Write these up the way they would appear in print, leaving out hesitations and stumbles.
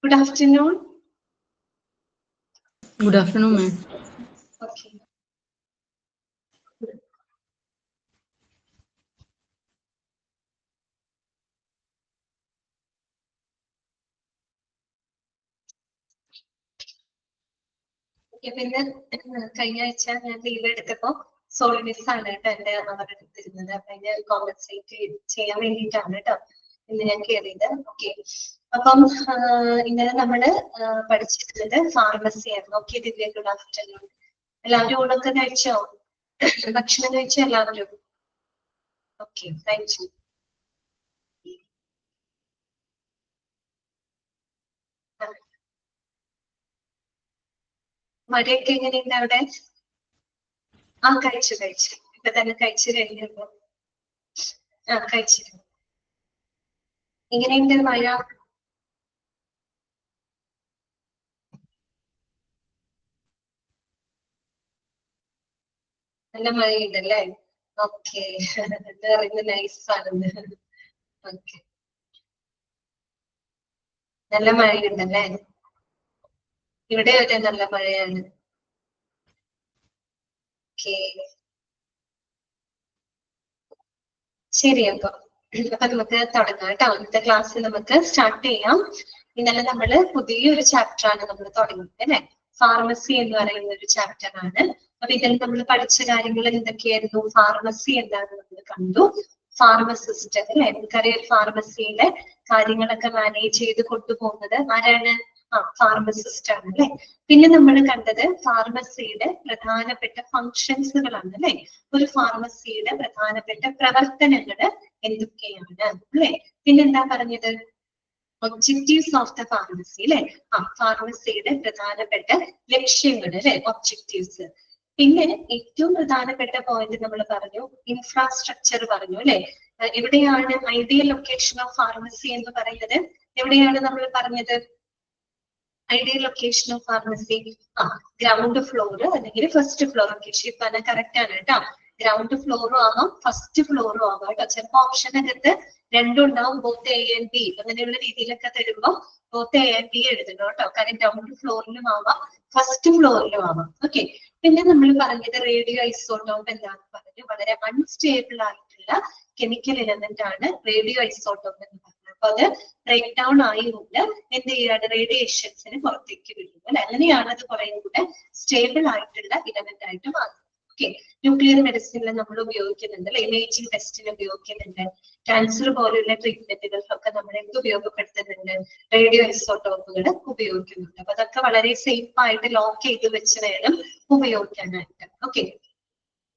Good afternoon. Good afternoon, ma'am. Okay. പിന്നെ കഴിഞ്ഞ ആഴ്ച ഞാൻ ലീവ് എടുത്തപ്പോ സോളി മിസ് ആണ് കേട്ടോ എന്റെ അവർ എടുത്തിരുന്നത്. അപ്പൊ അതിനെ കോമ്പൻസേറ്റ് ചെയ്യാൻ വേണ്ടിയിട്ടാണ് കേട്ടോ ഇന്ന് ഞാൻ കയറിയത്. ഓക്കെ, അപ്പം ഇന്നലെ നമ്മള് പഠിച്ചിരുന്നത് ഫാർമസി ആയിരുന്നു. ഓക്കെ ദിവ്യ, ഗുഡ് ആഫ്റ്റർനൂൺ. എല്ലാവരും ഊണൊക്കെ കഴിച്ചോ? ഭക്ഷണം കഴിച്ചോ എല്ലാവരും? ഓക്കെ, കഴിച്ചു. മഴയൊക്കെ എങ്ങനെയുണ്ട് അവിടെ? കഴിച്ചു. ഇപ്പൊ തന്നെ കഴിച്ചു കഴിഞ്ഞപ്പോ കഴിച്ചിരുന്നു. എങ്ങനെയുണ്ട് മഴ? നല്ല മഴയുണ്ടല്ലേ? ഓക്കെ, പറയുന്നത് നൈസ് ആണെന്ന്. ഓക്കെ, നല്ല മഴയുണ്ടല്ലേ? ഇവിടെ ഒരു നല്ല മഴയാണ്. ഓക്കെ, ശരി. അപ്പൊ നമുക്ക് തുടങ്ങാം കേട്ടോ. ഇന്നത്തെ ക്ലാസ് നമുക്ക് സ്റ്റാർട്ട് ചെയ്യാം. ഇന്നലെ നമ്മള് പുതിയൊരു ചാപ്റ്റർ ആണ് നമ്മൾ തുടങ്ങിയത് അല്ലെ? ഫാർമസി എന്ന് പറയുന്ന ഒരു ചാപ്റ്റർ ആണ്. അപ്പൊ ഇതിൽ നമ്മൾ പഠിച്ച കാര്യങ്ങൾ എന്തൊക്കെയായിരുന്നു? ഫാർമസി എന്താണെന്ന് നമ്മൾ കണ്ടു. ഫാർമസിസ്റ്റ് അല്ലെ? നമുക്കറിയാം ഫാർമസിയിലെ കാര്യങ്ങളൊക്കെ മാനേജ് ചെയ്ത് കൊണ്ടുപോകുന്നത് ആരാണ്? ഫാർമസിസ്റ്റ് ആണ് അല്ലെ? പിന്നെ നമ്മൾ കണ്ടത് ഫാർമസിയുടെ പ്രധാനപ്പെട്ട ഫങ്ഷൻസുകളാണ് അല്ലെ? ഒരു ഫാർമസിയുടെ പ്രധാനപ്പെട്ട പ്രവർത്തനങ്ങൾ എന്തൊക്കെയാണ് അല്ലെ? പിന്നെന്താ പറഞ്ഞത്? ഒബ്ജക്റ്റീവ്സ് ഓഫ് ദ ഫാർമസി അല്ലെ? ഫാർമസിയുടെ പ്രധാനപ്പെട്ട ലക്ഷ്യങ്ങൾ അല്ലെ? ഒബ്ജക്റ്റീവ്സ്. പിന്നെ ഏറ്റവും പ്രധാനപ്പെട്ട പോയിന്റ് നമ്മൾ പറഞ്ഞു, ഇൻഫ്രാസ്ട്രക്ചർ പറഞ്ഞു അല്ലെ? എവിടെയാണ് ഐഡിയൽ ലൊക്കേഷൻ ഓഫ് ഫാർമസി എന്ന് പറയുന്നത്? എവിടെയാണ് നമ്മൾ പറഞ്ഞത്? Ideal location of pharmacy ground floor അല്ലെങ്കിൽ ഫസ്റ്റ് ഫ്ലോർ. ഓക്കെ, ഷിപ്പന കറക്റ്റ് ആണ് കേട്ടോ. ഗ്രൗണ്ട് ഫ്ലോറും ആവാം, ഫസ്റ്റ് ഫ്ലോറും ആവാം കേട്ടോ. ചിലപ്പോ ഓപ്ഷനകത്ത് രണ്ടും ഉണ്ടാവും, ബോത്ത് എ ആൻഡ് ബി അങ്ങനെയുള്ള രീതിയിലൊക്കെ തരുമ്പോൾ ബോത്ത് എ ആൻഡ് ബി എഴുതണം കേട്ടോ. കാരണം ഗ്രൗണ്ട് ഫ്ലോറിലും ആവാം, ഫസ്റ്റ് ഫ്ലോറിലും ആവാം. ഓക്കെ, പിന്നെ നമ്മൾ പറഞ്ഞത് റേഡിയോ ഐസോട്ടോപ്പ് എന്താണെന്ന് പറഞ്ഞു. വളരെ അൺസ്റ്റേബിൾ ആയിട്ടുള്ള കെമിക്കൽ എലമെന്റ് ആണ് റേഡിയോ ഐസോട്ടോപ്പ് എന്ന് പറഞ്ഞത്. അപ്പൊ അത് ബ്രേക്ക് ഡൗൺ ആയതുകൊണ്ട് എന്ത് ചെയ്യാണ്? റേഡിയേഷൻസിന് പുറത്തേക്ക് വിടുന്നു അല്ലെ? അങ്ങനെയാണ് അത് കുറെ കൂടെ സ്റ്റേബിൾ ആയിട്ടുള്ള ഇലമെന്റ് ആയിട്ട് മാറുന്നത്. ഓക്കെ, ന്യൂക്ലിയർ മെഡിസിനിൽ നമ്മൾ ഉപയോഗിക്കുന്നുണ്ട് അല്ലെ? ഇമേജിംഗ് ടെസ്റ്റിന് ഉപയോഗിക്കുന്നുണ്ട്. ക്യാൻസർ പോലെയുള്ള ട്രീറ്റ്മെന്റുകൾക്കൊക്കെ നമ്മൾ എന്ത് ഉപയോഗപ്പെടുത്തുന്നുണ്ട്? റേഡിയോ ഐസോട്ടോപ്പുകൾ ഉപയോഗിക്കുന്നുണ്ട്. അപ്പൊ അതൊക്കെ വളരെ സേഫ് ആയിട്ട് ലോക്ക് ചെയ്ത് വെച്ച് വേണം ഉപയോഗിക്കാനായിട്ട്. ഓക്കെ,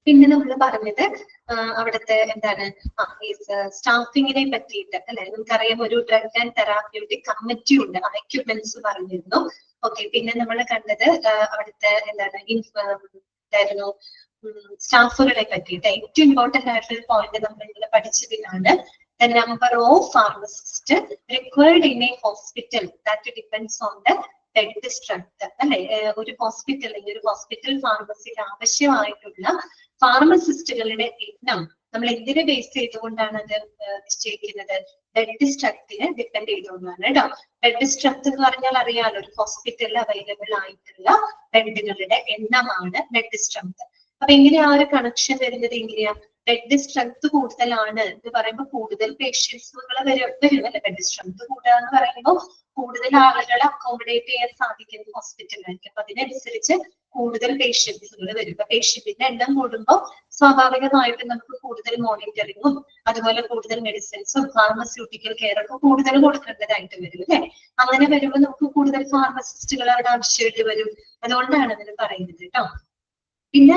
പിന്നെ നമ്മൾ പറഞ്ഞത് അവിടുത്തെ എന്താണ് സ്റ്റാഫിങ്ങിനെ പറ്റിയിട്ട് അല്ലെ? നമുക്കറിയാം ഒരു ഡ്രഗ് ആൻഡ് തെറാപ്യൂട്ടിക് കമ്മിറ്റി ഉണ്ട്, എക്യുപ്മെന്റ്സ് പറഞ്ഞിരുന്നു. ഓക്കെ, പിന്നെ നമ്മൾ കണ്ടത് അവിടുത്തെ എന്താണ് എന്തായിരുന്നു സ്റ്റാഫുകളെ പറ്റിയിട്ട്. ഏറ്റവും ഇമ്പോർട്ടന്റ് ആയിട്ടുള്ള പോയിന്റ് നമ്മൾ ഇങ്ങനെ പഠിച്ചതിനാണ് the number of pharmacists required in a hospital that depends on the bed strength അല്ലെ? ഒരു ഹോസ്പിറ്റൽ അല്ലെങ്കിൽ ഒരു ഹോസ്പിറ്റൽ ഫാർമസിയിൽ ആവശ്യമായിട്ടുള്ള ഫാർമസിസ്റ്റുകളുടെ എണ്ണം നമ്മൾ എന്തിനെ ബേസ് ചെയ്തുകൊണ്ടാണ് അത് നിശ്ചയിക്കുന്നത്? ബെഡ് സ്ട്രെങ്തിനെ ഡിപ്പെൻഡ് ചെയ്തുകൊണ്ടാണ് കേട്ടോ. ബെഡ് സ്ട്രെങ്ത് എന്ന് പറഞ്ഞാൽ അറിയാലോ, ഒരു ഹോസ്പിറ്റലിൽ അവൈലബിൾ ആയിട്ടുള്ള ബെഡുകളുടെ എണ്ണമാണ് ബെഡ് സ്ട്രെങ്ത്. അപ്പൊ എങ്ങനെയാ ഒരു കണക്ഷൻ വരുന്നത്? എങ്ങനെയാ? ബെഡ് സ്ട്രെങ്ത് കൂടുതലാണ് എന്ന് പറയുമ്പോൾ കൂടുതൽ പേഷ്യൻസുകൾ വരും അല്ലെ? ബെഡ് സ്ട്രെങ്ത് കൂടുക എന്ന് പറയുമ്പോൾ കൂടുതൽ ആളുകളെ അക്കോമഡേറ്റ് ചെയ്യാൻ സാധിക്കുന്ന ഹോസ്പിറ്റലായിരിക്കും. അപ്പൊ അതിനനുസരിച്ച് കൂടുതൽ പേഷ്യൻസുകൾ വരും. അപ്പൊ പേഷ്യന്റിന്റെ എണ്ണം കൂടുമ്പോൾ സ്വാഭാവികമായിട്ടും നമുക്ക് കൂടുതൽ മോണിറ്ററിങ്ങും അതുപോലെ കൂടുതൽ മെഡിസിൻസും ഫാർമസ്യൂട്ടിക്കൽ കെയർ ഒക്കെ കൂടുതൽ കൊടുക്കേണ്ടതായിട്ട് വരും അല്ലെ? അങ്ങനെ വരുമ്പോൾ നമുക്ക് കൂടുതൽ ഫാർമസിസ്റ്റുകൾ അവിടെ ആവശ്യമായിട്ട് വരും. അതുകൊണ്ടാണ് അതിന് പറയുന്നത് കേട്ടോ. പിന്നെ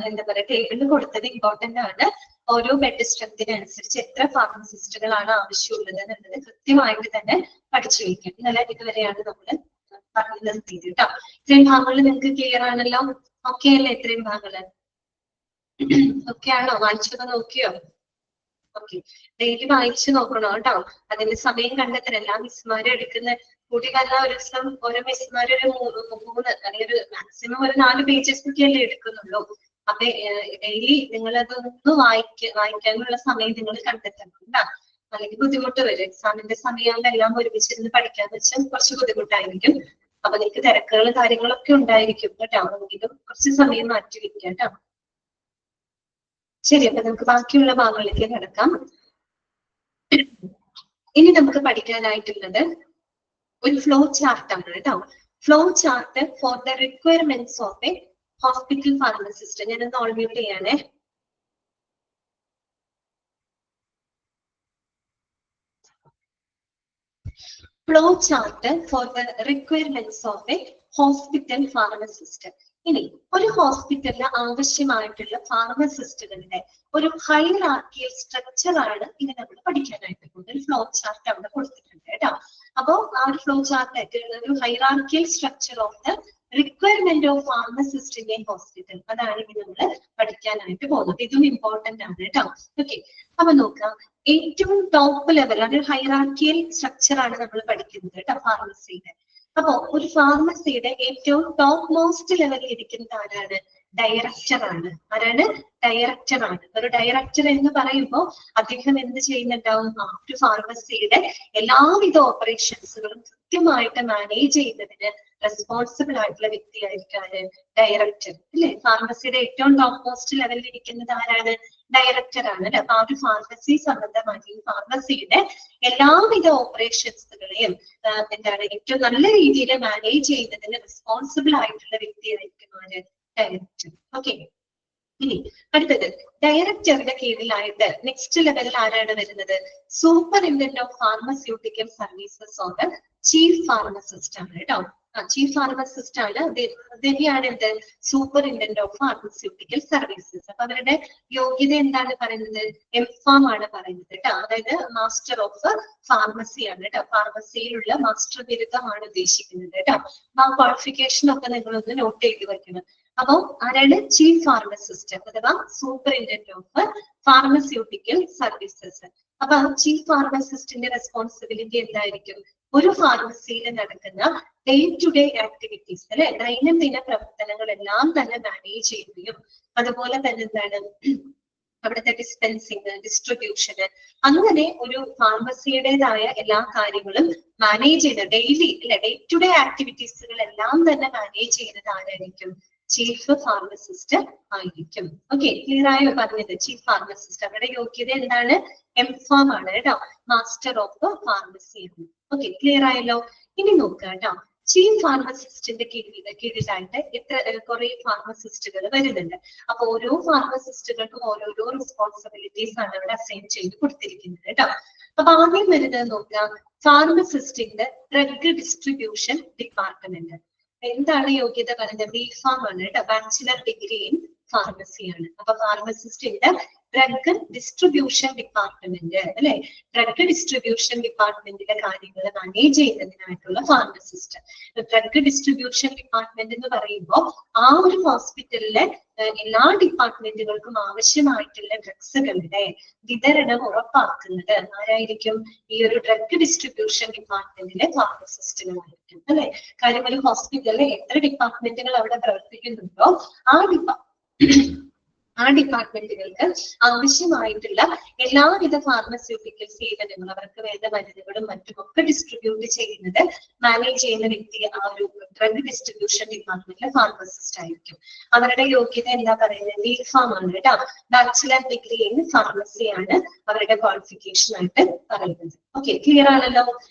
എന്താ പറയാ, ടേബിളിൽ കൊടുത്തത് ഇമ്പോർട്ടന്റ് ആണ്. ഓരോ ബെഡ് സ്ട്രെങ്തിനനുസരിച്ച് എത്ര ഫാർമസിസ്റ്റുകളാണ് ആവശ്യമുള്ളത് എന്നുള്ളത് കൃത്യമായിട്ട് തന്നെ പഠിച്ചു വയ്ക്കാം. ഇന്നലെ ഇതുവരെയാണ് നമ്മൾ പറഞ്ഞു നിർത്തിയത് കേട്ടോ. ഇത്രയും ഭാഗങ്ങൾ നിങ്ങൾക്ക് ക്ലിയർ ആണല്ലോ? ഓക്കെ അല്ലേ? ഇത്രയും ഭാഗങ്ങള് ഓക്കെ ആണോ? വായിച്ചൊക്കെ നോക്കിയോ? ഓക്കെ, ഡെയിലി വായിച്ചു നോക്കണം കേട്ടോ. അതിന്റെ സമയം കണ്ടെത്തണം. എല്ലാ മിസ്സുമാരും എടുക്കുന്ന കൂട്ടിക്കല്ല ഒരു ദിവസം ഓരോ മിസ്സുമാരും ഒരു 3 അല്ലെങ്കിൽ ഒരു മാക്സിമം ഒരു 4 പേജസ് ഒക്കെ അല്ലേ എടുക്കുന്നുള്ളൂ. അപ്പൊ ഡെയിലി നിങ്ങൾ അതൊന്ന് വായിക്കാനുള്ള സമയം നിങ്ങൾ കണ്ടെത്തണം കേട്ടോ. അല്ലെങ്കിൽ ബുദ്ധിമുട്ട് വരും. എക്സാമിന്റെ സമയങ്ങളിൽ എല്ലാം ഒരുമിച്ചിരുന്ന് പഠിക്കാന്ന് വെച്ചാൽ കുറച്ച് ബുദ്ധിമുട്ടായിരിക്കും. അപ്പൊ നിങ്ങൾക്ക് തിരക്കുകളും കാര്യങ്ങളൊക്കെ ഉണ്ടായിരിക്കും കേട്ടോ. എങ്കിലും കുറച്ച് സമയം മാറ്റി വെക്കാം കേട്ടോ. ശരി, അപ്പൊ നമുക്ക് ബാക്കിയുള്ള ഭാഗങ്ങളിലേക്ക് കിടക്കാം. ഇനി നമുക്ക് പഠിക്കാനായിട്ടുള്ളത് ഒരു ഫ്ലോ ചാർട്ട് ആണ് കേട്ടോ. Flow chart for the requirements of A hospital pharmacist. ഞാനൊന്ന് ഓൾ മ്യൂട്ട് ചെയ്യാനേ. Flow chart for the requirements of A hospital pharmacist. ഇനി ഒരു ഹോസ്പിറ്റലിന് ആവശ്യമായിട്ടുള്ള ഫാർമസിസ്റ്റുകളുടെ ഒരു ഹൈറാർക്കിയൽ സ്ട്രക്ചർ ആണ് ഇനി നമ്മൾ പഠിക്കാനായിട്ട് പോകുന്നത്. ഒരു ഫ്ലോ ചാർട്ട് അവിടെ കൊടുത്തിട്ടുണ്ട് കേട്ടോ. അപ്പോ ആ ഒരു ഫ്ലോ ചാർട്ട് ഒരു hierarchical structure of the requirement of pharmacist in A hospital, അതാണ് ഇനി നമ്മൾ പഠിക്കാനായിട്ട് പോകുന്നത്. ഇതും ഇമ്പോർട്ടന്റ് ആണ് കേട്ടോ. ഓക്കെ, അപ്പൊ നോക്കാം. ഏറ്റവും ടോപ്പ് ലെവൽ, അതൊരു ഹൈറാർക്കിയൽ സ്ട്രക്ചർ ആണ് നമ്മൾ പഠിക്കുന്നത് കേട്ടോ ഫാർമസിയുടെ. അപ്പോ ഒരു ഫാർമസിയുടെ ഏറ്റവും ടോപ്പ് മോസ്റ്റ് ലെവലിൽ ഇരിക്കുന്നത് ആരാണ്? ഡയറക്ടർ ആണ്. ആരാണ്? ഡയറക്ടർ ആണ്. ഒരു ഡയറക്ടർ എന്ന് പറയുമ്പോൾ അദ്ദേഹം എന്ത് ചെയ്യുന്നുണ്ടാവും? ഒരു ഫാർമസിയുടെ എല്ലാവിധ ഓപ്പറേഷൻസുകളും കൃത്യമായിട്ട് മാനേജ് ചെയ്യുന്നതിന് റെസ്പോൺസിബിൾ ആയിട്ടുള്ള വ്യക്തിയായിരിക്കാണ് ഡയറക്ടർ, അല്ലെ? ഫാർമസിയുടെ ഏറ്റവും ടോപ്പ് മോസ്റ്റ് ലെവലിൽ ഇരിക്കുന്നത് ആരാണ്? ഡയറക്ടർ ആണ്. അപ്പൊ ആ ഒരു ഫാർമസി സംബന്ധമായി ഫാർമസിയുടെ എല്ലാവിധ ഓപ്പറേഷൻസുകളെയും എന്താണ് ഏറ്റവും നല്ല രീതിയിൽ മാനേജ് ചെയ്യുന്നതിന് റെസ്പോൺസിബിൾ ആയിട്ടുള്ള വ്യക്തിയായിരിക്കും ആര്? ഡയറക്ടർ. ഓക്കെ, ഇനി അടുത്തത് ഡയറക്ടറുടെ കീഴിലായിട്ട് നെക്സ്റ്റ് ലെവലിൽ ആരാണ് വരുന്നത്? Superintendent of pharmaceutical services of chief pharmacist ആണ് കേട്ടോ. ചീഫ് ഫാർമസിസ്റ്റ് ആണ്. തന്നെയാണ് എന്ത്? Superintendent of pharmaceutical services. അപ്പൊ അവരുടെ യോഗ്യത എന്താണ് പറയുന്നത്? എംഫാം ആണ് പറയുന്നത് കേട്ടോ. അതായത് മാസ്റ്റർ ഓഫ് ഫാർമസി ആണ് കേട്ടോ. ഫാർമസിയിലുള്ള മാസ്റ്റർ ബിരുദമാണ് ഉദ്ദേശിക്കുന്നത് കേട്ടോ. ആ ക്വാളിഫിക്കേഷൻ ഒക്കെ നിങ്ങളൊന്ന് നോട്ട് ചെയ്ത് വെക്കണം. അപ്പൊ ആരാണ്? ചീഫ് ഫാർമസിസ്റ്റ് അഥവാ സൂപ്പറിൻറ്റൻഡന്റ് ഓഫ് ഫാർമസ്യൂട്ടിക്കൽ സർവീസസ്. അപ്പൊ ചീഫ് ഫാർമസിസ്റ്റിന്റെ റെസ്പോൺസിബിലിറ്റി എന്തായിരിക്കും? ഒരു ഫാർമസിയിൽ നടക്കുന്ന ഡേ ടു ഡേ ആക്ടിവിറ്റീസ്, അല്ലെ, ദൈനംദിന പ്രവർത്തനങ്ങളെല്ലാം തന്നെ മാനേജ് ചെയ്യുകയും അതുപോലെ തന്നെ എന്താണ് അവിടുത്തെ ഡിസ്പെൻസിങ്, ഡിസ്ട്രിബ്യൂഷന്, അങ്ങനെ ഒരു ഫാർമസിയുടേതായ എല്ലാ കാര്യങ്ങളും മാനേജ് ചെയ്യുന്ന ഡെയിലി, അല്ലെ, ഡേ ടു ഡേ ആക്ടിവിറ്റീസുകൾ എല്ലാം തന്നെ മാനേജ് ചെയ്യുന്നത് ആരായിരിക്കും? ചീഫ് ഫാർമസിസ്റ്റ് ആയിരിക്കും. ഓക്കെ, ക്ലിയർ ആയോ പറഞ്ഞത്? ചീഫ് ഫാർമസിസ്റ്റ് അവരുടെ യോഗ്യത എന്താണ്? എംഫാം ആണ് കേട്ടോ. മാസ്റ്റർ ഓഫ് ഫാർമസി ആണ്. ഓക്കെ, ക്ലിയർ ആയല്ലോ. ഇനി നോക്കുക കേട്ടോ. ചീഫ് ഫാർമസിസ്റ്റിന്റെ കീഴിലായിട്ട് കുറെ ഫാർമസിസ്റ്റുകൾ വരുന്നുണ്ട്. അപ്പൊ ഓരോ ഫാർമസിസ്റ്റുകൾക്കും ഓരോരോ റെസ്പോൺസിബിലിറ്റീസ് ആണ് അവിടെ അസൈൻ ചെയ്ത് കൊടുത്തിരിക്കുന്നത് കേട്ടോ. അപ്പൊ ആദ്യം വരുന്നത് നോക്കുക, ഫാർമസിസ്റ്റിന്റെ ഡ്രഗ് ഡിസ്ട്രിബ്യൂഷൻ ഡിപ്പാർട്ട്മെന്റ്. എന്താണ് യോഗ്യത പറയുന്നത്? ബിഫാം ആണ് കേട്ടോ. ബാച്ചിലർ ഡിഗ്രി ഇൻ ഫാർമസിയാണ്. അപ്പൊ ഫാർമസിസ്റ്റിന്റെ ഡ്രഗ് ഡിസ്ട്രിബ്യൂഷൻ ഡിപ്പാർട്ട്മെന്റ്, അല്ലെ, ഡ്രഗ് ഡിസ്ട്രിബ്യൂഷൻ ഡിപ്പാർട്ട്മെന്റിലെ കാര്യങ്ങൾ മാനേജ് ചെയ്യുന്നതിനായിട്ടുള്ള ഫാർമസിസ്റ്റ്. ഡ്രഗ് ഡിസ്ട്രിബ്യൂഷൻ ഡിപ്പാർട്ട്മെന്റ് എന്ന് പറയുമ്പോൾ ആ ഒരു ഹോസ്പിറ്റലിലെ എല്ലാ ഡിപ്പാർട്ട്മെന്റുകൾക്കും ആവശ്യമായിട്ടുള്ള ഡ്രഗ്സുകളുടെ വിതരണം ഉറപ്പാക്കുന്നത് ആരായിരിക്കും? ഈ ഒരു ഡ്രഗ് ഡിസ്ട്രിബ്യൂഷൻ ഡിപ്പാർട്ട്മെന്റിലെ ഫാർമസിസ്റ്റുകളായിരിക്കും, അല്ലെ? കാര്യം ഒരു ഹോസ്പിറ്റലിലെ എത്ര ഡിപ്പാർട്ട്മെന്റുകൾ അവിടെ പ്രവർത്തിക്കുന്നുണ്ടോ ആ ഡിപ്പാർട്ട്മെന്റുകൾക്ക് ആവശ്യമായിട്ടുള്ള എല്ലാവിധ ഫാർമസ്യൂട്ടിക്കൽ സേവനങ്ങളും അവർക്ക് വേണ്ട മരുന്നുകളും മറ്റുമൊക്കെ ഡിസ്ട്രിബ്യൂട്ട് ചെയ്യുന്നത് മാനേജ് ചെയ്യുന്ന വ്യക്തി ആ ഒരു ഡ്രഗ് ഡിസ്ട്രിബ്യൂഷൻ ഡിപ്പാർട്ട്മെന്റിലെ ഫാർമസിസ്റ്റ് ആയിരിക്കും. അവരുടെ യോഗ്യത എന്താ പറയുന്നത്? ബിഫാം ആണ് കേട്ടോ. ബാച്ചിലർ ഡിഗ്രി ഇൻ ഫാർമസി ആണ് അവരുടെ ക്വാളിഫിക്കേഷൻ ആയിട്ട് പറയുന്നത്. ഓക്കെ, ക്ലിയർ ആണല്ലോ.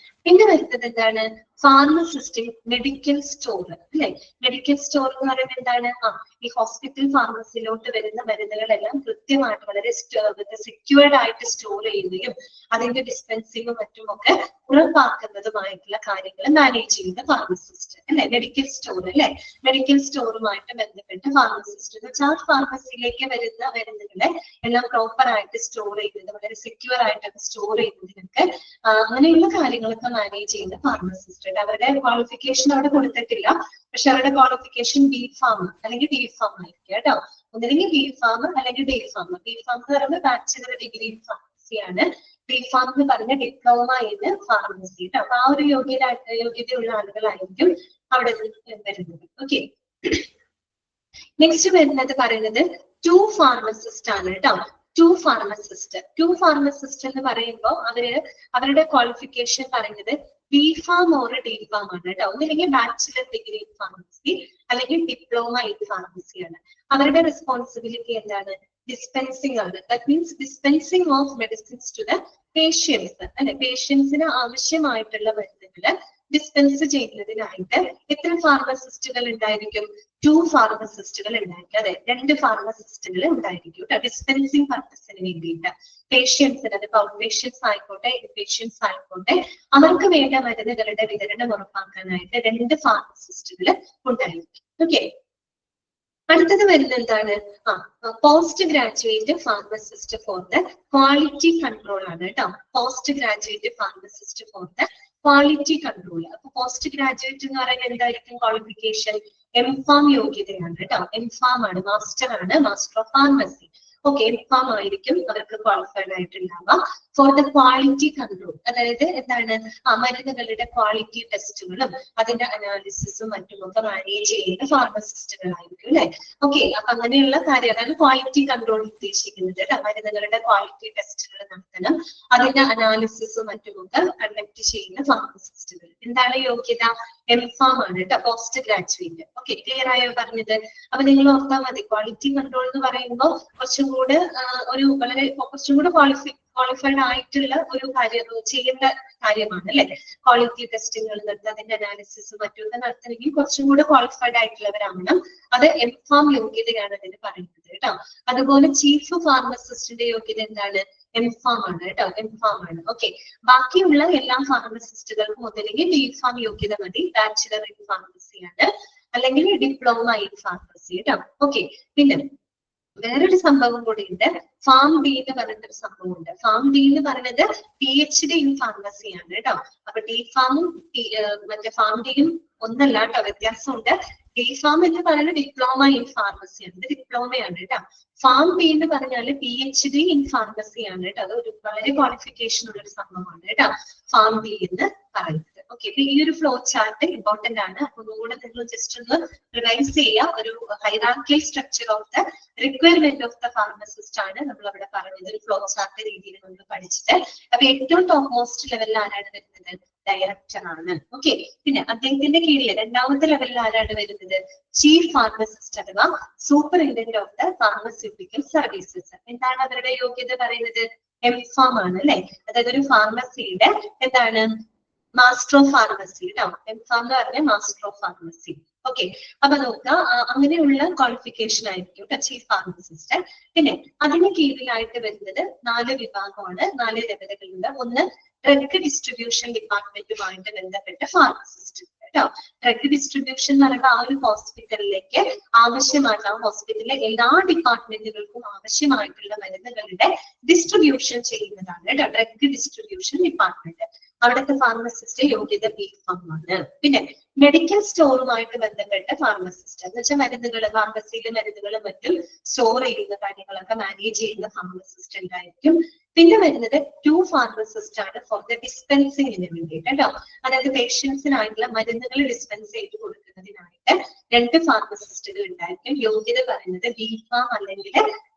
പിന്നെ വരുന്നത് എന്താണ്? ഫാർമസിസ്റ്റ് മെഡിക്കൽ സ്റ്റോർ, അല്ലെ? മെഡിക്കൽ സ്റ്റോർ എന്ന് പറയുന്നത് എന്താണ്? ഈ ഹോസ്പിറ്റൽ ഫാർമസിയിലോട്ട് വരുന്ന മരുന്നുകളെല്ലാം കൃത്യമായിട്ട് വളരെ സെക്യൂർഡ് ആയിട്ട് സ്റ്റോർ ചെയ്യുകയും അതിന്റെ ഡിസ്പെൻസിങ്ങും മറ്റുമൊക്കെ ഉറപ്പാക്കുന്നതുമായിട്ടുള്ള കാര്യങ്ങൾ മാനേജ് ചെയ്യുന്ന ഫാർമസിസ്റ്റ്, അല്ലെ? മെഡിക്കൽ സ്റ്റോർ, അല്ലെ? മെഡിക്കൽ സ്റ്റോറുമായിട്ട് ബന്ധപ്പെട്ട് ഫാർമസിസ്റ്റ് എന്ന് വെച്ചാൽ ഫാർമസിയിലേക്ക് വരുന്ന മരുന്നുകളെ എല്ലാം പ്രോപ്പർ ആയിട്ട് സ്റ്റോർ ചെയ്യുന്നത്, വളരെ സെക്യൂർ ആയിട്ട് സ്റ്റോർ ചെയ്യുന്നതിനൊക്കെ അങ്ങനെയുള്ള കാര്യങ്ങളൊക്കെ മാനേജ് ചെയ്യുന്ന ഫാർമസിസ്റ്റ്. അവരുടെ ക്വാളിഫിക്കേഷൻ അവിടെ കൊടുത്തിട്ടില്ല, പക്ഷെ അവരുടെ ക്വാളിഫിക്കേഷൻ ബിഫാം അല്ലെങ്കിൽ ഡിഫാം ആയിരിക്കും കേട്ടോ. ഒന്നില്ലെങ്കിൽ ബിഫാം അല്ലെങ്കിൽ ഡിഫാം. ബിഫാം എന്ന് പറയുന്നത് ബാച്ചിലർ ഡിഗ്രി ഇൻ ഫാർമസിയാണ്. ഡിഫാം എന്ന് പറഞ്ഞ ഡിപ്ലോമ ഇൻ ഫാർമസി കേട്ടോ. അപ്പൊ ആ ഒരു യോഗ്യതയുള്ള ആളുകളായിരിക്കും അവിടെ വരുന്നത്. ഓക്കെ, നെക്സ്റ്റ് വരുന്നത് പറയുന്നത് ടു ഫാർമസിസ്റ്റ് ആണ് കേട്ടോ. ടു ഫാർമസിസ്റ്റ് എന്ന് പറയുമ്പോൾ അവരുടെ ക്വാളിഫിക്കേഷൻ പറയുന്നത് ബിഫാം ഓർ ഡിഫാം ആണ് കേട്ടോ. ഒന്നില്ലെങ്കിൽ ബാച്ചിലർ ഡിഗ്രി ഇൻ ഫാർമസി അല്ലെങ്കിൽ ഡിപ്ലോമ ഇൻ ഫാർമസി ആണ്. അവരുടെ റെസ്പോൺസിബിലിറ്റി എന്താണ്? ഡിസ്പെൻസിങ് ആണ്. That means dispensing of medicines to the patients അല്ലെ. പേഷ്യൻസിന് ആവശ്യമായിട്ടുള്ള മരുന്നുകള് ഡിസ്പെൻസ് ചെയ്യുന്നതിനായിട്ട് എത്ര ഫാർമസിസ്റ്റുകൾ ഉണ്ടായിരിക്കും? 2 ഫാർമസിസ്റ്റുകൾ ഉണ്ടായിരിക്കും. അതെ, 2 ഫാർമസിസ്റ്റുകൾ ഉണ്ടായിരിക്കും ഡിസ്പെൻസിങ് പർപ്പസിന് വേണ്ടിയിട്ട്. പേഷ്യൻസിന്, അത് ഔട്ട് പേഷ്യൻസ് ആയിക്കോട്ടെ ഇൻ പേഷ്യൻസ് ആയിക്കോട്ടെ, അവർക്ക് വേണ്ട മരുന്നുകളുടെ വിതരണം ഉറപ്പാക്കാനായിട്ട് 2 ഫാർമസിസ്റ്റുകൾ ഉണ്ടായിരിക്കും. ഓക്കെ, അടുത്തത് വരുന്നത് എന്താണ്? Post graduate pharmacist four the quality control ആണ് കേട്ടോ. Post graduate pharmacist four the quality control. അപ്പൊ പോസ്റ്റ് ഗ്രാജുവേറ്റ് എന്ന് പറയുന്നത് എന്തായിരിക്കും ക്വാളിഫിക്കേഷൻ? എംഫാം യോഗ്യതയാണ് കേട്ടോ. എംഫാം ആണ്, മാസ്റ്റർ ആണ്, master of pharmacy. Okay, M Pharm ആയിരിക്കും അവർക്ക് ക്വാളിഫൈഡ് ആയിട്ടുണ്ടാവുക ഫോർ ദ ക്വാളിറ്റി കൺട്രോൾ. അതായത് എന്താണ്? മരുന്നുകളുടെ ക്വാളിറ്റി ടെസ്റ്റുകളും അതിന്റെ അനാലിസിസും മറ്റുമൊക്കെ മാനേജ് ചെയ്യുന്ന ഫാർമസിസ്റ്റുകളായിരിക്കും അല്ലെ. ഓക്കെ, അപ്പൊ അങ്ങനെയുള്ള കാര്യം, അതാണ് ക്വാളിറ്റി കൺട്രോൾ ഉദ്ദേശിക്കുന്നത്. മരുന്നുകളുടെ ക്വാളിറ്റി ടെസ്റ്റുകൾ നടത്തണം, അതിന്റെ അനാലിസിസും മറ്റുമൊക്കെ കണ്ടക്ട് ചെയ്യുന്ന ഫാർമസിസ്റ്റുകൾ. എന്താണ് യോഗ്യത? എംഫാം ആണ് കേട്ടോ, പോസ്റ്റ് ഗ്രാജുവേറ്റ്. ഓക്കെ, ക്ലിയർ ആയോ പറഞ്ഞത്? അപ്പൊ നിങ്ങൾ ഓർത്താൽ മതി, ക്വാളിറ്റി കൺട്രോൾ എന്ന് പറയുമ്പോൾ കുറച്ചും കൂടെ കുറച്ചും കൂടെ ക്വാളിഫൈഡ് ആയിട്ടുള്ള ഒരു കാര്യം ചെയ്യേണ്ട കാര്യമാണ് അല്ലെ. ക്വാളിറ്റി ടെസ്റ്റുകൾ നടത്തുക, അതിന്റെ അനാലിസിസ് മറ്റൊക്കെ നടത്തണമെങ്കിൽ കുറച്ചും കൂടെ ക്വാളിഫൈഡ് ആയിട്ടുള്ളവരാവണം. അത് എംഫാം യോഗ്യതയാണ് അതിന് പറയുന്നത് കേട്ടോ. അതുപോലെ ചീഫ് ഫാർമസിസ്റ്റിന്റെ യോഗ്യത എന്താണ്? എംഫാം ആണ് കേട്ടോ, എംഫാം ആണ്. ഓക്കെ, ബാക്കിയുള്ള എല്ലാ ഫാർമസിസ്റ്റുകൾക്കും ഒന്നില്ലെങ്കിൽ ബിഫാം യോഗ്യത മതി, ബാച്ചിലർ ഇൻ ഫാർമസി ആണ്, അല്ലെങ്കിൽ ഡിപ്ലോമ ഇൻ ഫാർമസി കേട്ടോ. ഓക്കെ, പിന്നെ വേറൊരു സംഭവം കൂടി ഉണ്ട്, ഫാം ഡി എന്ന് പറഞ്ഞിട്ടൊരു സംഭവം ഉണ്ട്. ഫാം ഡി എന്ന് പറയുന്നത് PhD ഇൻ ഫാർമസി ആണ് കേട്ടോ. അപ്പൊ ഡി ഫാമും മറ്റേ ഫാം ഡിയും ഒന്നല്ല കേട്ടോ, വ്യത്യാസമുണ്ട്. ഡി ഫാം എന്ന് പറയുന്നത് ഡിപ്ലോമ ഇൻ ഫാർമസി ആണ്, ഇത് ഡിപ്ലോമയാണ് കേട്ടോ. ഫാം ബി എന്ന് പറഞ്ഞാല് PhD ഇൻ ഫാർമസി ആണ് കേട്ടോ. അത് ഒരു വളരെ ക്വാളിഫിക്കേഷൻ ഉള്ള ഒരു സംഭവമാണ് കേട്ടോ, ഫാം ബി എന്ന് പറയുന്നത്. ഓക്കെ, അപ്പൊ ഈ ഒരു ഫ്ലോ ചാർട്ട് ഇമ്പോർട്ടന്റ് ആണ്. അപ്പൊ ഒന്നുകൂടെ നിങ്ങൾ ജസ്റ്റ് ഒന്ന് റിവൈസ് ചെയ്യാം. ഒരു hierarchical structure of the requirement of the pharmacist ആണ് നമ്മൾ അവിടെ പറഞ്ഞത്, ഒരു ഫ്ലോ ചാർട്ട് രീതിയിൽ നമ്മൾ പഠിച്ചിട്ട്. അപ്പൊ ഏറ്റവും ടോപ്പ് മോസ്റ്റ് ലെവലിൽ ആരാണ് വരുന്നത്? ഡയറക്ടർ ആണ്. ഓക്കെ, പിന്നെ അദ്ദേഹത്തിന്റെ കീഴിൽ രണ്ടാമത്തെ ലെവലിൽ ആരാണ് വരുന്നത്? ചീഫ് ഫാർമസിസ്റ്റ് അഥവാ superintendent of the pharmaceutical services. എന്താണ് അവരുടെ യോഗ്യത പറയുന്നത്? എംഫാം ആണ് അല്ലെ. അതായത് ഒരു ഫാർമസിയുടെ എന്താണ്? മാസ്റ്റർ ഓഫ് ഫാർമസി കേട്ടോ. എംഫാം എന്ന് പറഞ്ഞാൽ മാസ്റ്റർ ഓഫ് ഫാർമസി. ഓക്കെ, അപ്പൊ നോക്കുക, അങ്ങനെയുള്ള ക്വാളിഫിക്കേഷൻ ആയിരിക്കും ചീഫ് ഫാർമസിസ്റ്റ്. പിന്നെ അതിന് കീഴിലായിട്ട് വരുന്നത് 4 വിഭാഗമാണ്, 4 ലെവലുകളുണ്ട്. ഒന്ന് ഡ്രഗ് ഡിസ്ട്രിബ്യൂഷൻ ഡിപ്പാർട്ട്മെന്റുമായിട്ട് ബന്ധപ്പെട്ട ഫാർമസിസ്റ്റ് കേട്ടോ. ഡ്രഗ് ഡിസ്ട്രിബ്യൂഷൻ എന്ന് പറയുമ്പോൾ ആ ഒരു ഹോസ്പിറ്റലിലേക്ക് ആവശ്യമായിട്ടുള്ള, ആ ഹോസ്പിറ്റലിലെ എല്ലാ ഡിപ്പാർട്ട്മെന്റുകൾക്കും ആവശ്യമായിട്ടുള്ള മരുന്നുകളുടെ ഡിസ്ട്രിബ്യൂഷൻ ചെയ്യുന്നതാണ് കേട്ടോ, ഡ്രഗ് ഡിസ്ട്രിബ്യൂഷൻ ഡിപ്പാർട്ട്മെന്റ്. അവിടുത്തെ ഫാർമസിസ്റ്റ് യോഗ്യത ബിഫാം ആണ്. പിന്നെ മെഡിക്കൽ സ്റ്റോറുമായിട്ട് ബന്ധപ്പെട്ട ഫാർമസിസ്റ്റ് എന്ന് വെച്ചാൽ മരുന്നുകൾ, ഫാർമസിയിലെ മരുന്നുകളും മറ്റും സ്റ്റോർ ചെയ്യുന്ന കാര്യങ്ങളൊക്കെ മാനേജ് ചെയ്യുന്ന ഫാർമസിസ്റ്റ് ഉണ്ടായിരിക്കും. പിന്നെ വരുന്നത് 2 ഫാർമസിസ്റ്റ് ആണ് ഫോർ ദ ഡിസ്പെൻസിങ്ങിന് വേണ്ടിയിട്ട് കേട്ടോ. അതായത് പേഷ്യൻസിനായിട്ടുള്ള മരുന്നുകൾ ഡിസ്പെൻസ് ചെയ്ത് കൊടുക്കുന്നതിനായിട്ട് 2 ഫാർമസിസ്റ്റുകൾ ഉണ്ടായിരിക്കും. യോഗ്യത പറയുന്നത് ബിഫാം അല്ലെങ്കിൽ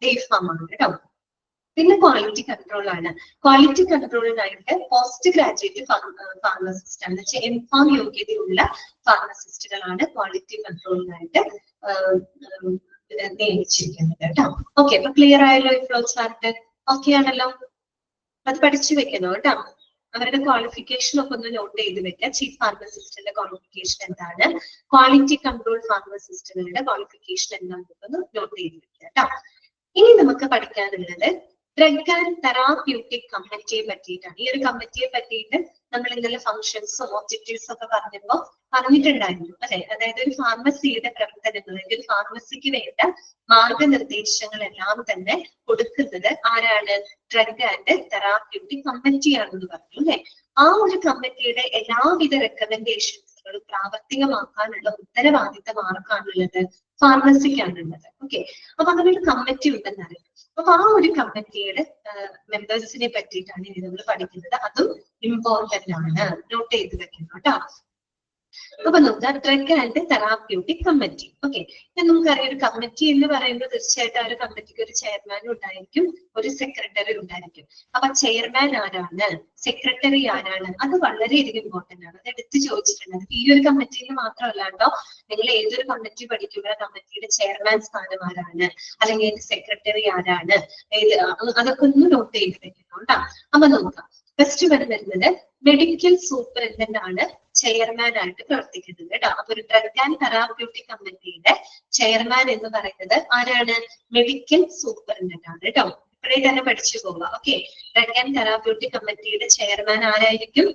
ഡിഫാം ആണ് കേട്ടോ. പിന്നെ ക്വാളിറ്റി കൺട്രോൾ ആണ്. ക്വാളിറ്റി കൺട്രോളിനായിട്ട് പോസ്റ്റ് ഗ്രാജുവേറ്റ് ഫാർമസിസ്റ്റ് ആണ്, വെച്ചാൽ എംഫാം യോഗ്യതയുള്ള ഫാർമസിസ്റ്റുകളാണ് ക്വാളിറ്റി കൺട്രോളിനായിട്ട് നിയമിച്ചിരിക്കുന്നത് കേട്ടോ. ഓക്കെ, അപ്പൊ ക്ലിയർ ആയല്ലോ ഈ ഫ്ലോ ചാർട്ട്? ഓക്കെ ആണല്ലോ, അത് പഠിച്ചു വെക്കണം കേട്ടോ. അവരുടെ ക്വാളിഫിക്കേഷൻ ഒക്കെ ഒന്ന് നോട്ട് ചെയ്ത് വെക്കാം. ചീഫ് ഫാർമസിസ്റ്റിന്റെ ക്വാളിഫിക്കേഷൻ എന്താണ്, ക്വാളിറ്റി കൺട്രോൾ ഫാർമസിസ്റ്റുകളുടെ ക്വാളിഫിക്കേഷൻ എന്താണെന്ന് നോട്ട് ചെയ്ത് വെക്കാം കേട്ടോ. ഇനി നമുക്ക് പഠിക്കാനുള്ളത് ഡ്രഗ് ആൻഡ് തെറാപ്യൂട്ടിക് കമ്മിറ്റിയെ പറ്റിയിട്ടാണ്. ഈ ഒരു കമ്മിറ്റിയെ പറ്റിയിട്ട് നമ്മൾ ഇന്നലെ ഫംഗ്ഷൻസും ഒബ്ജക്റ്റീവ്സും ഒക്കെ പറഞ്ഞിട്ടുണ്ടായിരുന്നു അല്ലെ. അതായത് ഒരു ഫാർമസിയുടെ പ്രവർത്തനങ്ങൾ, ഒരു ഫാർമസിക്ക് വേണ്ട മാർഗനിർദ്ദേശങ്ങളെല്ലാം തന്നെ കൊടുക്കുന്നത് ആരാണ്? ഡ്രഗ് ആൻഡ് തെറാപ്യൂട്ടിക് കമ്മിറ്റിയാണെന്ന് പറഞ്ഞു അല്ലെ. ആ ഒരു കമ്മിറ്റിയുടെ എല്ലാവിധ റെക്കമെൻഡേഷൻസുകളും പ്രാവർത്തികമാക്കാനുള്ള ഉത്തരവാദിത്തം ആർക്കാണുള്ളത്? ഫാർമസിക്കാണുള്ളത്. ഓക്കെ, അപ്പൊ അങ്ങനെ ഒരു കമ്മിറ്റി ഉണ്ടെന്നറിയാം. അപ്പൊ ആ ഒരു കമ്മിറ്റിയുടെ മെമ്പേഴ്സിനെ പറ്റിയിട്ടാണ് ഇനി നമ്മൾ പഠിക്കുന്നത്. അതും ഇമ്പോർട്ടന്റ് ആണ്, നോട്ട് ചെയ്ത് വെക്കണം കേട്ടോ. അപ്പൊ നോക്കാം drug and therapeutic committee. Okay, നമുക്കറിയാം ഒരു കമ്മിറ്റി എന്ന് പറയുമ്പോൾ തീർച്ചയായിട്ടും ആ ഒരു കമ്മിറ്റിക്ക് ഒരു ചെയർമാൻ ഉണ്ടായിരിക്കും, ഒരു സെക്രട്ടറി ഉണ്ടായിരിക്കും. അപ്പൊ ചെയർമാൻ ആരാണ്, സെക്രട്ടറി ആരാണ്, അത് വളരെയധികം ഇമ്പോർട്ടന്റ് ആണ്. അത് എടുത്ത് ചോദിച്ചിട്ടുണ്ട്. ഈ ഒരു കമ്മിറ്റിയിൽ മാത്രമല്ല കേട്ടോ, നിങ്ങൾ ഏതൊരു കമ്മിറ്റി പഠിക്കുക കമ്മിറ്റിയുടെ ചെയർമാൻ സ്ഥാനം ആരാണ്, അല്ലെങ്കിൽ അതിന്റെ സെക്രട്ടറി ആരാണ്, അതൊക്കെ ഒന്ന് നോട്ട് ചെയ്ത് വെക്കണം കേട്ടോ. അപ്പൊ നോക്കാം, ഫസ്റ്റ് വരുന്നത് മെഡിക്കൽ സൂപ്രണ്ടന്റ് ആണ് ചെയർമാൻ ആയിട്ട് പ്രവർത്തിക്കുന്നത് കേട്ടോ. അപ്പൊ ഒരു ഡ്രഗ് ആൻഡ് തെറാപ്യൂട്ടിക് കമ്മിറ്റിയുടെ ചെയർമാൻ എന്ന് പറയുന്നത് ആരാണ്, മെഡിക്കൽ സൂപ്രണ്ടന്റ് ആണ് കേട്ടോ. ഇപ്പോഴേ തന്നെ പഠിച്ചു പോവുക. ഓക്കെ, ഡ്രഗ് ആൻഡ് തെറാപ്യൂട്ടിക് കമ്മിറ്റിയുടെ ചെയർമാൻ ആരായിരിക്കും,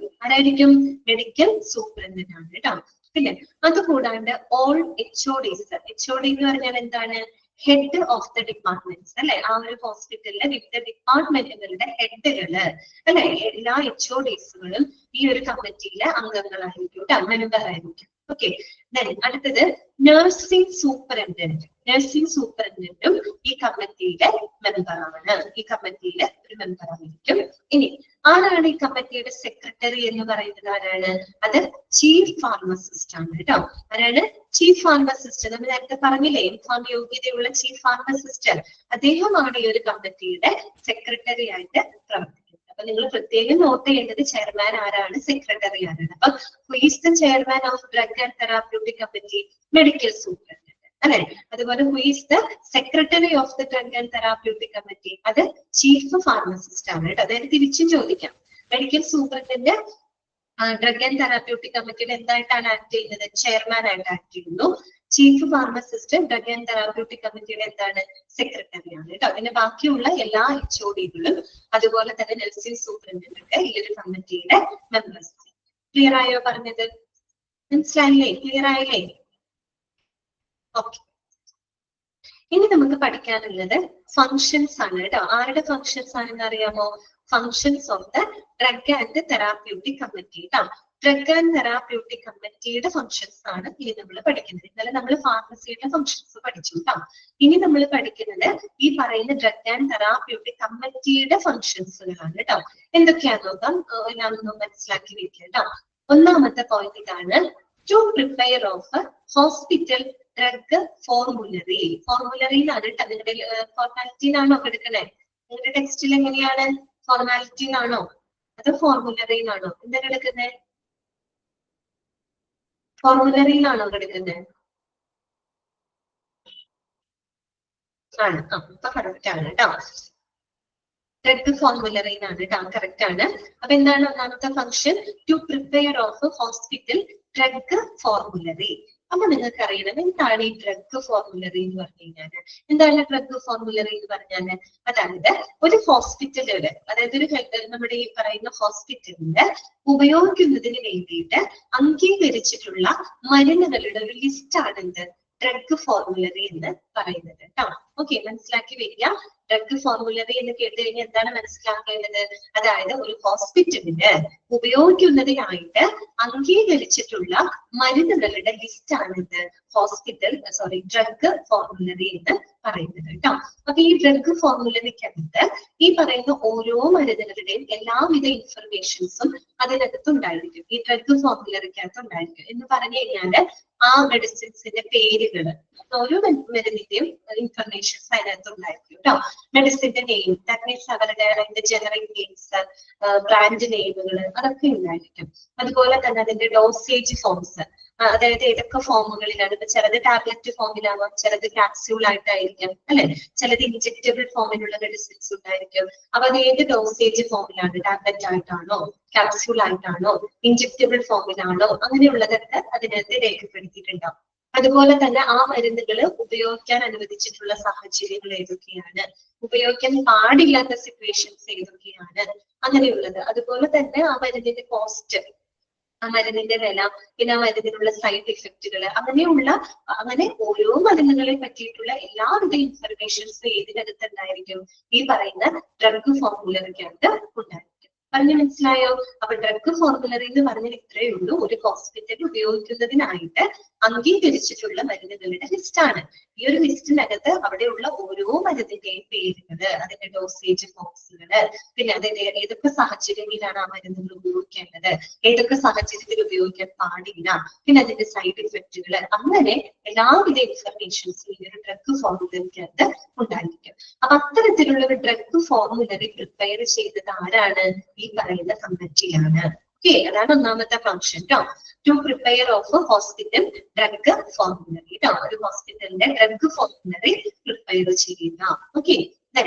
മെഡിക്കൽ സൂപ്രണ്ടന്റ് ആണ് കേട്ടോ. പിന്നെ അതുകൂടാണ്ട് ഓൾ HODs, HOD എന്ന് പറഞ്ഞാൽ എന്താണ്, ഹെഡ് ഓഫ് ദ ഡിപ്പാർട്ട്മെന്റ്സ് അല്ലെ. ആ ഒരു ഹോസ്പിറ്റലിലെ വിവിധ ഡിപ്പാർട്ട്മെന്റുകളുടെ ഹെഡുകള് അല്ലെ, എല്ലാ HODsകളും ഈ ഒരു കമ്മിറ്റിയിലെ അംഗങ്ങളായിരിക്കും കേട്ടോ, മെമ്പർ ആയിരിക്കും. ഓക്കെ, അടുത്തത് നഴ്സിംഗ് സൂപ്പറിൻറ്റൻഡന്റ്. നഴ്സിംഗ് സൂപ്പറിൻറ്റൻഡും ഈ കമ്മിറ്റിയിലെ മെമ്പറാണ്, ഈ കമ്മിറ്റിയിലെ ഒരു മെമ്പർ ആയിരിക്കും. ഇനി ആരാണ് ഈ കമ്മിറ്റിയുടെ സെക്രട്ടറി എന്ന് പറയുന്നത്, ആരാണ്, അത് ചീഫ് ഫാർമസിസ്റ്റ് ആണ് കേട്ടോ. ആരാണ്, ചീഫ് ഫാർമസിസ്റ്റ്. നമ്മൾ നേരത്തെ പറഞ്ഞില്ലേ ഇൻഫാം യോഗ്യതയുള്ള ചീഫ് ഫാർമസിസ്റ്റ്, അദ്ദേഹമാണ് ഈ ഒരു കമ്മിറ്റിയുടെ സെക്രട്ടറി ആയിട്ട് പ്രവർത്തിക്കുന്നത്. അപ്പൊ നിങ്ങൾ പ്രത്യേകം നോട്ട് ചെയ്യേണ്ടത് ചെയർമാൻ ആരാണ്, സെക്രട്ടറി ആരാണ്. അപ്പൊ who is the chairman of drug and therapeutic committee, medical superintendent അല്ലെ. അതുപോലെ who is the secretary of the drug and therapeutic committee, അത് ചീഫ് ഫാർമസിസ്റ്റ് ആണ് കേട്ടോ. അതായത് തിരിച്ചും ചോദിക്കാം, medical superintendent drug and therapeutic കമ്മിറ്റിയുടെ എന്തായിട്ടാണ് ആക്ട് ചെയ്യുന്നത്, ചെയർമാൻ ആയിട്ട് ആക്ട് ചെയ്യുന്നു. Chief pharmacist drug and therapeutic കമ്മിറ്റിയുടെ എന്താണ്, സെക്രട്ടറി ആണ് കേട്ടോ. പിന്നെ ബാക്കിയുള്ള എല്ലാ HODകളും അതുപോലെ തന്നെ നഴ്സിംഗ് സൂപ്രണ്ടന്റ് ഒക്കെ ഈ ഒരു കമ്മിറ്റിയുടെ മെമ്പേഴ്സ്. ക്ലിയർ ആയോ പറഞ്ഞത്, മനസ്സിലായില്ലേ, ക്ലിയർ ആയില്ലേ? ഓക്കെ, ഇനി നമുക്ക് പഠിക്കാനുള്ളത് ഫങ്ഷൻസ് ആണ് കേട്ടോ. ആരുടെ ഫങ്ഷൻസ് ആണെന്ന് അറിയാമോ, functions of the drug and therapeutic committee കേട്ടോ. ഡ്രഗ് ആൻഡ് തെറാപ്യൂട്ടിക് കമ്മിറ്റിയുടെ ഫങ്ഷൻസ് ആണ് ഇനി നമ്മൾ പഠിക്കുന്നത്. ഇന്നലെ നമ്മൾ ഫാർമസിയുടെ ഫങ്ഷൻസ് പഠിച്ചു കേട്ടോ. ഇനി നമ്മൾ പഠിക്കുന്നത് ഈ പറയുന്ന ഡ്രഗ് ആൻഡ് തെറാപ്യൂട്ടിക് കമ്മിറ്റിയുടെ ഫങ്ഷൻസുകളാണ് കേട്ടോ. എന്തൊക്കെയാന്ന് നോക്കാം, എല്ലാം ഒന്ന് മനസ്സിലാക്കി വെക്കുക കേട്ടോ. ഒന്നാമത്തെ പോയിന്റ് ഇതാണ്, to prepare of hospital drug formulary. ഫോർമുലറിയിലാണ് കേട്ടോ, നിങ്ങളുടെ ഫോർമാലിറ്റിയിലാണോ എടുക്കണേ, നിങ്ങളുടെ ടെക്സ്റ്റിൽ എങ്ങനെയാണ്, ഫോർമാലിറ്റിയിലാണോ അത് ഫോർമുലറിയിലാണോ, എന്താ കിടക്കുന്നത്, ഫോർമുലറിയിലാണോ കിടക്കുന്നത്? ആണ്, അപ്പൊ കറക്റ്റ് ആണ് കേട്ടോ. ഡ്രഗ് ഫോർമുലറിയിലാണ് കേട്ടോ, കറക്റ്റ് ആണ്. അപ്പൊ എന്താണ് ഒന്നാമത്തെ function, to prepare of hospital drug formulary. അപ്പൊ നിങ്ങൾക്ക് അറിയണം എന്താണ് ഈ ഡ്രഗ് ഫോർമുലറി എന്ന് പറഞ്ഞു കഴിഞ്ഞാല്. എന്താണ് ഡ്രഗ് ഫോർമുലറി എന്ന് പറഞ്ഞാല്, അതായത് ഒരു ഹോസ്പിറ്റലില്, അതായത് ഒരു നമ്മുടെ ഈ പറയുന്ന ഹോസ്പിറ്റലില് ഉപയോഗിക്കുന്നതിന് വേണ്ടിയിട്ട് അംഗീകരിച്ചിട്ടുള്ള മരുന്നുകളുടെ ഒരു ലിസ്റ്റ് ആണ് എന്ത്, ഡ്രഗ് ഫോർമുലറി എന്ന് പറയുന്നത് കേട്ടോ. ഓക്കെ, മനസ്സിലാക്കി വെക്കുക. ഡ്രഗ് ഫോർമുലറി എന്ന് കേട്ട് കഴിഞ്ഞാൽ എന്താണ് മനസ്സിലാക്കേണ്ടത്, അതായത് ഒരു ഹോസ്പിറ്റലിന് ഉപയോഗിക്കുന്നതിനായിട്ട് അംഗീകരിച്ചിട്ടുള്ള മരുന്നുകളുടെ ലിസ്റ്റ് ആണിത് ഡ്രഗ് ഫോർമുലറി എന്ന് പറയുന്നത് കേട്ടോ. അപ്പൊ ഈ ഡ്രഗ് ഫോർമുലറിക്കകത്ത് ഈ പറയുന്ന ഓരോ മരുന്നുകളുടെയും എല്ലാവിധ ഇൻഫർമേഷൻസും അതിനകത്ത് ഉണ്ടായിരിക്കും, ഈ ഡ്രഗ് ഫോർമുലറിക്കകത്ത് ഉണ്ടായിരിക്കും. എന്ന് പറഞ്ഞു കഴിഞ്ഞാല് ആ മെഡിസിൻസിന്റെ പേരുകൾ, ഓരോ മരുന്നിന്റെയും ഇൻഫർമേഷൻസ് അതിനകത്ത് ഉണ്ടായിരിക്കും കേട്ടോ. മെഡിസിന്റെ നെയിം, ദാറ്റ് മീൻസ് അവരുടെ അതിന്റെ ജനറിക് നെയിംസ്, ബ്രാൻഡ് നെയിമുകൾ, അതൊക്കെ ഉണ്ടായിരിക്കും. അതുപോലെ തന്നെ അതിന്റെ ഡോസേജ് ഫോംസ്, അതായത് ഏതൊക്കെ ഫോമുകളിലാണ്, ഇപ്പൊ ചിലത് ടാബ്ലറ്റ് ഫോമിലാവാം, ചിലത് ക്യാപ്സ്യൂൾ ആയിട്ടായിരിക്കും അല്ലെ, ചിലത് ഇൻജെക്റ്റബിൾ ഫോമിലുള്ള മെഡിസിൻസ് ഉണ്ടായിരിക്കും. അപ്പൊ അത് ഏത് ഡോസേജ് ഫോമിലാണ്, ടാബ്ലറ്റ് ആയിട്ടാണോ, ക്യാപ്സ്യൂൾ ആയിട്ടാണോ, ഇൻജെക്റ്റബിൾ ഫോമിലാണോ, അങ്ങനെയുള്ളതൊക്കെ അതിനകത്ത് രേഖപ്പെടുത്തിയിട്ടുണ്ടാവും. അതുപോലെ തന്നെ ആ മരുന്നുകൾ ഉപയോഗിക്കാൻ അനുവദിച്ചിട്ടുള്ള സാഹചര്യങ്ങൾ ഏതൊക്കെയാണ്, ഉപയോഗിക്കാൻ പാടില്ലാത്ത സിറ്റുവേഷൻസ് ഏതൊക്കെയാണ്, അങ്ങനെയുള്ളത്. അതുപോലെ തന്നെ ആ മരുന്നിന്റെ കോസ്റ്റ്, ആ മരുന്നിന്റെ വില, പിന്നെ ആ മരുന്നിനുള്ള സൈഡ് ഇഫക്റ്റുകൾ, അങ്ങനെ ഓരോ മരുന്നുകളെ പറ്റിയിട്ടുള്ള എല്ലാവിധ ഇൻഫർമേഷൻസ് ഏതിനകത്ത് ഉണ്ടായിരിക്കും, ഈ പറയുന്ന ഡ്രഗ് ഫോർമുലറിക്കകത്ത് ഉണ്ടായിരിക്കും. പറഞ്ഞു മനസ്സിലായോ? അപ്പൊ ഡ്രഗ് ഫോർമുലറി എന്ന് പറഞ്ഞാൽ ഇത്രയേ ഉള്ളൂ. ഒരു ഹോസ്പിറ്റൽ ഉപയോഗിക്കുന്നതിനായിട്ട് അംഗീകരിച്ചിട്ടുള്ള മരുന്നുകളുടെ ലിസ്റ്റാണ്. ഈ ഒരു ലിസ്റ്റിനകത്ത് അവിടെയുള്ള ഓരോ മരുന്നിന്റെയും പേരുകള്, അതിന്റെ ഡോസേജ് ബോക്സുകള്, പിന്നെ അതിന്റെ ഏതൊക്കെ സാഹചര്യങ്ങളിലാണ് ആ മരുന്നുകൾ ഉപയോഗിക്കേണ്ടത്, ഏതൊക്കെ സാഹചര്യത്തിൽ ഉപയോഗിക്കാൻ പാടില്ല, പിന്നെ അതിന്റെ സൈഡ് ഇഫക്റ്റുകള്, അങ്ങനെ എല്ലാവിധ ഇൻഫർമേഷൻസും ഈ ഒരു ഡ്രഗ് ഫോർമുലറിക്കകത്ത് ഉണ്ടായിരിക്കും. അപ്പൊ അത്തരത്തിലുള്ള ഒരു ഡ്രഗ് ഫോർമുലറി പ്രിപ്പയർ ചെയ്തത് ആരാണ്? ഈ പറയുന്ന കമ്മിറ്റിയാണ്. ഓക്കെ, അതാണ് ഒന്നാമത്തെ ഫംഗ്ഷൻ ട്ടോ. To prepare of hospital drug formulary ട്ടോ. ഒരു ഹോസ്പിറ്റലിന്റെ ഡ്രഗ് ഫോർമുലറി പ്രിപ്പയർ ചെയ്യുക. ഓക്കെ,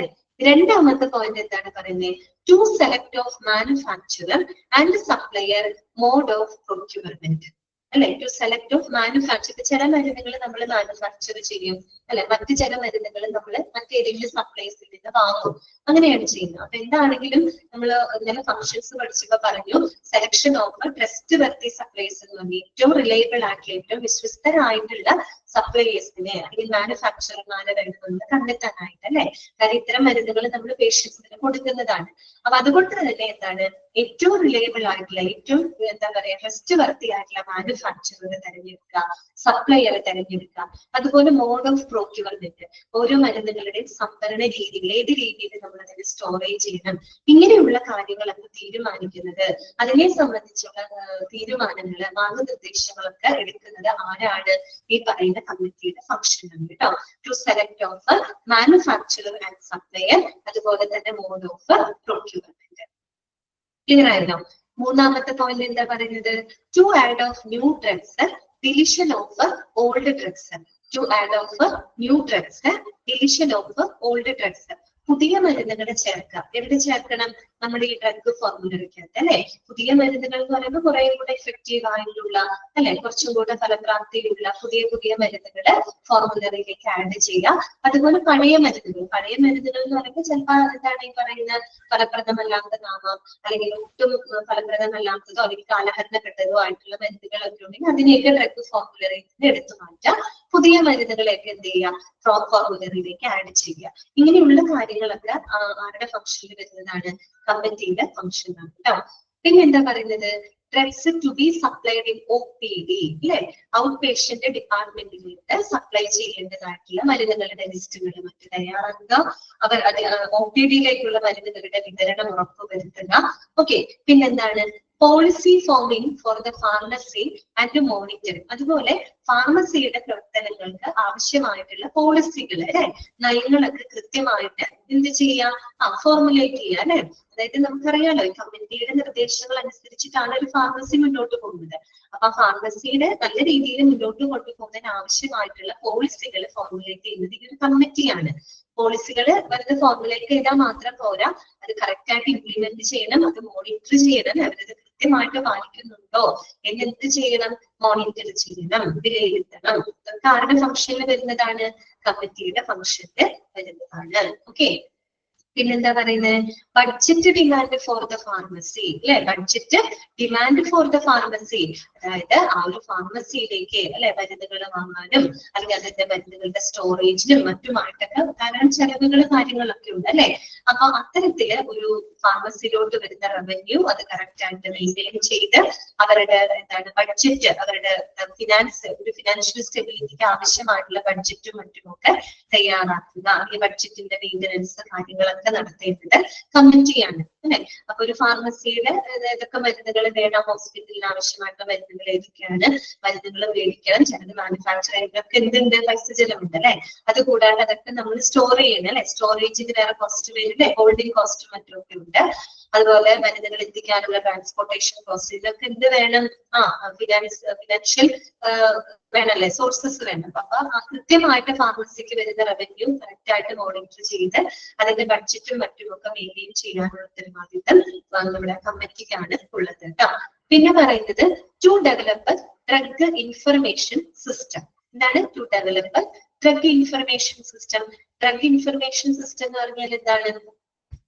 രണ്ടാമത്തെ പോയിന്റ് എന്താണ് പറയുന്നത്? To select of manufacturer and supplier mode of procurement അല്ലെ? To select of manufacture. ചില മരുന്നുകൾ നമ്മൾ മാനുഫാക്ചർ ചെയ്യും അല്ലെ, മറ്റു ചില മരുന്നുകൾ നമ്മൾ മറ്റേതെങ്കിലും സപ്ലൈസിൽ നിന്ന് വാങ്ങും, അങ്ങനെയാണ് ചെയ്യുന്നത്. അപ്പൊ എന്താണെങ്കിലും നമ്മൾ ഇങ്ങനെ ഫംഗ്ഷൻസ് പഠിച്ചപ്പോ പറഞ്ഞു, selection of trust worthy supplies എന്ന് പറഞ്ഞാൽ ഏറ്റവും റിലയബിൾ ആയിട്ടുള്ള ഏറ്റവും വിശ്വസ്തരായിട്ടുള്ള സപ്ലൈസിനെ അല്ലെങ്കിൽ മാനുഫാക്ചർമാരെ വേണമെന്ന് കണ്ടെത്താനായിട്ട് അല്ലെ. കാരണം ഇത്തരം മരുന്നുകൾ നമ്മൾ പേഷ്യൻസിന് കൊടുക്കുന്നതാണ്. അപ്പൊ അതുകൊണ്ട് തന്നെ എന്താണ് ഏറ്റവും റിലയബിൾ ആയിട്ടുള്ള ഏറ്റവും എന്താ പറയാ ട്രസ്റ്റ് വർത്തി ആയിട്ടുള്ള മാനുഫാക്ചറർ തെരഞ്ഞെടുക്കുക, സപ്ലയർ തെരഞ്ഞെടുക്കുക. അതുപോലെ മോഡ് ഓഫ് പ്രൊക്യൂർമെന്റ്, ഓരോ മരുന്നുകളുടെയും സംഭരണ രീതികൾ, ഏത് രീതിയിൽ നമ്മൾ അതിനെ സ്റ്റോറേജ് ചെയ്യണം, ഇങ്ങനെയുള്ള കാര്യങ്ങളൊക്കെ തീരുമാനിക്കുന്നത്, അതിനെ സംബന്ധിച്ചുള്ള തീരുമാനങ്ങള് മാർഗനിർദ്ദേശങ്ങളൊക്കെ എടുക്കുന്നത് ആരാണ്? ഈ പറയുന്ന കമ്മിറ്റിയുടെ ഫംഗ്ഷൻ ആണ് കേട്ടോ. To select of manufacturer and supplier, അതുപോലെ തന്നെ മോഡ് ഓഫ് പ്രൊക്യൂർമെന്റ്. ക്ലിയർ ആയിരുന്നോ? മൂന്നാമത്തെ പോയിന്റ് എന്താ പറയുന്നത്? To add of new drugs, deletion of old drugs. To add of new drugs, deletion of old drugs. പുതിയ മരുന്നുകൾ ചേർക്കാം. എവിടെ ചേർക്കണം? നമ്മുടെ ഈ ഡ്രഗ് ഫോർമുലറിക്കകത്ത് അല്ലെ. പുതിയ മരുന്നുകൾ എന്ന് പറയുമ്പോൾ കുറെ കൂടെ എഫക്റ്റീവ് ആയിട്ടുള്ള അല്ലെ, കുറച്ചും കൂടെ ഫലപ്രാപ്തിയുള്ള പുതിയ പുതിയ മരുന്നുകൾ ഫോർമുലറിയിലേക്ക് ആഡ് ചെയ്യുക. അതുപോലെ പഴയ മരുന്നുകൾ എന്ന് പറയുമ്പോൾ ചിലപ്പോൾ എന്താണ് ഈ പറയുന്ന ഫലപ്രദമല്ലാത്തതാവാം, അല്ലെങ്കിൽ ഒട്ടും ഫലപ്രദമല്ലാത്തതോ അല്ലെങ്കിൽ കാലഹരണപ്പെട്ടതോ ആയിട്ടുള്ള മരുന്നുകളൊക്കെ ഉണ്ടെങ്കിൽ അതിനെയൊക്കെ ഡ്രഗ് ഫോർമുലറിയിൽ നിന്ന് എടുത്തു മാറ്റാം. പുതിയ മരുന്നുകളെയൊക്കെ എന്ത് ചെയ്യുക? ഫോർമുലറിയിലേക്ക് ആഡ് ചെയ്യുക. ഇങ്ങനെയുള്ള കാര്യങ്ങളൊക്കെ ആരുടെ ഫംഗ്ഷനിൽ വരുന്നതാണ്? കമ്മിറ്റിയുടെ ഫംഗ്ഷൻ ആണ് കേട്ടോ. പിന്നെ എന്താ പറയുന്നത്? Drugs to be supplied in OPD അല്ലെ, ഔട്ട് പേഷ്യന്റ് ഡിപ്പാർട്ട്മെന്റിലേക്ക് സപ്ലൈ ചെയ്യേണ്ടതായിട്ടുള്ള മരുന്നുകളുടെ ലിസ്റ്റുകൾ മറ്റ് തയ്യാറാക്കുക. അവർ OPD-യിലേക്കുള്ള മരുന്നുകളുടെ വിതരണം ഉറപ്പുവരുത്തുക. ഓക്കെ, പിന്നെന്താണ്? Policy forming for the pharmacy and monitoring. അതുപോലെ ഫാർമസിയുടെ പ്രവർത്തനങ്ങൾക്ക് ആവശ്യമായിട്ടുള്ള പോളിസികൾ അല്ലെ, നയങ്ങളൊക്കെ കൃത്യമായിട്ട് എന്ത് ചെയ്യാം? ഫോർമുലേറ്റ് ചെയ്യുക അല്ലെ. അതായത് നമുക്കറിയാലോ ഈ കമ്മിറ്റിയുടെ നിർദ്ദേശങ്ങൾ അനുസരിച്ചിട്ടാണ് ഒരു ഫാർമസി മുന്നോട്ട് പോകുന്നത്. അപ്പൊ ആ ഫാർമസിയുടെ നല്ല രീതിയിൽ മുന്നോട്ട് കൊണ്ടുപോകുന്നതിന് ആവശ്യമായിട്ടുള്ള പോളിസികൾ ഫോർമുലേറ്റ് ചെയ്യുന്നത് ഈ ഒരു കമ്മിറ്റിയാണ്. പോളിസികൾ വെറുതെ ഫോർമുലേറ്റ് ചെയ്താൽ മാത്രം പോരാ, അത് കറക്റ്റ് ആയിട്ട് ഇംപ്ലിമെന്റ് ചെയ്യണം, അത് മോണിറ്റർ ചെയ്യണം, അവരത് കൃത്യമായിട്ട് പാലിക്കുന്നുണ്ടോ എന്ത് ചെയ്യണം? മോണിറ്റർ ചെയ്യണം, വിലയിരുത്തണം. ഇതൊക്കെ ആരുടെ ഫംഗ്ഷനിൽ വരുന്നതാണ്? കമ്മിറ്റിയുടെ ഫംഗ്ഷനിൽ വരുന്നതാണ്. ഓക്കെ, പിന്നെന്താ പറയുന്നത്? Budget demand for the pharmacy അല്ലെ. Budget demand for the pharmacy, അതായത് ആ ഒരു ഫാർമസിയിലേക്ക് അല്ലെ മരുന്നുകൾ വാങ്ങാനും അല്ലെങ്കിൽ അതിന്റെ മരുന്നുകളുടെ സ്റ്റോറേജിനും മറ്റുമായിട്ടൊക്കെ ധാരാളം ചെലവുകൾ കാര്യങ്ങളൊക്കെ ഉണ്ട് അല്ലെ. അപ്പൊ അത്തരത്തില് ഒരു ഫാർമസിയിലോട്ട് വരുന്ന റവന്യൂ അത് കറക്റ്റ് ആയിട്ട് മെയിൻറ്റെയിൻ ചെയ്ത് അവരുടെ എന്താണ് ബഡ്ജറ്റ്, അവരുടെ ഫിനാൻസ്, ഒരു ഫിനാൻഷ്യൽ സ്റ്റെബിലിറ്റിക്ക് ആവശ്യമായിട്ടുള്ള ബഡ്ജറ്റും മറ്റുമൊക്കെ തയ്യാറാക്കുക. ഈ ബഡ്ജറ്റിന്റെ മെയിൻ്റനൻസ് കാര്യങ്ങളൊക്കെ നടത്തേണ്ടത് കമ്മിറ്റിയാണ് അല്ലെ. അപ്പൊ ഒരു ഫാർമസിയുടെ ഏതൊക്കെ മരുന്നുകൾ വേണം, ഹോസ്പിറ്റലിന് ആവശ്യമായിട്ടുള്ള മരുന്നുകൾ ഏതൊക്കെയാണ്, മരുന്നുകൾ മേടിക്കണം, ചിലത് മാനുഫാക്ചർ ചെയ്തൊക്കെ എന്തുണ്ട്? പൈസ ചെലവുണ്ട് അല്ലെ. അത് കൂടാതെ അതൊക്കെ നമ്മൾ സ്റ്റോർ ചെയ്യണം അല്ലെ. സ്റ്റോറേജിന് വേറെ കോസ്റ്റ് വരും അല്ലെ, ഹോൾഡിംഗ് കോസ്റ്റ് മറ്റുമൊക്കെ ഉണ്ട്. അതുപോലെ മരുന്നുകൾ എത്തിക്കാനുള്ള ട്രാൻസ്പോർട്ടേഷൻ കോസ്റ്റ്, ഇതൊക്കെ എന്ത് വേണം? ഫിനാൻഷ്യൽ വേണമല്ലേ, സോഴ്സസ് വേണം. അപ്പൊ കൃത്യമായിട്ട് ഫാർമസിക്ക് വരുന്ന റവന്യൂ കറക്റ്റ് ആയിട്ട് മോണിറ്റർ ചെയ്ത് അതിന്റെ ബഡ്ജറ്റും മറ്റുമൊക്കെ മെയിൻറ്റെയിൻ ചെയ്യാനുള്ള ഉത്തരവാദിത്തം നമ്മുടെ കമ്മിറ്റിക്കാണ് ഉള്ളത് കേട്ടോ. പിന്നെ പറയുന്നത് to develop drug information system. എന്താണ് to develop drug information system? Drug information system എന്ന് പറഞ്ഞാൽ എന്താണ്?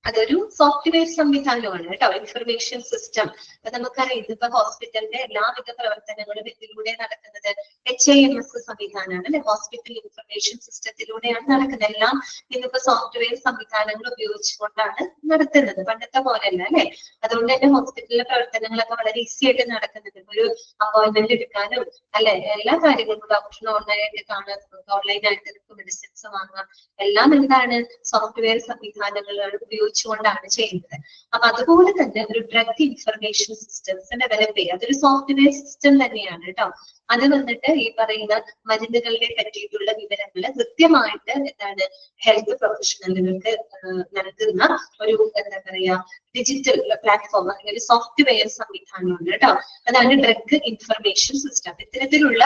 അതൊരു സോഫ്റ്റ്വെയർ സംവിധാനമാണ് കേട്ടോ, ഇൻഫർമേഷൻ സിസ്റ്റം. അപ്പൊ നമുക്കറിയാം ഇതിപ്പോ ഹോസ്പിറ്റലിന്റെ എല്ലാവിധ പ്രവർത്തനങ്ങളും ഇതിലൂടെ നടക്കുന്നത് HIMS സംവിധാനമാണ് അല്ലെ. ഹോസ്പിറ്റൽ ഇൻഫർമേഷൻ സിസ്റ്റത്തിലൂടെയാണ് നടക്കുന്നത്. എല്ലാം ഇന്നിപ്പോ സോഫ്റ്റ്വെയർ സംവിധാനങ്ങൾ ഉപയോഗിച്ചുകൊണ്ടാണ് നടത്തുന്നത്. പണ്ടത്തെ പോലെയല്ല അല്ലെ. അതുകൊണ്ട് തന്നെ ഹോസ്പിറ്റലിലെ പ്രവർത്തനങ്ങളൊക്കെ വളരെ ഈസി ആയിട്ട് നടക്കുന്നുണ്ട്. ഒരു അപ്പോയിന്റ്മെന്റ് എടുക്കാനും അല്ലെ എല്ലാ കാര്യങ്ങൾക്കും ഡോക്ടറിനെ ഓൺലൈനായിട്ട് കാണാൻ, ഓൺലൈനായിട്ട് മെഡിസിൻസ് വാങ്ങാം, എല്ലാം എന്താണ് സോഫ്റ്റ്വെയർ സംവിധാനങ്ങൾ ഉപയോഗിച്ചുകൊണ്ടാണ് ചെയ്യുന്നത്. അപ്പൊ അതുപോലെ തന്നെ ഒരു ഡ്രഗ് ഇൻഫർമേഷൻ സിസ്റ്റംസ് ഡെവലപ്പ് ചെയ്യുക, അതൊരു സോഫ്റ്റ്വെയർ സിസ്റ്റം തന്നെയാണ് കേട്ടോ. അത് വന്നിട്ട് ഈ പറയുന്ന മരുന്നുകളെ പറ്റിയിട്ടുള്ള വിവരങ്ങൾ കൃത്യമായിട്ട് എന്താണ് ഹെൽത്ത് പ്രൊഫഷണലുകൾക്ക് നൽകുന്ന ഒരു എന്താ പറയാ ഡിജിറ്റൽ പ്ലാറ്റ്ഫോം അല്ലെങ്കിൽ ഒരു സോഫ്റ്റ്വെയർ സംവിധാനമുണ്ട് കേട്ടോ. അതാണ് ഡ്രഗ് ഇൻഫർമേഷൻ സിസ്റ്റം. ഇത്തരത്തിലുള്ള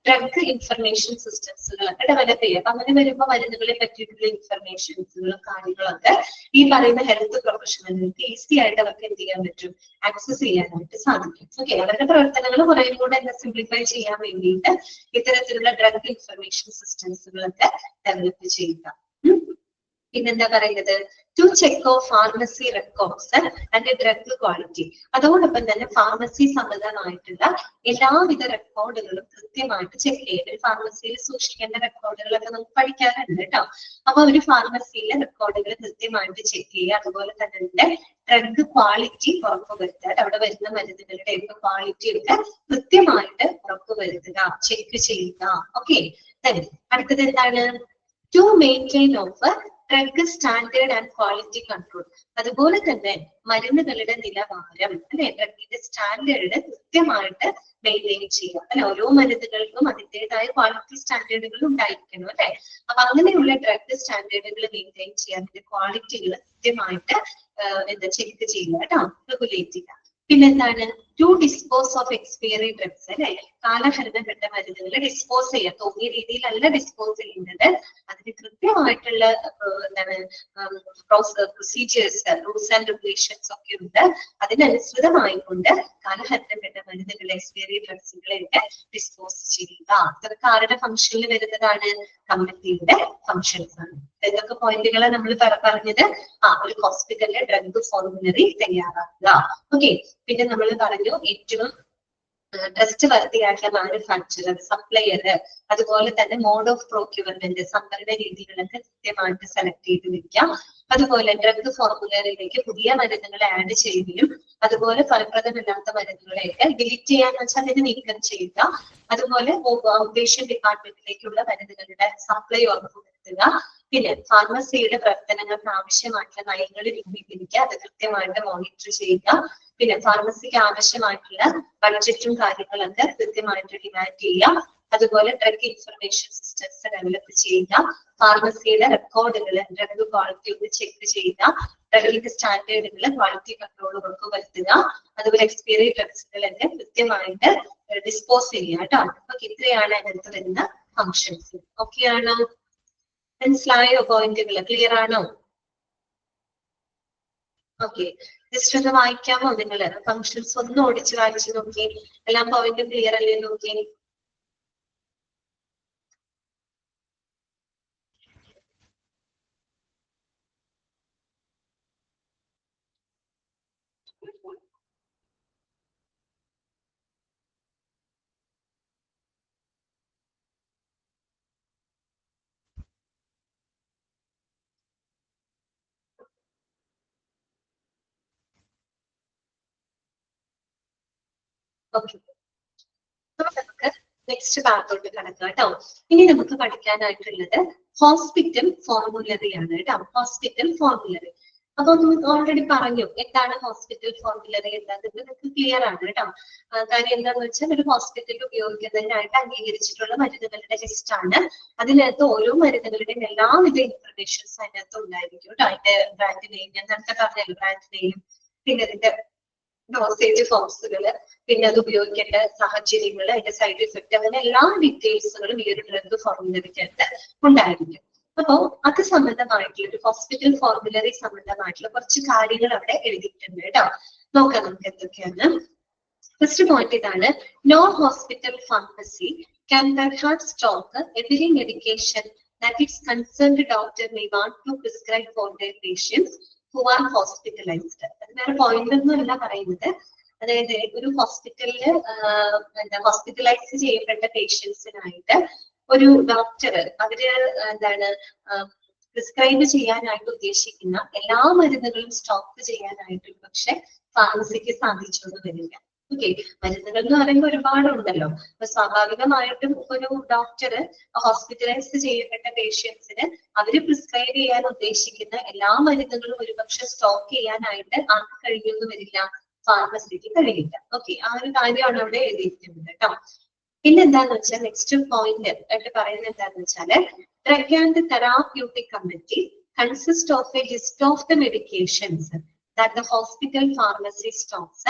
ഡ്രഗ് ഇൻഫർമേഷൻ സിസ്റ്റംസുകളൊക്കെ ഡെവലപ്പ് ചെയ്യുക. അപ്പൊ അങ്ങനെ വരുമ്പോൾ മരുന്നുകളെ പറ്റിയിട്ടുള്ള ഇൻഫർമേഷൻസുകളും കാര്യങ്ങളൊക്കെ ഈ പറയുന്ന ഹെൽത്ത് പ്രൊഫഷണലുകൾക്ക് ഈസി ആയിട്ട് അവർക്ക് എന്ത് ചെയ്യാൻ പറ്റും, ആക്സസ് ചെയ്യാനായിട്ട് സാധിക്കും. ഓക്കെ, അവരുടെ പ്രവർത്തനങ്ങൾ കുറെ കൂടെ സിംപ്ലിഫൈ ചെയ്യാൻ വേണ്ടിയിട്ട് ഇത്തരത്തിലുള്ള ഡ്രഗ് ഇൻഫർമേഷൻ സിസ്റ്റംസുകളൊക്കെ ഡെവലപ്പ് ചെയ്യുക. പിന്നെന്താ പറയുന്നത്, to check of pharmacy records and drug quality. അതോടൊപ്പം തന്നെ ഫാർമസി സംബന്ധമായിട്ടുള്ള എല്ലാവിധ റെക്കോർഡുകളും കൃത്യമായിട്ട് ചെക്ക് ചെയ്യുക. ഒരു ഫാർമസിയിൽ സൂക്ഷിക്കേണ്ട റെക്കോർഡുകളൊക്കെ നമുക്ക് പഠിക്കാറുണ്ട് കേട്ടോ. അപ്പൊ ഒരു ഫാർമസിയിലെ റെക്കോർഡുകൾ കൃത്യമായിട്ട് ചെക്ക് ചെയ്യുക. അതുപോലെ തന്നെ അതിന്റെ ഡ്രഗ് ക്വാളിറ്റി ഉറപ്പുവരുത്തുക. അവിടെ വരുന്ന മരുന്നുകളുടെ ഒക്കെ ക്വാളിറ്റി ഒക്കെ കൃത്യമായിട്ട് ഉറപ്പുവരുത്തുക, ചെക്ക് ചെയ്യുക. ഓക്കെ, അടുത്തത് എന്താണ്, to maintain of drug standard and quality control. അതുപോലെ തന്നെ മരുന്നുകളുടെ നിലവാരം അല്ലെ, ഡ്രഗിന്റെ സ്റ്റാൻഡേർഡ് കൃത്യമായിട്ട് മെയിൻറ്റെയിൻ ചെയ്യുക അല്ലെ. ഓരോ മരുന്നുകൾക്കും അതിൻ്റെതായ ക്വാളിറ്റി സ്റ്റാൻഡേർഡുകൾ ഉണ്ടായിരിക്കണം അല്ലെ. അപ്പൊ അങ്ങനെയുള്ള ഡ്രഗ് സ്റ്റാൻഡേർഡുകൾ മെയിൻറ്റെയിൻ ചെയ്യാൻ, അതിന്റെ ക്വാളിറ്റികൾ കൃത്യമായിട്ട് എന്താ ചെക്ക് ചെയ്യുക കേട്ടോ, റെഗുലേറ്റ് ചെയ്യുക. പിന്നെന്താണ്, to dispose of expiry drugs അല്ലെ, കാലഹരണപ്പെട്ട മരുന്നുകൾ ഡിസ്പോസ് ചെയ്യുക. തോന്നിയ രീതിയിലല്ല ഡിസ്പോസ് ചെയ്യുന്നത്, അതിന് കൃത്യമായിട്ടുള്ള എന്താണ് പ്രൊസീജിയേഴ്സ്, റൂൾസ് ആൻഡ് റെഗുലേഷൻസ് ഒക്കെ ഉണ്ട്. അതിനനുസൃതമായിക്കൊണ്ട് കാലഹരണപ്പെട്ട മരുന്നുകൾ, എക്സ്പയറി ഡ്രഗ്സുകളെയൊക്കെ ഡിസ്പോസ് ചെയ്യുക. ഇതൊക്കെ ആരുടെ ഫംഗ്ഷനിൽ വരുന്നതാണ്, കമ്മിറ്റിയുടെ ഫംഗ്ഷൻസ് ആണ്. എന്തൊക്കെ പോയിന്റുകളാണ് നമ്മൾ പറഞ്ഞത്, ഒരു ഹോസ്പിറ്റലിലെ ഡ്രഗ് ഫോർമുലറി തയ്യാറാക്കുക. ഓക്കെ, പിന്നെ നമ്മൾ പറഞ്ഞു ഏറ്റവും ട്രസ്റ്റ് വർത്തിയായിട്ടുള്ള മാനുഫാക്ചറർ, സപ്ലയർ, അതുപോലെ തന്നെ മോഡ് ഓഫ് പ്രോക്യൂർമെന്റ്, സംഭരണ രീതികളൊക്കെ കൃത്യമായിട്ട് സെലക്ട് ചെയ്ത് വെക്കാം. അതുപോലെ ഡ്രഗ് ഫോർമുലറിയിലേക്ക് പുതിയ മരുന്നുകൾ ആഡ് ചെയ്യുകയും അതുപോലെ ഫലപ്രദമില്ലാത്ത മരുന്നുകളെയൊക്കെ ഡിലീറ്റ് ചെയ്യാന്ന് വെച്ചാൽ അതിന് നീക്കം ചെയ്യുക. അതുപോലെ ഔട്ട്പേഷ്യന്റ് ഡിപ്പാർട്ട്മെന്റിലേക്കുള്ള മരുന്നുകളുടെ സപ്ലൈ ഉറപ്പുവരുത്തുക. പിന്നെ ഫാർമസിയുടെ പ്രവർത്തനങ്ങൾക്ക് ആവശ്യമായിട്ടുള്ള നയങ്ങൾ രൂപീകരിക്കുക, അത് കൃത്യമായിട്ട് മോണിറ്റർ ചെയ്യുക. പിന്നെ ഫാർമസിക്ക് ആവശ്യമായിട്ടുള്ള ബഡ്ജറ്റും കാര്യങ്ങളൊക്കെ കൃത്യമായിട്ട് ഡിമാൻഡ് ചെയ്യുക. അതുപോലെ ഡ്രഗ് ഇൻഫർമേഷൻ സിസ്റ്റംസ് ഡെവലപ്പ് ചെയ്യുക. ഫാർമസിയുടെ റെക്കോർഡുകൾ, ഡ്രഗ് ക്വാളിറ്റി ഒന്ന് ചെക്ക് ചെയ്യുക. ഡ്രഗിന്റെ സ്റ്റാൻഡേർഡുകൾ, ക്വാളിറ്റി കൺട്രോൾ ഉറപ്പുവരുത്തുക. അതുപോലെ എക്സ്പയറി ഡ്രഗ്സുകളൊക്കെ കൃത്യമായിട്ട് ഡിസ്പോസ് ചെയ്യുക കേട്ടോ. അപ്പൊ ഇത്രയാണ് അതിനകത്ത് വരുന്ന ഫങ്ഷൻസ്. ഓക്കെ ആണോ, മനസ്സിലായോ? പോയിന്റുകൾ ക്ലിയർ ആണോ? ഓക്കെ, ജസ്റ്റ് ഒന്ന് വായിക്കാമോ നിങ്ങള്? ഫങ്ഷൻസ് ഒന്ന് ഓടിച്ച് വായിച്ചു നോക്കി, എല്ലാം പോയിന്റും ക്ലിയർ അല്ലേ നോക്കി. ഓക്കെ, നമുക്ക് നെക്സ്റ്റ് ഭാഗത്തോട്ട് കടക്കാം കേട്ടോ. ഇനി നമുക്ക് പഠിക്കാനായിട്ടുള്ളത് ഹോസ്പിറ്റൽ ഫോർമുലറി ആണ് കേട്ടോ. ഹോസ്പിറ്റൽ ഫോർമുലറി, അപ്പൊ നമുക്ക് ഓൾറെഡി പറഞ്ഞു എന്താണ് ഹോസ്പിറ്റൽ ഫോർമുലറി എന്താണെന്ന് നിങ്ങൾക്ക് ക്ലിയർ ആണ് കേട്ടോ. കാര്യം എന്താന്ന് വെച്ചാൽ ഒരു ഹോസ്പിറ്റലിൽ ഉപയോഗിക്കുന്നതിനായിട്ട് അംഗീകരിച്ചിട്ടുള്ള മരുന്നുകളുടെ ലിസ്റ്റ് ആണ്. അതിനകത്ത് ഓരോ മരുന്നുകളുടെയും എല്ലാവിധ ഇൻഫർമേഷൻസ് അതിനകത്ത് ഉണ്ടായിരിക്കും കേട്ടോ. അതിന്റെ ബ്രാൻഡ് നെയിം, ഞാൻ നേരത്തെ പറഞ്ഞല്ലോ ബ്രാൻഡ് നെയിം, പിന്നെ അതിന്റെ ഡോസേജ് ഫോംസുകള്, പിന്നെ അത് ഉപയോഗിക്കേണ്ട സാഹചര്യങ്ങൾ, അതിന്റെ സൈഡ് ഇഫക്റ്റ്, അങ്ങനെ എല്ലാ ഡീറ്റെയിൽസുകളും ഈ ഒരു ഡ്രഗ് ഫോർമുലറിക്കകത്ത് ഉണ്ടായിരിക്കും. അപ്പോ അത് സംബന്ധമായിട്ടുള്ള ഒരു ഹോസ്പിറ്റൽ ഫോർമുലറി സംബന്ധമായിട്ടുള്ള കുറച്ച് കാര്യങ്ങൾ അവിടെ എഴുതിയിട്ടുണ്ട് കേട്ടോ. നോക്കാം നമുക്ക് എന്തൊക്കെയാണ്. ഫസ്റ്റ് പോയിന്റ് ഇതാണ്, no hospital pharmacy can perhaps stock every medication that its concerned doctor may want to prescribe for their patients who are hospitalized. അത് വേറെ പോയിന്റ് ഒന്നും അല്ല പറയുന്നത്. അതായത് ഒരു ഹോസ്പിറ്റലില് ഹോസ്പിറ്റലൈസ് ചെയ്യപ്പെട്ട പേഷ്യൻസിനായിട്ട് ഒരു ഡോക്ടർ അവര് എന്താണ് പ്രിസ്ക്രൈബ് ചെയ്യാനായിട്ട് ഉദ്ദേശിക്കുന്ന എല്ലാ മരുന്നുകളും സ്റ്റോക്ക് ചെയ്യാനായിട്ട് പക്ഷെ ഫാർമസിക്ക് സാധിച്ചൊന്നും വരില്ല. ഓക്കെ, മരുന്നുകൾ എന്ന് പറയുമ്പോൾ ഒരുപാടുണ്ടല്ലോ. അപ്പൊ സ്വാഭാവികമായിട്ടും ഒരു ഡോക്ടർ ഹോസ്പിറ്റലൈസ് ചെയ്യപ്പെട്ട പേഷ്യൻസിന് അവര് പ്രിസ്ക്രൈബ് ചെയ്യാൻ ഉദ്ദേശിക്കുന്ന എല്ലാ മരുന്നുകളും ഒരുപക്ഷെ സ്റ്റോക്ക് ചെയ്യാനായിട്ട് ആർക്ക് കഴിയുമെന്ന് വരില്ല, ഫാർമസിക്ക് കഴിയില്ല. ഓക്കെ, ആ ഒരു കാര്യമാണ് അവിടെ എഴുതിയിരിക്കുന്നത് കേട്ടോ. പിന്നെ എന്താന്ന് വെച്ചാൽ നെക്സ്റ്റ് പോയിന്റ് ആയിട്ട് പറയുന്നത് എന്താന്ന് വെച്ചാല് drug and therapeutic committee consist of A list of the medications that the hospital pharmacy stocks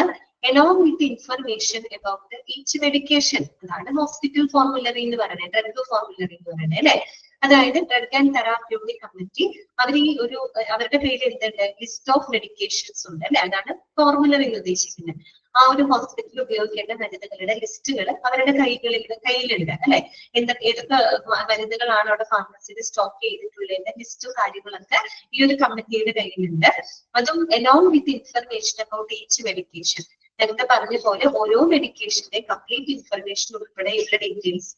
along with the information about the each medication. അതാണ് ഹോസ്പിറ്റൽ ഫോർമുലറി എന്ന് പറയുന്നത്, ഡ്രഗ് ഫോർമുലറി എന്ന് പറയുന്നത് അല്ലെ. അതായത് ഡ്രഗ് ആൻഡ് തെറാപ്യൂട്ടിക് കമ്മിറ്റി അവർ ഈ ഒരു അവരുടെ പേര് എന്തുണ്ട്, ലിസ്റ്റ് ഓഫ് മെഡിക്കേഷൻസ് ഉണ്ട് അല്ലെ. അതാണ് ഫോർമുലറി എന്ന് ഉദ്ദേശിക്കുന്നത്. ആ ഒരു ഹോസ്പിറ്റലിൽ ഉപയോഗിക്കേണ്ട മരുന്നുകളുടെ ലിസ്റ്റുകൾ അവരുടെ കയ്യിലുണ്ട് അല്ലെ. ഏതൊക്കെ മരുന്നുകളാണ് അവിടെ ഫാർമസിയിൽ സ്റ്റോക്ക് ചെയ്തിട്ടുള്ളതിന്റെ ലിസ്റ്റും കാര്യങ്ങളൊക്കെ ഈ ഒരു കമ്മിറ്റിയുടെ കയ്യിലുണ്ട്. അതും along with information about each medication. നേരത്തെ പറഞ്ഞ പോലെ ഓരോ മെഡിക്കേഷന്റെ കംപ്ലീറ്റ് ഇൻഫർമേഷൻ ഉൾപ്പെടെയുള്ള ഡീറ്റെയിൽസ്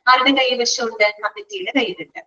ആരുടെ കൈവശമുണ്ട്, കമ്മിറ്റിയുടെ കയ്യിലുണ്ട്.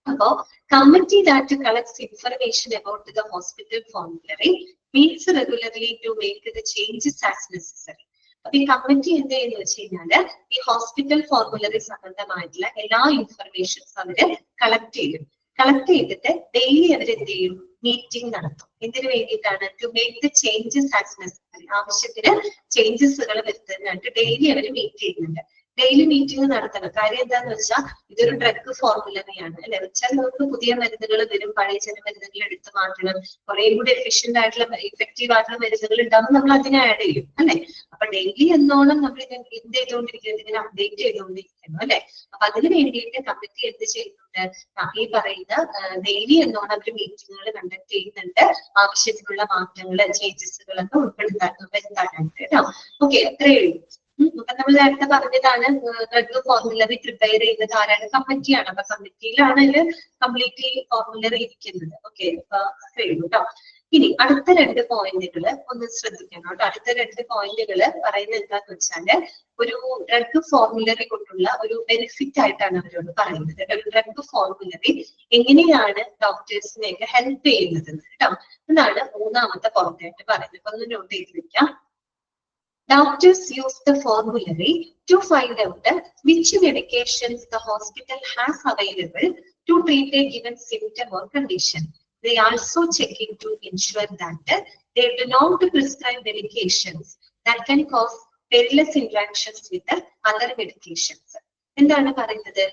അപ്പോ committee that collects information about the hospital formulary meets regularly to make the changes as necessary. അപ്പൊ ഈ കമ്മിറ്റി എന്ത് ചെയ്യുന്ന വെച്ച് കഴിഞ്ഞാല് ഈ ഹോസ്പിറ്റൽ ഫോർമുലറി സംബന്ധമായിട്ടുള്ള എല്ലാ ഇൻഫർമേഷൻസ് അവര് കളക്ട് ചെയ്തിട്ട് ഡെയിലി അവർ എന്ത് ചെയ്യും, മീറ്റിംഗ് നടത്തും. എന്തിനു വേണ്ടിയിട്ടാണ്, to make the changes as necessary. ആവശ്യത്തിന് ചേഞ്ചസുകൾ വരുത്തുന്നതായിട്ട് ഡെയിലി അവർ മീറ്റ് ചെയ്യുന്നുണ്ട്. ഡെയിലി മീറ്റിംഗ് നടത്തണം. കാര്യം എന്താന്ന് വെച്ചാൽ ഇതൊരു ഡ്രഗ് ഫോർമുലറിയാണ് അല്ലെ. വെച്ചാൽ നമുക്ക് പുതിയ മരുന്നുകൾ വരും, പഴയ ചില മരുന്നുകൾ എടുത്തു മാറ്റണം, കുറെ കൂടി എഫിഷ്യന്റ് ആയിട്ടുള്ള ഇഫക്റ്റീവ് ആയിട്ടുള്ള മരുന്നുകൾ ഉണ്ടാകുമ്പോൾ നമ്മൾ അതിനെ ആഡ് ചെയ്യും അല്ലെ. അപ്പൊ ഡെയിലി എന്നോണം നമ്മൾ എന്ത് ചെയ്തുകൊണ്ടിരിക്കുന്നത്, ഇതിനെ അപ്ഡേറ്റ് ചെയ്തുകൊണ്ടിരിക്കുന്നു അല്ലെ. അപ്പൊ അതിന് വേണ്ടിയിട്ട് കമ്മിറ്റി എന്ത് ചെയ്യുന്നുണ്ട്, ഈ പറയുന്ന ഡെയിലി എന്നോണം അവർ മീറ്റിങ്ങുകൾ കണ്ടക്ട് ചെയ്യുന്നുണ്ട്. ആവശ്യത്തിനുള്ള മാറ്റങ്ങൾ, ചേഞ്ചസുകളൊക്കെ വരുത്താനായിട്ട് കേട്ടോ. ഓക്കെ, അത്രയേ ഉള്ളൂ. അപ്പൊ നമ്മൾ നേരത്തെ പറഞ്ഞതാണ് ഡ്രഗ് ഫോർമുലറി പ്രിപ്പയർ ചെയ്യുന്നത് ആരാണ്, കമ്മിറ്റിയാണ്. അപ്പൊ കമ്മിറ്റിയിലാണ് ഇത് കംപ്ലീറ്റ്ലി ഫോർമുലറി ഇരിക്കുന്നത്. ഓക്കെ, അപ്പൊ അത്രയേ ഉള്ളൂ കേട്ടോ. ഇനി അടുത്ത രണ്ട് പോയിന്റുകൾ ഒന്ന് ശ്രദ്ധിക്കണം കേട്ടോ. അടുത്ത രണ്ട് പോയിന്റുകൾ പറയുന്നത് എന്താന്ന് വെച്ചാല് ഒരു ഡ്രഗ് ഫോർമുലറി കൊണ്ടുള്ള ഒരു ബെനിഫിറ്റ് ആയിട്ടാണ് അവരോട് പറയുന്നത്. ഒരു ഡ്രഗ് ഫോർമുലറി എങ്ങനെയാണ് ഡോക്ടേഴ്സിനെയൊക്കെ ഹെൽപ്പ് ചെയ്യുന്നത് കേട്ടോ. എന്നാണ് മൂന്നാമത്തെ പോയിന്റ് ആയിട്ട് പറയുന്നത്. അപ്പൊ ഒന്ന് നോട്ട് ചെയ്ത് വെക്കാം. Doctors use the formulary to find out which medications the hospital has available to treat a given symptom or condition. They also check it to ensure that they do not prescribe medications that can cause perilous interactions with the other medications. എന്താണ് പറയുന്നത്,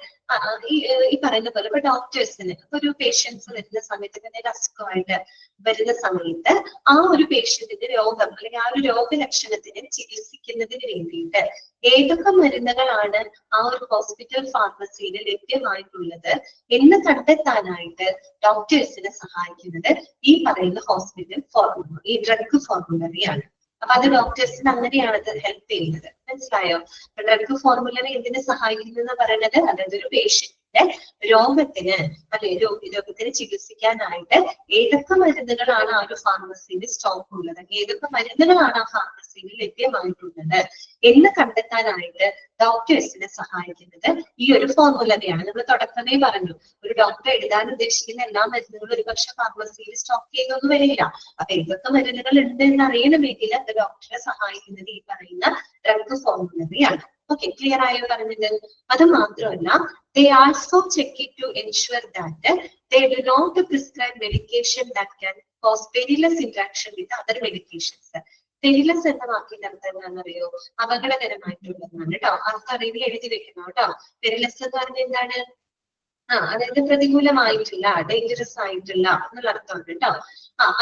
ഈ പറയുന്ന പോലെ ഇപ്പൊ ഡോക്ടേഴ്സിന് ഒരു patients വരുന്ന സമയത്ത്, എന്തെങ്കിലും അസുഖമായിട്ട് വരുന്ന സമയത്ത് ആ ഒരു പേഷ്യന്റിന്റെ രോഗം അല്ലെങ്കിൽ ആ ഒരു രോഗലക്ഷണത്തിന് ചികിത്സിക്കുന്നതിന് വേണ്ടിയിട്ട് ഏതൊക്കെ മരുന്നുകളാണ് ആ ഒരു ഹോസ്പിറ്റൽ ഫാർമസിയിൽ ലഭ്യമായിട്ടുള്ളത് എന്ന് കണ്ടെത്താനായിട്ട് ഡോക്ടേഴ്സിനെ സഹായിക്കുന്നത് ഈ പറയുന്ന ഹോസ്പിറ്റൽ ഫോർമുലറി, ഈ ഡ്രഗ് ഫോർമുലറിയാണ്. അപ്പൊ അത് ഡോക്ടേഴ്സിന് അങ്ങനെയാണ് അത് ഹെൽപ്പ് ചെയ്യുന്നത്. മനസ്സിലായോ? ഡ്രഗ് ഫോർമുലറി എന്തിനെ സഹായിക്കുന്നു പറയുന്നത്, അതായത് ഒരു പേഷ്യന്റിന്റെ രോഗത്തിന് അല്ലെ രോഗത്തിന് ചികിത്സിക്കാനായിട്ട് ഏതൊക്കെ മരുന്നുകളാണ് ആ ഒരു ഫാർമസിയിൽ സ്റ്റോക്ക് ഉള്ളത്, ഏതൊക്കെ മരുന്നുകളാണ് ആ ഫാർമസിയിൽ ലഭ്യമായിട്ടുള്ളത് എന്ന് കണ്ടെത്താനായിട്ട് ഡോക്ടേഴ്സിനെ സഹായിക്കുന്നത് ഈ ഒരു ഫോർമുലറിയാണ്. നമ്മൾ തുടക്കമേ പറഞ്ഞു, ഒരു ഡോക്ടർ എഴുതാൻ ഉദ്ദേശിക്കുന്ന എല്ലാ മരുന്നുകളും ഒരുപക്ഷെ ഫാർമസിയിൽ സ്റ്റോക്ക് ചെയ്തൊന്നും വരില്ല. അപ്പൊ ഏതൊക്കെ മരുന്നുകൾ ഉണ്ട് എന്ന് അറിയണമെങ്കിൽ അത് ഡോക്ടറെ സഹായിക്കുന്നത് ഈ പറയുന്ന ഡ്രഗ് ഫോർമുലറിയാണ്. ഓക്കെ, ക്ലിയർ ആയോ പറഞ്ഞത്? അത് മാത്രമല്ല, they also check it to ensure that they do not prescribe medication that can cause perilous interaction with other medications. പെരിലസ് എന്ന വാക്കിന്റെ അർത്ഥം എന്താണെന്നറിയോ? അപകടകരമായിട്ടുള്ളതാണ് കേട്ടോ. അർത്ഥം അറിവിൽ എഴുതി വെക്കണം കേട്ടോ. പെരിലസ് എന്ന് പറഞ്ഞാൽ എന്താണ്? അതായത് പ്രതികൂലമായിട്ടില്ല, ഡേഞ്ചറസ് ആയിട്ടില്ല എന്നുള്ള അർത്ഥമുണ്ട് കേട്ടോ.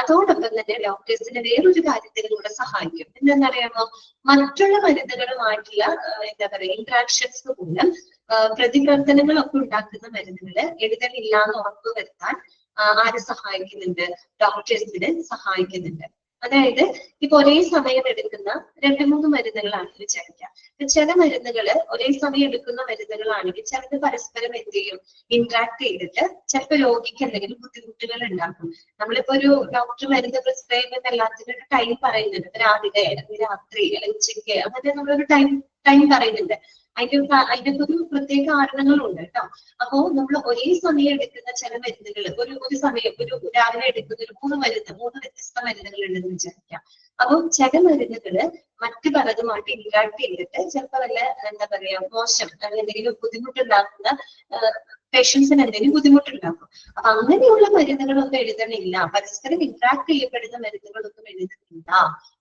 അതോടൊപ്പം തന്നെ ഡോക്ടേഴ്സിന് വേറൊരു കാര്യത്തിലൂടെ സഹായിക്കും. എന്തെന്നറിയാമോ? മറ്റുള്ള മരുന്നുകളുമായിട്ടുള്ള എന്താ പറയാ ഇന്ററാക്ഷൻസ് മൂലം പ്രതിപ്രവർത്തനങ്ങളൊക്കെ ഉണ്ടാക്കുന്ന മരുന്നുകള് എഴുതലില്ല എന്ന് ഉറപ്പുവരുത്താൻ ആര് സഹായിക്കുന്നുണ്ട്? ഡോക്ടേഴ്സിന് സഹായിക്കുന്നുണ്ട്. അതായത് ഇപ്പൊ ഒരേ സമയം എടുക്കുന്ന 2-3 മരുന്നുകളാണ് വിചാരിക്കാം. ചില മരുന്നുകള് ഒരേ സമയം എടുക്കുന്ന മരുന്നുകളാണെങ്കിൽ ചിലത് പരസ്പരം എന്ത് ചെയ്യും, ഇന്ററാക്ട് ചെയ്തിട്ട് ചിലപ്പോൾ രോഗിക്ക് എന്തെങ്കിലും ബുദ്ധിമുട്ടുകൾ ഉണ്ടാക്കും. നമ്മളിപ്പോ ഒരു ഡോക്ടർ മരുന്ന് പ്രിസ്ക്രൈബ് ചെയ്യുന്ന എല്ലാത്തിനും ഒരു ടൈം പറയുന്നുണ്ട്. രാവിലെ അല്ലെങ്കിൽ രാത്രി അല്ലെങ്കിൽ ഉച്ചയ്ക്ക് അങ്ങനെ നമ്മളൊരു ടൈം ടൈം പറയുന്നുണ്ട്. അതിന്റെ ഒരു പ്രത്യേക കാരണങ്ങളുണ്ട് കേട്ടോ. അപ്പോ നമ്മൾ ഒരേ സമയം എടുക്കുന്ന ചില മരുന്നുകൾ ഒരു സമയം രാവിലെ എടുക്കുന്ന ഒരു 3 വ്യത്യസ്ത മരുന്നുകൾ ഉണ്ടെന്ന് വിചാരിക്കാം. അപ്പൊ ചില മരുന്നുകള് മറ്റു പലതുമായിട്ട് ഇന്ററാക്ട് ചെയ്തിട്ട് ചിലപ്പോൾ വല്ല എന്താ പറയാ മോശം എന്തെങ്കിലും ബുദ്ധിമുട്ടുണ്ടാക്കുന്ന പേഷ്യൻസിന് എന്തെങ്കിലും ബുദ്ധിമുട്ടുണ്ടാക്കും. അപ്പൊ അങ്ങനെയുള്ള മരുന്നുകളൊന്നും എഴുതണില്ല, പരസ്പരം ഇന്ററാക്ട് ചെയ്യപ്പെടുന്ന മരുന്നുകളൊന്നും എഴുതുന്നില്ല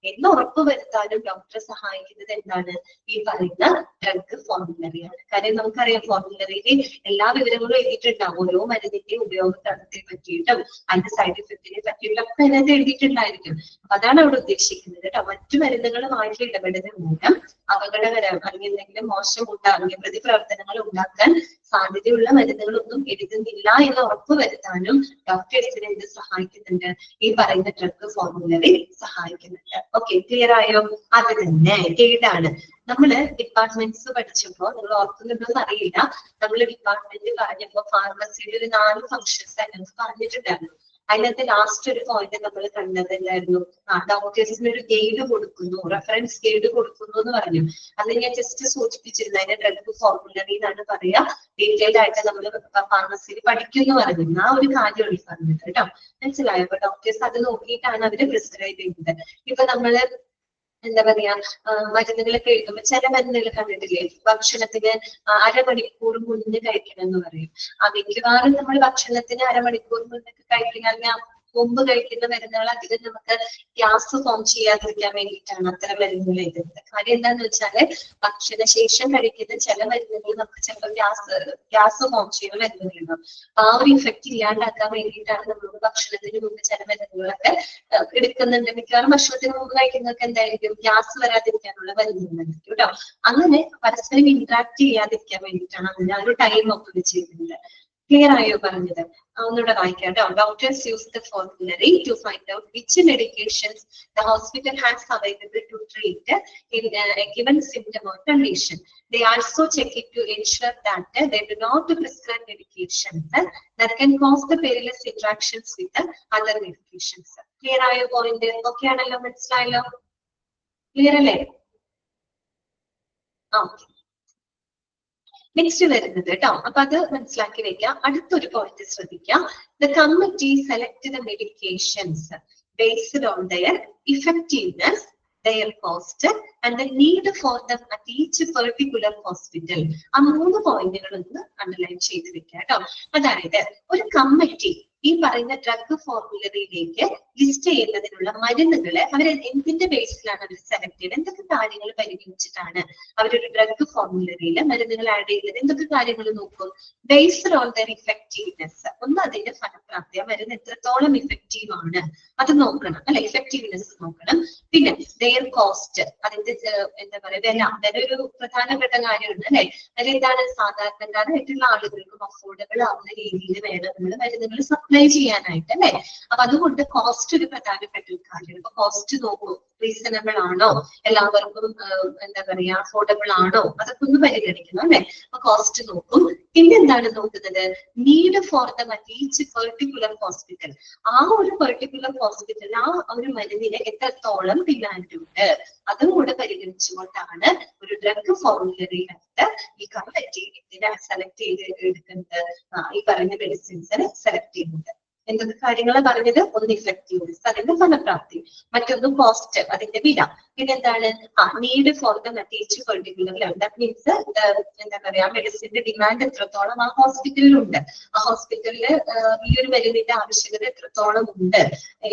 എന്ന് ഉറപ്പ് വരുത്താനും ഡോക്ടറെ സഹായിക്കുന്നത് എന്താണ്, ഈ പറയുന്ന ഡ്രഗ് ഫോർമുലറിയാണ്. കാര്യം നമുക്കറിയാം ഫോർമുലറിയിൽ എല്ലാ വിവരങ്ങളും എഴുതിയിട്ടുണ്ടാവും. ഓരോ മരുന്നിന്റെ ഉപയോഗത്തെ പറ്റിയിട്ടും അതിന്റെ സൈഡ് ഇഫക്റ്റിനെ പറ്റിയിട്ടും ഒക്കെ അതിനകത്ത് എഴുതിയിട്ടുണ്ടായിരിക്കും. അപ്പൊ അതാണ് അവിടെ ഉദ്ദേശിക്കുന്നത് കേട്ടോ. മറ്റു മരുന്നുകളുമായിട്ട് ഇടപെടുന്ന മൂലം അപകടകരം അല്ലെങ്കിൽ എന്തെങ്കിലും മോശം അല്ലെങ്കിൽ പ്രതിപ്രവർത്തനങ്ങൾ ഉണ്ടാക്കാൻ സാധ്യതയുള്ള മരുന്നുകളൊന്നും എഴുതുന്നില്ല എന്ന് ഉറപ്പ് വരുത്താനും ഡോക്ടേഴ്സിനെ ഇത് സഹായിക്കുന്നുണ്ട്, ഈ പറയുന്ന ഡ്രഗ് ഫോർമുലറി സഹായിക്കുന്നുണ്ട്. ഓക്കെ, ക്ലിയർ ആയോ? അത് തന്നെ ഏതാണ് നമ്മള് ഡിപ്പാർട്ട്മെന്റ്സ് പഠിച്ചപ്പോ നിങ്ങൾ ഓർക്കുന്നുണ്ടോന്ന് അറിയില്ല. നമ്മള് ഡിപ്പാർട്ട്മെന്റ് പറഞ്ഞപ്പോ ഫാർമസിയുടെ ഒരു 4 ഫങ്ഷൻസ് ഞങ്ങൾക്ക് പറഞ്ഞിട്ടുണ്ടായിരുന്നു. അതിനകത്ത് ലാസ്റ്റ് ഒരു പോയിന്റ് നമ്മൾ കണ്ടത് എന്തായിരുന്നു, ഡോക്ടേഴ്സിന് ഒരു ഗൈഡ് കൊടുക്കുന്നു, റെഫറൻസ് ഗൈഡ് കൊടുക്കുന്നു എന്ന് പറഞ്ഞു. അത് ഞാൻ ജസ്റ്റ് സൂചിപ്പിച്ചിരുന്നു. അതിന്റെ ഡ്രഗ് ഫോർമുലറി എന്നാണ് പറയാ. ഡീറ്റെയിൽഡ് ആയിട്ട് നമ്മൾ ഫാർമസിയിൽ പഠിക്കുന്നു പറഞ്ഞു. ആ ഒരു കാര്യമാണ് പറഞ്ഞത് കേട്ടോ. മനസ്സിലായോ? അപ്പൊ ഡോക്ടേഴ്സ് അത് നോക്കിയിട്ടാണ് അവര് പ്രിസ്ക്രൈബ് ചെയ്യുന്നത്. ഇപ്പൊ നമ്മള് എന്താ പറയാ മരുന്നുകളൊക്കെ എഴുതുമ്പോൾ ചില മരുന്നുകൾ കണ്ടിട്ടില്ലേ, ഭക്ഷണത്തിന് അരമണിക്കൂർ മുന്നേ കഴിക്കണം എന്ന് പറയും. മിക്കവാറും നമ്മൾ ഭക്ഷണത്തിന് അരമണിക്കൂർ മുന്നേ കഴിക്കുന്ന മുമ്പ് കഴിക്കുന്ന മരുന്നുകൾ അധികം നമുക്ക് ഗ്യാസ് ഫോം ചെയ്യാതിരിക്കാൻ വേണ്ടിയിട്ടാണ് അത്തരം മരുന്നുകൾ എഴുതുന്നത്. കാര്യം എന്താന്ന് വെച്ചാല് ഭക്ഷണശേഷം കഴിക്കുന്ന ചില മരുന്നുകൾ നമുക്ക് ചിലപ്പോൾ ഗ്യാസ് ഫോം ചെയ്യുന്ന മരുന്നുകളുണ്ടാവും. ആ ഒരു ഇഫക്റ്റ് ഇല്ലാണ്ടാക്കാൻ വേണ്ടിയിട്ടാണ് നമ്മൾ ഭക്ഷണത്തിന് മുമ്പ് ചില മരുന്നുകളൊക്കെ എടുക്കുന്നുണ്ട്. മിക്കവാറും ഭക്ഷണത്തിന് മുമ്പ് കഴിക്കുന്നവർക്ക് എന്തായിരിക്കും, ഗ്യാസ് വരാതിരിക്കാനുള്ള മരുന്നുകളായിരിക്കും കേട്ടോ. അങ്ങനെ പരസ്പരം ഇന്ററാക്ട് ചെയ്യാതിരിക്കാൻ വേണ്ടിയിട്ടാണ് അതിന് ആ ഒരു ടൈം ഒക്കെ വെച്ചിരിക്കുന്നത്. ക്ലിയർ ആയോ പറഞ്ഞത്? ഒന്നുകൂടെ വായിക്കാം കേട്ടോ. Doctors use the formulary to find out which medications the hospital has available to treat in a given symptom or condition. They also check it to ensure that they do not prescribe medications that can cause the perilous interactions with the other medications. Clear ആയോ point? Okay ആണല്ലോ? മനസ്സിലായല്ലോ? Clear അല്ലേ? Next വരുന്നത് കേട്ടോ. അപ്പൊ അത് മനസ്സിലാക്കി വെക്കാം. അടുത്തൊരു പോയിന്റ് ശ്രദ്ധിക്കാം. The committee select the medications based on there effectiveness, their cost and the need for them at each particular hospital. ആ 3 പോയിന്റുകൾ ഒന്ന് അണ്ടർലൈൻ ചെയ്ത് വെക്കാം കേട്ടോ. അതായത് ഒരു കമ്മിറ്റി ഈ പറയുന്ന ഡ്രഗ് ഫോർമുലറിയിലേക്ക് ലിസ്റ്റ് ചെയ്യുന്നതിനുള്ള മരുന്നുകള് അവർ എന്തിന്റെ ബേസിലാണ് അവർ സെലക്ട് ചെയ്യുന്നത്, എന്തൊക്കെ കാര്യങ്ങൾ പരിഗണിച്ചിട്ടാണ് അവരൊരു ഡ്രഗ് ഫോർമുലറിയിൽ മരുന്നുകൾ ആഡ് ചെയ്യുന്നത്, എന്തൊക്കെ കാര്യങ്ങൾ നോക്കും? ബേസ്ഡ് ഓൺ ദർ ഇഫക്റ്റീവ്നെസ്, ഒന്ന് അതിന്റെ ഫലപ്രാപ്തി, ആ മരുന്ന് എത്രത്തോളം ഇഫക്റ്റീവ് ആണ് അത് നോക്കണം അല്ലെ, ഇഫക്റ്റീവ്നെസ് നോക്കണം. പിന്നെ ദെയർ കോസ്റ്റ്, അതിന്റെ എന്താ പറയാ വില ഒരു പ്രധാനപ്പെട്ട കാര്യമാണ് അല്ലെ. അതെന്താണ്, സാധാരണക്കാരായിട്ടുള്ള ആളുകൾക്കും അഫോർഡബിൾ ആവുന്ന രീതിയിൽ വേണം നമ്മൾ മരുന്നുകൾ സപ്ലൈ ചെയ്യാനായിട്ട് അല്ലെ. അപ്പൊ അതുകൊണ്ട് കോസ്റ്റ് ഒരു പ്രധാനപ്പെട്ട ഒരു കാര്യമാണ്. അപ്പൊ കോസ്റ്റ് നോക്കൂ, റീസണബിൾ ആണോ, എല്ലാവർക്കും എന്താ പറയാ അഫോർഡബിൾ ആണോ, അതൊക്കെ ഒന്ന് പരിഗണിക്കണം അല്ലെ. അപ്പൊ കോസ്റ്റ് നോക്കും. പിന്നെ എന്താണ് നോക്കുന്നത്, need for the each particular hospital, ആ ഒരു പെർട്ടിക്കുലർ ഹോസ്പിറ്റൽ ആ ഒരു മരുന്നിന് എത്രത്തോളം ഡിമാൻഡ് ഉണ്ട് അതും കൂടെ പരിഗണിച്ചുകൊണ്ടാണ് ഒരു ഡ്രഗ് ഫോർമുലറിയിലായിട്ട് ഈ കമ്മിറ്റി ഇതിനെ സെലക്ട് ചെയ്ത് എടുക്കുന്നത്, ഈ പറയുന്ന മെഡിസിൻസിനെ സെലക്ട് ചെയ്യുന്നത്. എന്തൊക്കെ കാര്യങ്ങളാണ് പറഞ്ഞത്? ഒന്ന് ഇഫക്റ്റീവ്നെസ്, അതിന്റെ ഫലപ്രാപ്തി, മറ്റൊന്ന് കോസ്റ്റ്, അതിന്റെ വില, പിന്നെ എന്താണ് need for the each particular level. That means എന്താ പറയാ മെഡിസിന്റെ ഡിമാൻഡ് എത്രത്തോളം ആ ഹോസ്പിറ്റലിലുണ്ട്, ആ ഹോസ്പിറ്റലില് ഈ ഒരു മരുന്നിന്റെ ആവശ്യകത എത്രത്തോളം ഉണ്ട്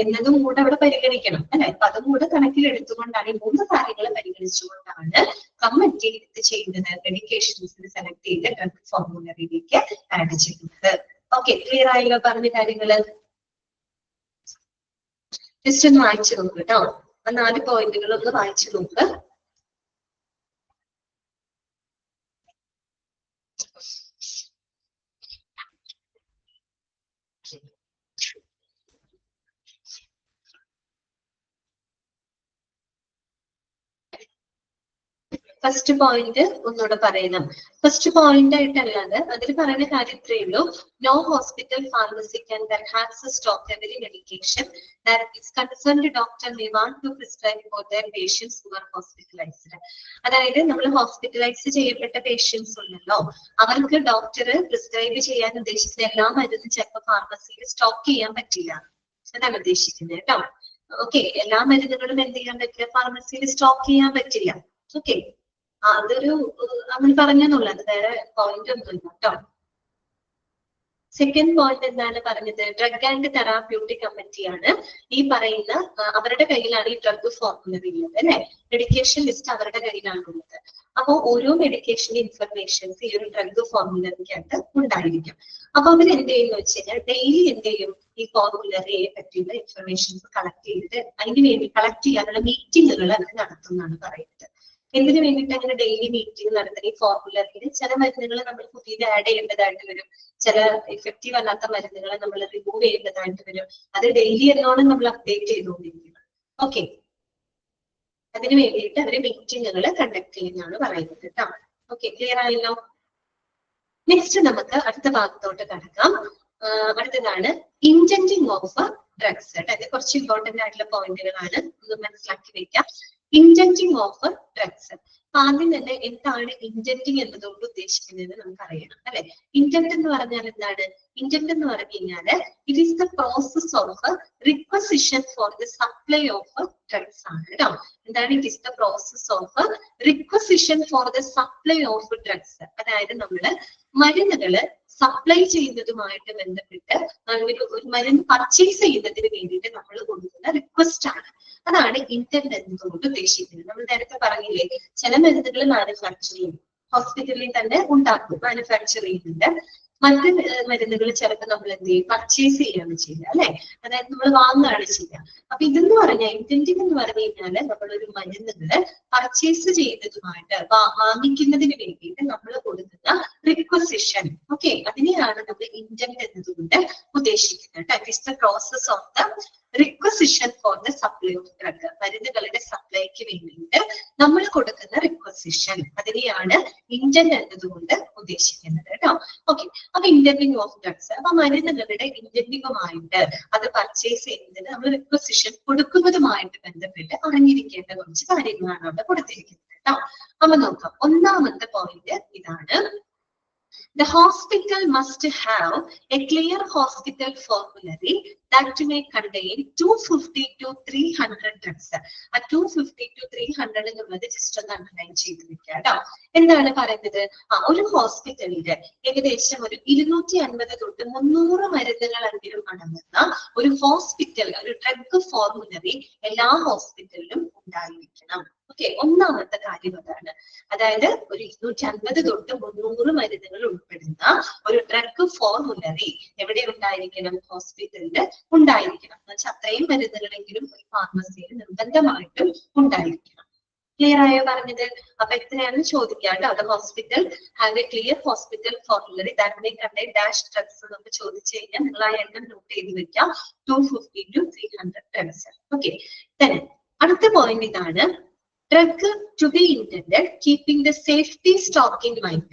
എന്നതും കൂടെ അവിടെ പരിഗണിക്കണം അല്ലെ. അപ്പൊ അതും കൂടെ കണക്കിലെടുത്തുകൊണ്ടാണ് ഈ 3 കാര്യങ്ങൾ പരിഗണിച്ചുകൊണ്ടാണ് കമ്മിറ്റി ഇത് ചെയ്യുന്നത്, മെഡിക്കേഷൻസിന് സെലക്ട് ചെയ്ത് ഡ്രഗ് ഫോർമുലറിയിലേക്ക് ആഡ് ചെയ്യുന്നത്. ഓക്കെ, ക്ലിയർ ആയല്ലോ പറഞ്ഞ കാര്യങ്ങള്? ജസ്റ്റ് ഒന്ന് വായിച്ചു നോക്ക് കേട്ടോ. ആ 4 പോയിന്റുകൾ ഒന്ന് വായിച്ചു നോക്ക്. ഫസ്റ്റ് പോയിന്റ് ഒന്നുകൂടെ പറയണം. ഫസ്റ്റ് പോയിന്റ് ആയിട്ടല്ലാതെ അതിൽ പറയുന്ന കാര്യം ഇത്രയേ ഉള്ളൂ. No hospital pharmacy can perhaps stock every medication that is concerned doctor may want to prescribe for their patients who are hospitalized. അതായത് നമ്മൾ ഹോസ്പിറ്റലൈസ് ചെയ്യപ്പെട്ട പേഷ്യൻസ് ഉണ്ടല്ലോ, അവർക്ക് ഡോക്ടർ പ്രിസ്ക്രൈബ് ചെയ്യാൻ ഉദ്ദേശിക്കുന്ന എല്ലാ മരുന്നും ചിലപ്പോൾ ഫാർമസിയിൽ സ്റ്റോക്ക് ചെയ്യാൻ പറ്റില്ല. അതാണ് ഉദ്ദേശിക്കുന്നത് കേട്ടോ. ഓക്കെ, എല്ലാ മരുന്നുകളും എന്ത് ചെയ്യാൻ പറ്റില്ല, ഫാർമസിയിൽ സ്റ്റോക്ക് ചെയ്യാൻ പറ്റില്ല. ഓക്കെ, അതൊരു അങ്ങനെ പറഞ്ഞെന്നുള്ളത്, വേറെ പോയിന്റ് ഒന്നുമില്ല കേട്ടോ. സെക്കൻഡ് പോയിന്റ് എന്താണ് പറഞ്ഞത്, ഡ്രഗ് ആൻഡ് തെറാപ്യൂട്ടിക് കമ്മിറ്റിയാണ് ഈ പറയുന്ന, അവരുടെ കയ്യിലാണ് ഈ ഡ്രഗ് ഫോർമുലറി ഉള്ളത് അല്ലെ, മെഡിക്കേഷൻ ലിസ്റ്റ് അവരുടെ കയ്യിലാണുള്ളത്. അപ്പോൾ ഓരോ മെഡിക്കേഷൻ ഇൻഫർമേഷൻസ് ഈ ഒരു ഡ്രഗ് ഫോർമുലറിക്കകത്ത് ഉണ്ടായിരിക്കും. അപ്പൊ അവർ എന്ത് ചെയ്യുന്ന വെച്ച് കഴിഞ്ഞാൽ ഡെയിലി എന്ത് ചെയ്യും, ഈ ഫോർമുലറിയെ പറ്റിയുള്ള ഇൻഫർമേഷൻസ് കളക്ട് ചെയ്തിട്ട് അതിന് വേണ്ടി കളക്ട് ചെയ്യാനുള്ള മീറ്റിങ്ങുകൾ അവർ നടത്തുന്നതാണ് പറയുന്നത്. എന്തിനു വേണ്ടിയിട്ട് അങ്ങനെ ഡെയിലി മീറ്റിംഗ് നടത്തുന്ന ഈ ഫോർമുലറിയിൽ ചില മരുന്നുകൾ നമ്മൾ പുതിയത് ആഡ് ചെയ്യേണ്ടതായിട്ട് വരും, ചില എഫക്റ്റീവ് അല്ലാത്ത മരുന്നുകളെ നമ്മൾ റിമൂവ് ചെയ്യേണ്ടതായിട്ട് വരും. അത് ഡെയിലി എന്നോണം നമ്മൾ അപ്ഡേറ്റ് ചെയ്തുകൊണ്ടിരിക്കണം. ഓക്കെ, അതിന് വേണ്ടിയിട്ട് അവര് മീറ്റിങ്ങുകൾ കണ്ടക്ട് ചെയ്യുന്നതാണ് പറയുന്നത് കേട്ടോ. ഓക്കെ, ക്ലിയർ ആയല്ലോ. നെക്സ്റ്റ് നമുക്ക് അടുത്ത ഭാഗത്തോട്ട് കടക്കാം. അടുത്തതാണ് ഇന്റന്റിങ് ഓഫ് ഡ്രഗ്സ്. അത് കുറച്ച് ഇമ്പോർട്ടന്റ് ആയിട്ടുള്ള പോയിന്റുകളാണ്, ഒന്ന് മനസ്സിലാക്കി വെക്കാം. ഇന്റന്റിങ് ഓഫ് ഡ്രഗ്സ്. ആദ്യം തന്നെ എന്താണ് ഇന്റന്റിങ് എന്നതുകൊണ്ട് ഉദ്ദേശിക്കുന്നത് നമുക്ക് അറിയണം അല്ലെ. ഇന്റന്റ് എന്ന് പറഞ്ഞാൽ എന്താണ്, ഇന്റന്റ് എന്ന് പറഞ്ഞു കഴിഞ്ഞാല് it is the process of requisition for the supply of drugs ആണ് കേട്ടോ. എന്താണ്, it is the process of requisition for the supply of drugs. അതായത് നമ്മള് മരുന്നുകള് സപ്ലൈ ചെയ്യുന്നതുമായിട്ട് ബന്ധപ്പെട്ട് ഒരു മരുന്ന് പർച്ചേസ് ചെയ്യുന്നതിന് വേണ്ടിയിട്ട് നമ്മൾ കൊടുക്കുന്ന റിക്വസ്റ്റ് ആണ്. അതാണ് ഇന്റന്റ് എന്നതുകൊണ്ട് ഉദ്ദേശിക്കുന്നത്. നമ്മൾ നേരത്തെ പറഞ്ഞില്ലേ, ചില മരുന്നുകൾ മാനുഫാക്ചർ ചെയ്യും, ഹോസ്പിറ്റലിൽ തന്നെ ഉണ്ടാക്കും, മാനുഫാക്ചർ ചെയ്യുന്നുണ്ട്. മറ്റ് മരുന്നുകൾ ചിലപ്പോൾ നമ്മൾ എന്ത് ചെയ്യും, പർച്ചേസ് ചെയ്യാണ് ചെയ്യുക അല്ലെ, അതായത് നമ്മൾ വാങ്ങുകയാണ് ചെയ്യുക. അപ്പൊ ഇതെന്ന് പറഞ്ഞാൽ ഇന്റന്റിങ് എന്ന് പറഞ്ഞു കഴിഞ്ഞാല് നമ്മളൊരു മരുന്നുകള് പർച്ചേസ് ചെയ്യുന്നതുമായിട്ട് വാങ്ങിക്കുന്നതിന് വേണ്ടിയിട്ട് നമ്മൾ കൊടുക്കുന്ന റിക്വസിഷൻ. ഓക്കെ, അതിനെയാണ് നമ്മൾ ഇന്റന്റ് എന്നതുകൊണ്ട് ഉദ്ദേശിക്കുന്നത്. That is the process of the requisition for the supply of drug. മരുന്നുകളുടെ സപ്ലൈക്ക് വേണ്ടിയിട്ട് നമ്മൾ കൊടുക്കുന്ന റിക്വസിഷൻ, അതിനെയാണ് ഇന്റന്റ് എന്നതുകൊണ്ട് ഉദ്ദേശിക്കുന്നത് കേട്ടോ. ഓക്കെ, അപ്പൊ ഇന്റന്റിങ് ഓഫ് ഡ്രഗ്സ്, അപ്പൊ മരുന്നുകളുടെ ഇന്റന്റിങ്ങുമായിട്ട് അത് പർച്ചേസ് ചെയ്യുന്നതിന് നമ്മൾ റിക്വസിഷൻ കൊടുക്കുന്നതുമായിട്ട് ബന്ധപ്പെട്ട് അറിഞ്ഞിരിക്കേണ്ട കുറച്ച് കാര്യങ്ങളാണ് അവിടെ കൊടുത്തിരിക്കുന്നത് കേട്ടോ. അപ്പൊ നോക്കാം, ഒന്നാമത്തെ പോയിന്റ് ഇതാണ്. The hospital must have a clear hospital formulary that may contain 250 to 300 drugs. ആ 250 to 300 എന്നുള്ളത് ജസ്റ്റ് ഒന്ന് അണ്ടർലൈൻ ചെയ്ത് വെക്കുക കേട്ടോ. എന്താണ് പറയുന്നത്, ഒരു ഹോസ്പിറ്റലില് ഏകദേശം ഒരു 250 തൊട്ട് 300 മരുന്നുകളെങ്കിലും അടങ്ങുന്ന ഒരു ഹോസ്പിറ്റൽ, ഒരു ഡ്രഗ് ഫോർമുലറി എല്ലാ ഹോസ്പിറ്റലിലും ഉണ്ടായിരിക്കണം. ഓക്കെ, ഒന്നാമത്തെ കാര്യം അതാണ്. അതായത് ഒരു 250 തൊട്ട് 300 മരുന്നുകൾ ഉൾപ്പെടുന്ന ഒരു ഡ്രഗ് ഫോർമുലറി എവിടെ ഉണ്ടായിരിക്കണം, ഹോസ്പിറ്റലിൽ ഉണ്ടായിരിക്കണം. എന്നുവെച്ചാൽ അത്രയും മരുന്നുകളെങ്കിലും ഒരു ഫാർമസിയിൽ നിർബന്ധമായിട്ടും ഉണ്ടായിരിക്കണം. ക്ലിയർ ആയോ പറഞ്ഞത്? അപ്പൊ എത്രയാണെന്ന് ചോദിക്കാം കേട്ടോ. അത് hospital have A clear hospital formulary that may contain dash drugs എന്നൊക്കെ ചോദിച്ചു കഴിഞ്ഞാൽ നിങ്ങൾ ആ എണ്ണം നോട്ട് ചെയ്ത് വെക്കാം, 250 to 300 ഡ്രഗ്സ്. ഓക്കെ, അടുത്ത പോയിന്റ് ഇതാണ്, drug to be intended keeping the safety stock in mind.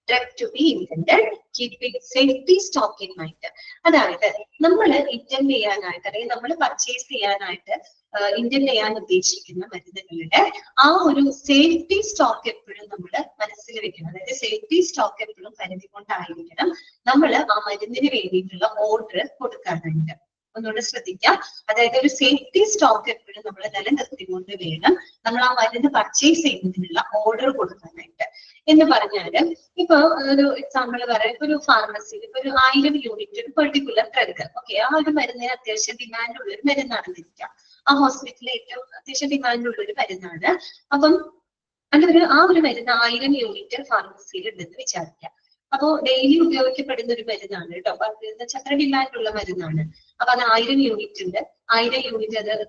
Drug to be intended keeping safety stock in mind. അതായത് നമ്മൾ ഇന്റന്റ് ചെയ്യാനായിട്ട് അല്ലെങ്കിൽ നമ്മൾ പർച്ചേസ് ചെയ്യാനായിട്ട് ഇന്റന്റ് ചെയ്യാൻ ഉദ്ദേശിക്കുന്ന മരുന്നുകളുടെ ആ ഒരു സേഫ്റ്റി സ്റ്റോക്ക് എപ്പോഴും നമ്മൾ മനസ്സിൽ വെക്കണം. അതായത് സേഫ്റ്റി സ്റ്റോക്ക് എപ്പോഴും കരുതിക്കൊണ്ടായിരിക്കണം നമ്മൾ ആ മരുന്നിന് വേണ്ടിയിട്ടുള്ള ഓർഡർ കൊടുക്കാനായിട്ട്. ഒന്നുകൂടെ ശ്രദ്ധിക്കാം, അതായത് ഒരു സേഫ്റ്റി സ്റ്റോക്ക് എപ്പോഴും നമ്മൾ നിലനിർത്തിക്കൊണ്ട് വേണം നമ്മൾ ആ മരുന്ന് പർച്ചേസ് ചെയ്യുന്നതിനുള്ള ഓർഡർ കൊടുക്കാനായിട്ട്. എന്ന് പറഞ്ഞാല് ഇപ്പൊ ഒരു എക്സാമ്പിൾ പറയാം, ഇപ്പൊ ഒരു ഫാർമസിയിൽ ഇപ്പൊ ഒരു 1000 യൂണിറ്റ് ഒരു പെർട്ടിക്കുലർ ഡ്രഗ്, ഓക്കെ, ആ ഒരു മരുന്നിന് അത്യാവശ്യം ഡിമാൻഡ് ഉള്ള ഒരു മരുന്നാണെന്നിരിക്കാം. ആ ഹോസ്പിറ്റലിൽ ഏറ്റവും അത്യാവശ്യം ഡിമാൻഡ് ഉള്ള ഒരു മരുന്നാണ്. അപ്പം ആ ഒരു മരുന്ന് 1000 യൂണിറ്റ് ഫാർമസിയിൽ ഉണ്ടെന്ന് വിചാരിക്കാം. അപ്പോ ഡെയിലി ഉപയോഗിക്കപ്പെടുന്ന ഒരു മരുന്നാണ് കേട്ടോ. അത്ര ഡിമാൻഡ് ഉള്ള മരുന്നാണ്. അപ്പൊ അത് 1000 യൂണിറ്റ് ഉണ്ട്. 1000 യൂണിറ്റ് അത്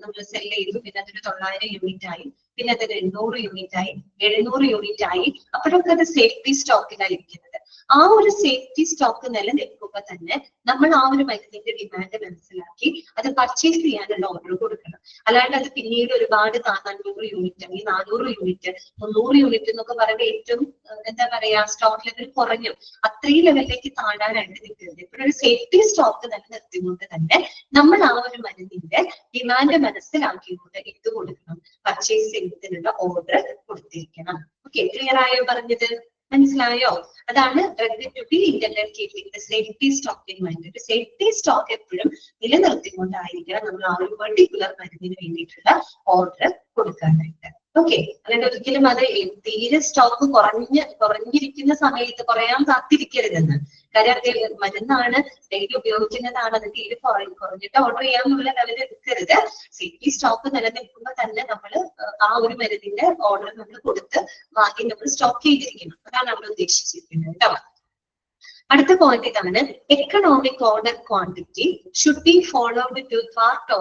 നമ്മൾ സെൽ ചെയ്തു, പിന്നെ അതൊരു 900 യൂണിറ്റ് ആയി, പിന്നെ അതൊരു 800 യൂണിറ്റ് ആയി, 700 യൂണിറ്റ് ആയി. അപ്പോഴൊക്കെ അത് സേഫ്റ്റി സ്റ്റോക്കിലായിരിക്കുന്നത്. ആ ഒരു സേഫ്റ്റി സ്റ്റോക്ക് നിലനിൽക്കുമ്പോൾ തന്നെ നമ്മൾ ആ ഒരു മരുന്നിന്റെ ഡിമാൻഡ് മനസ്സിലാക്കി അത് പർച്ചേസ് ചെയ്യാനുള്ള ഓർഡർ കൊടുക്കണം. അല്ലാണ്ട് അത് പിന്നീട് ഒരുപാട് 500 യൂണിറ്റ് അല്ലെങ്കിൽ 400 യൂണിറ്റ് 300 യൂണിറ്റ് എന്നൊക്കെ പറയുമ്പോൾ ഏറ്റവും എന്താ പറയാ സ്റ്റോക്ക് ലെവൽ കുറഞ്ഞു അത്രയും ലെവലിലേക്ക് താഴാനായിട്ട് നിൽക്കരുത്. ഇപ്പോഴൊരു സേഫ്റ്റി സ്റ്റോക്ക് നിലനിർത്തിക്കൊണ്ട് തന്നെ നമ്മൾ ആ ഒരു മരുന്നിന്റെ ഡിമാൻഡ് മനസ്സിലാക്കിക്കൊണ്ട് ഇത് കൊടുക്കണം, പർച്ചേസ് ചെയ്യുന്നതിനുള്ള ഓർഡർ കൊടുത്തിരിക്കണം. ഓക്കെ, ക്ലിയർ ആയോ പറഞ്ഞത്? മനസ്സിലായോ? അതാണ് drug to be intended keeping the safety stock in mind. ഒരു സേഫ്റ്റി സ്റ്റോക്ക് എപ്പോഴും നിലനിർത്തിക്കൊണ്ടായിരിക്കണം നമ്മൾ ആ ഒരു പെർട്ടിക്കുലർ മരുന്നിന് വേണ്ടിയിട്ടുള്ള ഓർഡർ കൊടുക്കാനായിട്ട്. ഓക്കെ, അല്ലാണ്ട് ഒരിക്കലും അത് തീരെ സ്റ്റോക്ക് കുറഞ്ഞിരിക്കുന്ന സമയത്ത് കുറയാൻ കാത്തിരിക്കരുതെന്ന്. കാര്യം അത് മരുന്നാണ്, ഡെയിലി ഉപയോഗിക്കുന്നതാണ്, അത് തീരെ കുറഞ്ഞിട്ട് ഓർഡർ ചെയ്യാന്നുള്ള ലെവലിൽ എടുക്കരുത്. സേഫ്റ്റി സ്റ്റോക്ക് നിലനിൽക്കുമ്പോൾ തന്നെ നമ്മൾ ആ ഒരു മരുന്നിന്റെ ഓർഡർ നമ്മൾ കൊടുത്ത് വാങ്ങി നമ്മൾ സ്റ്റോക്ക് ചെയ്തിരിക്കണം. അതാണ് നമ്മൾ ഉദ്ദേശിച്ചിരിക്കുന്നത് കേട്ടോ. അടുത്ത പോയിന്റ് ഇതാണ്, economic order quantity should be followed to thwart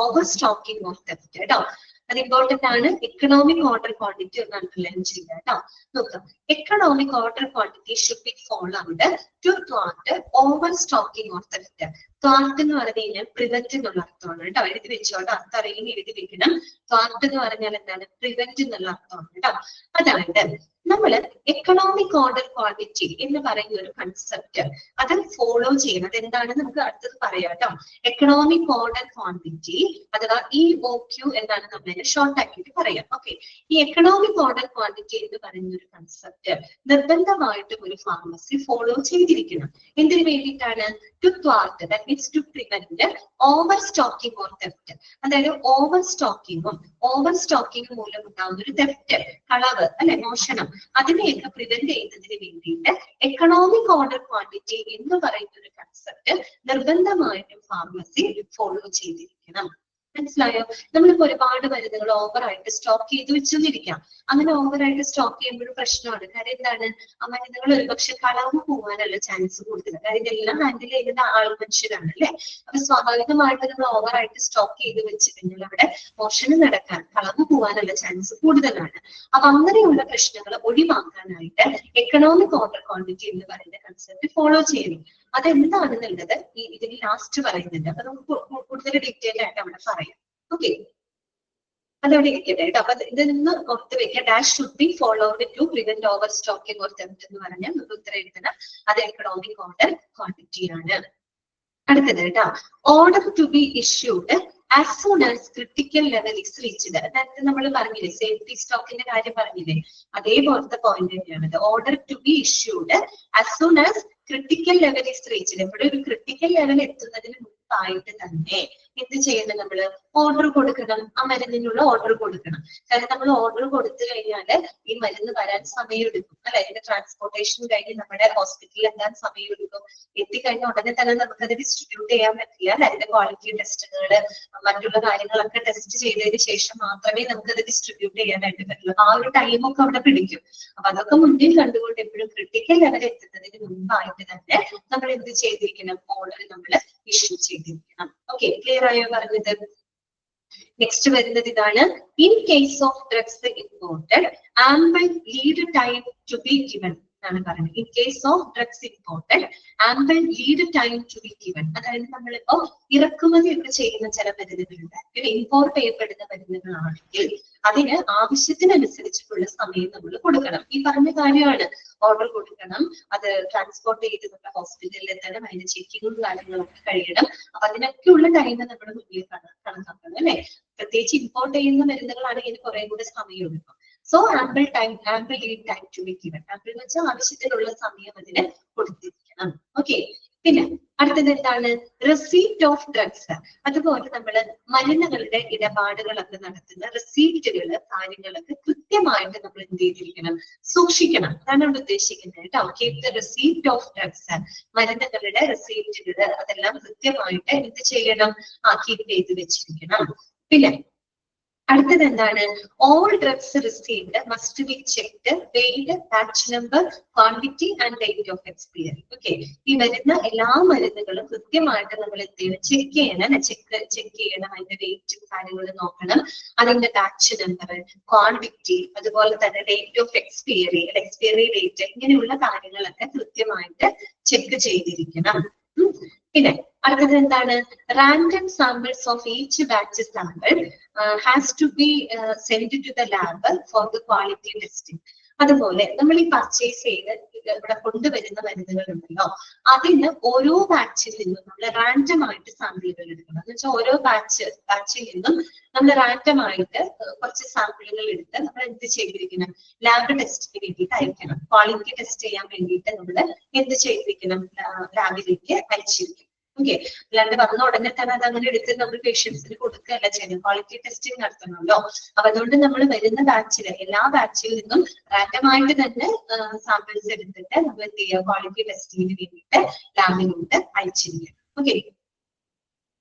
over stocking of theft കേട്ടോ. അത് ഇമ്പോർട്ടന്റ് ആണ്. എക്കണോമിക് ഓർഡർ ക്വാണ്ടിറ്റി ഒന്ന് അണ്ടർലൈൻ ചെയ്യുക കേട്ടോ. നോക്കാം, economic order quantity should be followed to thwart over stocking of theft. Thwart എന്ന് പറഞ്ഞു കഴിഞ്ഞാൽ പ്രിവെന്റ് എന്നുള്ള അർത്ഥമാണ് കേട്ടോ. എഴുതി വെച്ചോട്ടോ, അർത്ഥം അറിയാൻ എഴുതി വെക്കണം. ത്വാർട്ട് എന്ന് പറഞ്ഞാൽ എന്താണ്? പ്രിവെന്റ് എന്നുള്ള അർത്ഥമാണ് കേട്ടോ. അതായത് നമ്മള് എക്കണോമിക് ഓർഡർ ക്വാണ്ടിറ്റി എന്ന് പറയുന്ന ഒരു കൺസെപ്റ്റ് അത് ഫോളോ ചെയ്യണം. അതെന്താണ് നമുക്ക് അടുത്തത് പറയാം കേട്ടോ. എക്കണോമിക് ഓർഡർ ക്വാണ്ടിറ്റി അഥവാ EOQ എന്നാണ് നമ്മൾ ഷോർട്ട് ആക്കിയിട്ട് പറയാം. ഓക്കെ, ഈ എക്കണോമിക് ഓർഡർ ക്വാണ്ടിറ്റി എന്ന് പറയുന്ന ഒരു കൺസെപ്റ്റ് നിർബന്ധമായിട്ടും ഒരു ഫാർമസി ഫോളോ ചെയ്തിരിക്കണം. എന്തിനു വേണ്ടിയിട്ടാണ്? To thwart, that means to prevent over stocking or theft. അതായത് ഓവർ സ്റ്റോക്കിങ്ങും മൂലം ഉണ്ടാകുന്ന ഒരു തെഫ്റ്റ്, കളവ് അല്ലെ, മോഷണം, അതിനെയൊക്കെ പ്രിവെന്റ് ചെയ്യുന്നതിന് വേണ്ടിയിട്ട് എക്കണോമിക് ഓർഡർ ക്വാണ്ടിറ്റി എന്ന് പറയുന്ന ഒരു കൺസെപ്റ്റ് നിർബന്ധമായിട്ടും ഫാർമസി ഫോളോ ചെയ്തിരിക്കണം. മനസ്സിലായോ? നമ്മളിപ്പോ ഒരുപാട് മരുന്നുകൾ ഓവറായിട്ട് സ്റ്റോക്ക് ചെയ്ത് വെച്ചെന്നിരിക്കാം. അങ്ങനെ ഓവറായിട്ട് സ്റ്റോക്ക് ചെയ്യുമ്പോഴും പ്രശ്നമാണ്. കാര്യം എന്താണ്? ആ മരുന്നുകൾ ഒരുപക്ഷെ കളവ് പോകാനുള്ള ചാൻസ് കൂടുതൽ. കാര്യം ഇതെല്ലാം ഹാൻഡിൽ ചെയ്യുന്ന മനുഷ്യരാണ് അല്ലെ. അപ്പൊ സ്വാഭാവികമായിട്ട് നമ്മൾ ഓവറായിട്ട് സ്റ്റോക്ക് ചെയ്ത് വെച്ച് കഴിഞ്ഞാൽ അവിടെ മോഷണം നടക്കാൻ, കളവ് പോകാനുള്ള ചാൻസ് കൂടുതലാണ്. അപ്പൊ അങ്ങനെയുള്ള പ്രശ്നങ്ങൾ ഒഴിവാക്കാനായിട്ട് എക്കണോമിക് ഓർഡർ ക്വാണ്ടിറ്റി എന്ന് പറയുന്ന കൺസെപ്റ്റ് ഫോളോ ചെയ്യണം. അതെന്താണെന്നുള്ളത് ഇതിൽ ലാസ്റ്റ് പറയുന്നുണ്ട്. അപ്പൊ നമുക്ക് കൂടുതൽ ഡീറ്റെയിൽ ആയിട്ട് അവിടെ പറയാം. ഓക്കെ, അതവിടെ ഇരിക്കട്ടെ കേട്ടോ. അപ്പൊ ഇതിൽ നിന്ന് ഓർത്ത് വെക്കുക, dash should be followed to prevent over stocking or theft എന്ന് പറഞ്ഞാൽ നമുക്ക് ഉത്തരം എഴുതണം. അത് എക്കണോമിക് ഓർഡർ ക്വാണ്ടിറ്റി ആണ്. അടുത്തത് കേട്ടോ, order to be issued as soon as critical level is reached. അതായത് നമ്മൾ പറഞ്ഞില്ലേ, സേഫ്റ്റി സ്റ്റോക്കിന്റെ കാര്യം പറഞ്ഞില്ലേ, അതേപോലത്തെ പോയിന്റ് തന്നെയാണ്. Order to be issued as soon as critical level is reached. ഇവിടെ ഒരു ക്രിട്ടിക്കൽ ലെവൽ എത്തുന്നതിന് മുമ്പായിട്ട് തന്നെ എന്ത് ചെയ്യണം? നമ്മള് ഓർഡർ കൊടുക്കണം, ആ മരുന്നിനുള്ള ഓർഡർ കൊടുക്കണം. കാരണം നമ്മൾ ഓർഡർ കൊടുത്തു കഴിഞ്ഞാല് ഈ മരുന്ന് വരാൻ സമയം എടുക്കും അല്ലെ. അതിന്റെ ട്രാൻസ്പോർട്ടേഷൻ കഴിഞ്ഞ് നമ്മുടെ ഹോസ്പിറ്റലിൽ എത്താൻ സമയം എടുക്കും. എത്തിക്കഴിഞ്ഞ ഉടനെ തന്നെ നമുക്കത് ഡിസ്ട്രിബ്യൂട്ട് ചെയ്യാൻ പറ്റില്ല അല്ലെ. അതിന്റെ ക്വാളിറ്റി ടെസ്റ്റുകള് മറ്റുള്ള കാര്യങ്ങളൊക്കെ ടെസ്റ്റ് ചെയ്തതിന് ശേഷം മാത്രമേ നമുക്കത് ഡിസ്ട്രിബ്യൂട്ട് ചെയ്യാനായിട്ട് പറ്റുള്ളൂ. ആ ഒരു ടൈമൊക്കെ അവിടെ പിടിക്കും. അപ്പൊ അതൊക്കെ മുന്നിൽ കണ്ടുകൊണ്ട് എപ്പോഴും ക്രിട്ടിക്കൽ ലെവൽ എത്തുന്നതിന് മുമ്പായിട്ട് തന്നെ നമ്മൾ എന്ത് ചെയ്തിരിക്കണം? ഓർഡർ നമ്മൾ ഇഷ്യൂ ചെയ്തിരിക്കണം. ഓക്കെ, ക്ലിയർ ആയോ പറഞ്ഞത്? നെക്സ്റ്റ് വരുന്നത് ഇതാണ്, in case of drugs imported ample lead time to be given എന്നാണ് പറയുന്നത്. In case of drugs imported ample lead time to be given. അതായത് നമ്മളിപ്പോ ഇറക്കുമതി ഒക്കെ ചെയ്യുന്ന ചില മരുന്നുകളുണ്ട്, ഇമ്പോർട്ട് ചെയ്യപ്പെടുന്ന മരുന്നുകളാണെങ്കിൽ അതിന് ആവശ്യത്തിനനുസരിച്ചിട്ടുള്ള സമയം നമ്മൾ കൊടുക്കണം. ഈ പറഞ്ഞ കാര്യമാണ്, ഓർഡർ കൊടുക്കണം, അത് ട്രാൻസ്പോർട്ട് ചെയ്ത് നമ്മുടെ ഹോസ്പിറ്റലിൽ എത്തണം, അതിന്റെ ചെക്കിങ്ങും കാര്യങ്ങളൊക്കെ കഴിയണം. അപ്പൊ അതിനൊക്കെയുള്ള ടൈം നമ്മുടെ മുന്നിൽ കണക്കാക്കണം അല്ലെ. പ്രത്യേകിച്ച് ഇമ്പോർട്ട് ചെയ്യുന്ന മരുന്നുകളാണെങ്കിൽ കുറെ കൂടെ സമയം എടുക്കും. So ample lead time to be given. Ample എന്ന് വെച്ചാൽ ആവശ്യത്തിനുള്ള സമയം അതിന് കൊടുത്തിരിക്കണം. ഓക്കെ, പിന്നെ അടുത്തത് എന്താണ്? Receipt of drugs. അതുപോലെ നമ്മള് മരുന്നുകളുടെ ഇടപാടുകളൊക്കെ നടത്തുന്ന റെസീപ്റ്റുകള്, കാര്യങ്ങളൊക്കെ കൃത്യമായിട്ട് നമ്മൾ എന്ത് ചെയ്തിരിക്കണം? സൂക്ഷിക്കണം. അതാണ് നമ്മൾ ഉദ്ദേശിക്കുന്നത് കേട്ടോ. Keep the receipt of drugs. മരുന്നുകളുടെ റെസീപ്റ്റുകള് അതെല്ലാം കൃത്യമായിട്ട് എന്ത് ചെയ്യണം? കീപ് ചെയ്ത് വെച്ചിരിക്കണം. പിന്നെ അടുത്തത് എന്താണ്? All drugs received must be checked, weighed, batch number, quantity and date of expiry. Okay, ഈ വരുന്ന എല്ലാ മരുന്നുകളും കൃത്യമായിട്ട് നമ്മൾ എന്ത് ചെയ്യണം? ചെക്ക് ചെയ്യണം. ചെക്ക് ചെയ്യണം. അതിന്റെ വെയിറ്റും കാര്യങ്ങളും നോക്കണം. അതിന്റെ ബാച്ച് നമ്പർ, ക്വാണ്ടിറ്റി, അതുപോലെ തന്നെ ഡേറ്റ് ഓഫ് എക്സ്പയറി ഡേറ്റ്, ഇങ്ങനെയുള്ള കാര്യങ്ങളൊക്കെ കൃത്യമായിട്ട് ചെക്ക് ചെയ്തിരിക്കണം. പിന്നെ അടുത്തത് എന്താണ്? Random samples of each batch sample has to be send to the lab for the quality testing. അതുപോലെ നമ്മൾ ഈ പർച്ചേസ് ചെയ്ത് ഇവിടെ കൊണ്ടുവരുന്ന മരുന്നുകൾ ഉണ്ടല്ലോ, അതിന് ഓരോ ബാച്ചിൽ നിന്നും നമ്മൾ റാൻഡം ആയിട്ട് സാമ്പിളുകൾ എടുക്കണം. എന്ന് വെച്ചാൽ ഓരോ ബാച്ചിൽ നിന്നും നമ്മൾ റാൻഡം ആയിട്ട് കുറച്ച് സാമ്പിളുകൾ എടുത്ത് നമ്മൾ എന്ത് ചെയ്തിരിക്കണം? ലാബ് ടെസ്റ്റിന് വേണ്ടിയിട്ട് അയക്കണം. ക്വാളിറ്റി ടെസ്റ്റ് ചെയ്യാൻ വേണ്ടിയിട്ട് നമ്മൾ എന്ത് ചെയ്തിരിക്കണം? ലാബിലേക്ക് അയച്ചിരിക്കണം. ഓക്കെ, അല്ലാണ്ട് വന്ന ഉടനെ തന്നെ അത് അങ്ങനെ എടുത്ത് നമ്മൾ പേഷ്യൻസിന് കൊടുക്കുകയല്ല ചെയ്യുന്നത്. ക്വാളിറ്റി ടെസ്റ്റിംഗ് നടത്തണമല്ലോ. അപ്പൊ അതുകൊണ്ട് നമ്മൾ വരുന്ന ബാച്ചില് എല്ലാ ബാച്ചിൽ നിന്നും റാൻഡമായിട്ട് തന്നെ സാമ്പിൾസ് എടുത്തിട്ട് നമ്മൾ എന്ത് ചെയ്യുക? ക്വാളിറ്റി ടെസ്റ്റിങ്ങിന് വേണ്ടിയിട്ട് ലാബിലോട്ട് അയച്ചിരിക്കും. ഓക്കെ,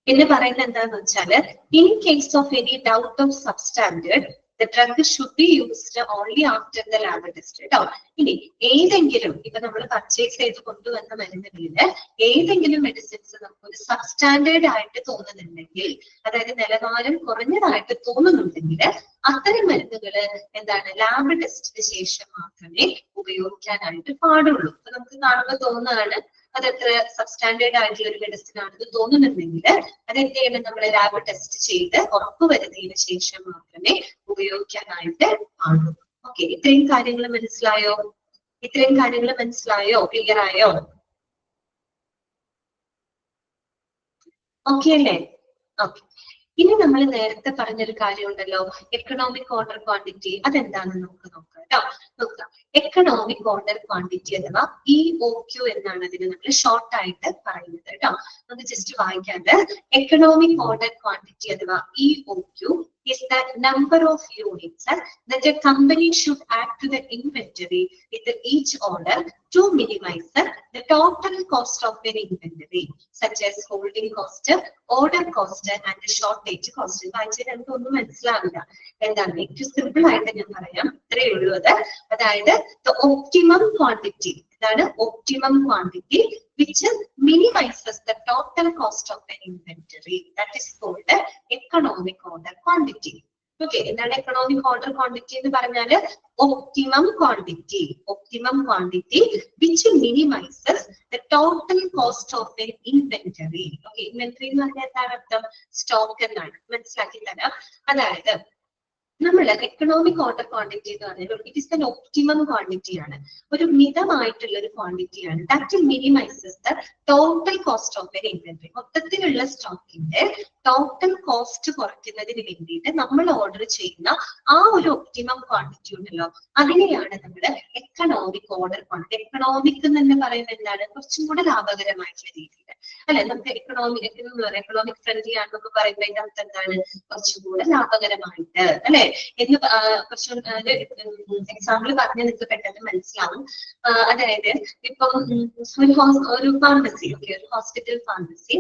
പിന്നെ പറയുന്നത് എന്താന്ന് വെച്ചാല്, in case of any doubt of substandard the drug should be used only after the lab test. കേട്ടോ, ഇനി ഏതെങ്കിലും ഇപ്പൊ നമ്മൾ പർച്ചേസ് ചെയ്ത് കൊണ്ടുവന്ന മരുന്നുകളില് ഏതെങ്കിലും മെഡിസിൻസ് നമുക്കൊരു സബ്സ്റ്റാൻഡേർഡ് ആയിട്ട് തോന്നുന്നുണ്ടെങ്കിൽ, അതായത് നിലവാരം കുറഞ്ഞതായിട്ട് തോന്നുന്നുണ്ടെങ്കിൽ, അത്തരം മരുന്നുകള് എന്താണ്? ലാബ് ടെസ്റ്റിന് ശേഷം മാത്രമേ ഉപയോഗിക്കാനായിട്ട് പാടുള്ളൂ. അപ്പൊ നമുക്ക് കാണുമ്പോൾ തോന്നുന്നതാണ് അത് എത്ര സബ്സ്റ്റാൻഡേർഡ് ആയിട്ടുള്ള ഒരു മെഡിസിൻ ആണെന്ന് തോന്നുന്നുണ്ടെങ്കിൽ അതെന്ത് ചെയ്യണം? നമ്മൾ ലാബ് ടെസ്റ്റ് ചെയ്ത് ഉറപ്പുവരുത്തിയതിനു ശേഷം മാത്രമേ ഉപയോഗിക്കാനായിട്ട് പാടുള്ളൂ. ഓക്കെ, ഇത്രയും കാര്യങ്ങൾ മനസ്സിലായോ? ക്ലിയർ ആയോ? ഓക്കെ അല്ലേ? ഓക്കെ, ഇനി നമ്മൾ നേരത്തെ പറഞ്ഞൊരു കാര്യം ഉണ്ടല്ലോ, എക്കണോമിക് ഓർഡർ ക്വാണ്ടിറ്റി. അതെന്താണെന്ന് നമുക്ക് നോക്കാം കേട്ടോ. നോക്കാം, എക്കണോമിക് ഓർഡർ ക്വാണ്ടിറ്റി അഥവാ EOQ എന്നാണ് അതിന് നമ്മൾ ഷോർട്ട് ആയിട്ട് പറയുന്നത് കേട്ടോ. നമുക്ക് ജസ്റ്റ് വായിക്കാണ്ട്, എക്കണോമിക് ഓർഡർ ക്വാണ്ടിറ്റി അഥവാ EOQ is the number of units that a company should add to the inventory with each order to minimize the total cost of an inventory, such as holding cost, order cost and shortage cost. വായിച്ചാൽ നമുക്ക് ഒന്നും മനസ്സിലാവില്ല. എന്താണ്? ഏറ്റവും simple ആയിട്ട് ഞാൻ പറയാം, ഇത്രയേ ഉള്ളൂ അത്. അതായത് the optimum quantity, ഇതാണ് optimum quantity which minimizes the total cost of an inventory. That is called economic order quantity. Okay, എന്താണ് economic order quantity എന്ന് പറഞ്ഞാൽ? optimum quantity which minimizes the total cost of an inventory. Okay, inventory എന്ന് പറഞ്ഞാൽ എന്താണ് അർത്ഥം? Stock എന്നാണ്. മനസ്സിലാക്കി തരാം. അതായത് നമ്മൾ എക്കണോമിക് ഓർഡർ ക്വാണ്ടിറ്റി എന്ന് പറഞ്ഞാൽ it is an optimum quantity ആണ്, ഒരു മിതമായിട്ടുള്ള ഒരു ക്വാണ്ടിറ്റി ആണ്. That minimises the total cost of N inventory. മൊത്തത്തിലുള്ള സ്റ്റോക്കിന്റെ ടോട്ടൽ കോസ്റ്റ് കുറയ്ക്കുന്നതിന് വേണ്ടിയിട്ട് നമ്മൾ ഓർഡർ ചെയ്യുന്ന ആ ഒരു ഒപ്റ്റിമം ക്വാണ്ടിറ്റി ഉണ്ടല്ലോ, അതിനെയാണ് നമ്മൾ എക്കണോമിക് ഓർഡർ ക്വാണ്ടിറ്റി. എക്കണോമിക് എന്ന് തന്നെ പറയുന്നത് എന്താണ്? കുറച്ചും കൂടെ ലാഭകരമായിട്ടുള്ള രീതിയിൽ അല്ലെ. നമുക്ക് എക്കണോമിക് ഫ്രണ്ട്ലി ആണെന്നൊക്കെ പറയുമ്പോൾ അതിന്റെ അർത്ഥം എന്താണ്? കുറച്ചും കൂടെ ലാഭകരമായിട്ട് അല്ലെ എന്ന് കുറച്ച് എക്സാമ്പിൾ പറഞ്ഞാൽ നിങ്ങൾക്ക് പെട്ടെന്ന് മനസ്സിലാവും. അതായത് ഇപ്പം ഒരു ഫാർമസി, ഒരു ഹോസ്പിറ്റൽ ഫാർമസി,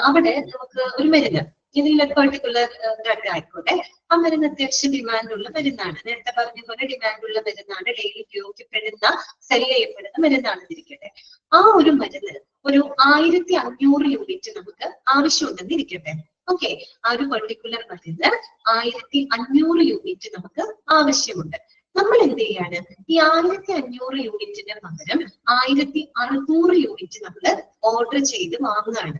അവിടെ നമുക്ക് ഒരു മരുന്ന്, ഇതിലൊരു പെർട്ടിക്കുലർ ഡ്രഗ് ആയിക്കോട്ടെ, ആ മരുന്ന് അത്യാവശ്യം ഡിമാൻഡുള്ള മരുന്നാണ്. നേരത്തെ പറഞ്ഞ പോലെ ഡിമാൻഡുള്ള മരുന്നാണ്, ഡെയിലി ഉപയോഗിക്കപ്പെടുന്ന, സെല് ചെയ്യപ്പെടുന്ന മരുന്നാണെന്നിരിക്കട്ടെ. ആ ഒരു മരുന്ന് ഒരു 1500 യൂണിറ്റ് നമുക്ക് ആവശ്യമുണ്ടെന്ന് ഇരിക്കട്ടെ. ഓക്കെ, ആ ഒരു പെർട്ടിക്കുലർ മരുന്ന് 1500 യൂണിറ്റ് നമുക്ക് ആവശ്യമുണ്ട്. നമ്മൾ എന്ത് ചെയ്യാണ്? ഈ 1500 യൂണിറ്റിന് പകരം 1600 യൂണിറ്റ് നമ്മൾ ഓർഡർ ചെയ്ത് വാങ്ങുകയാണ്.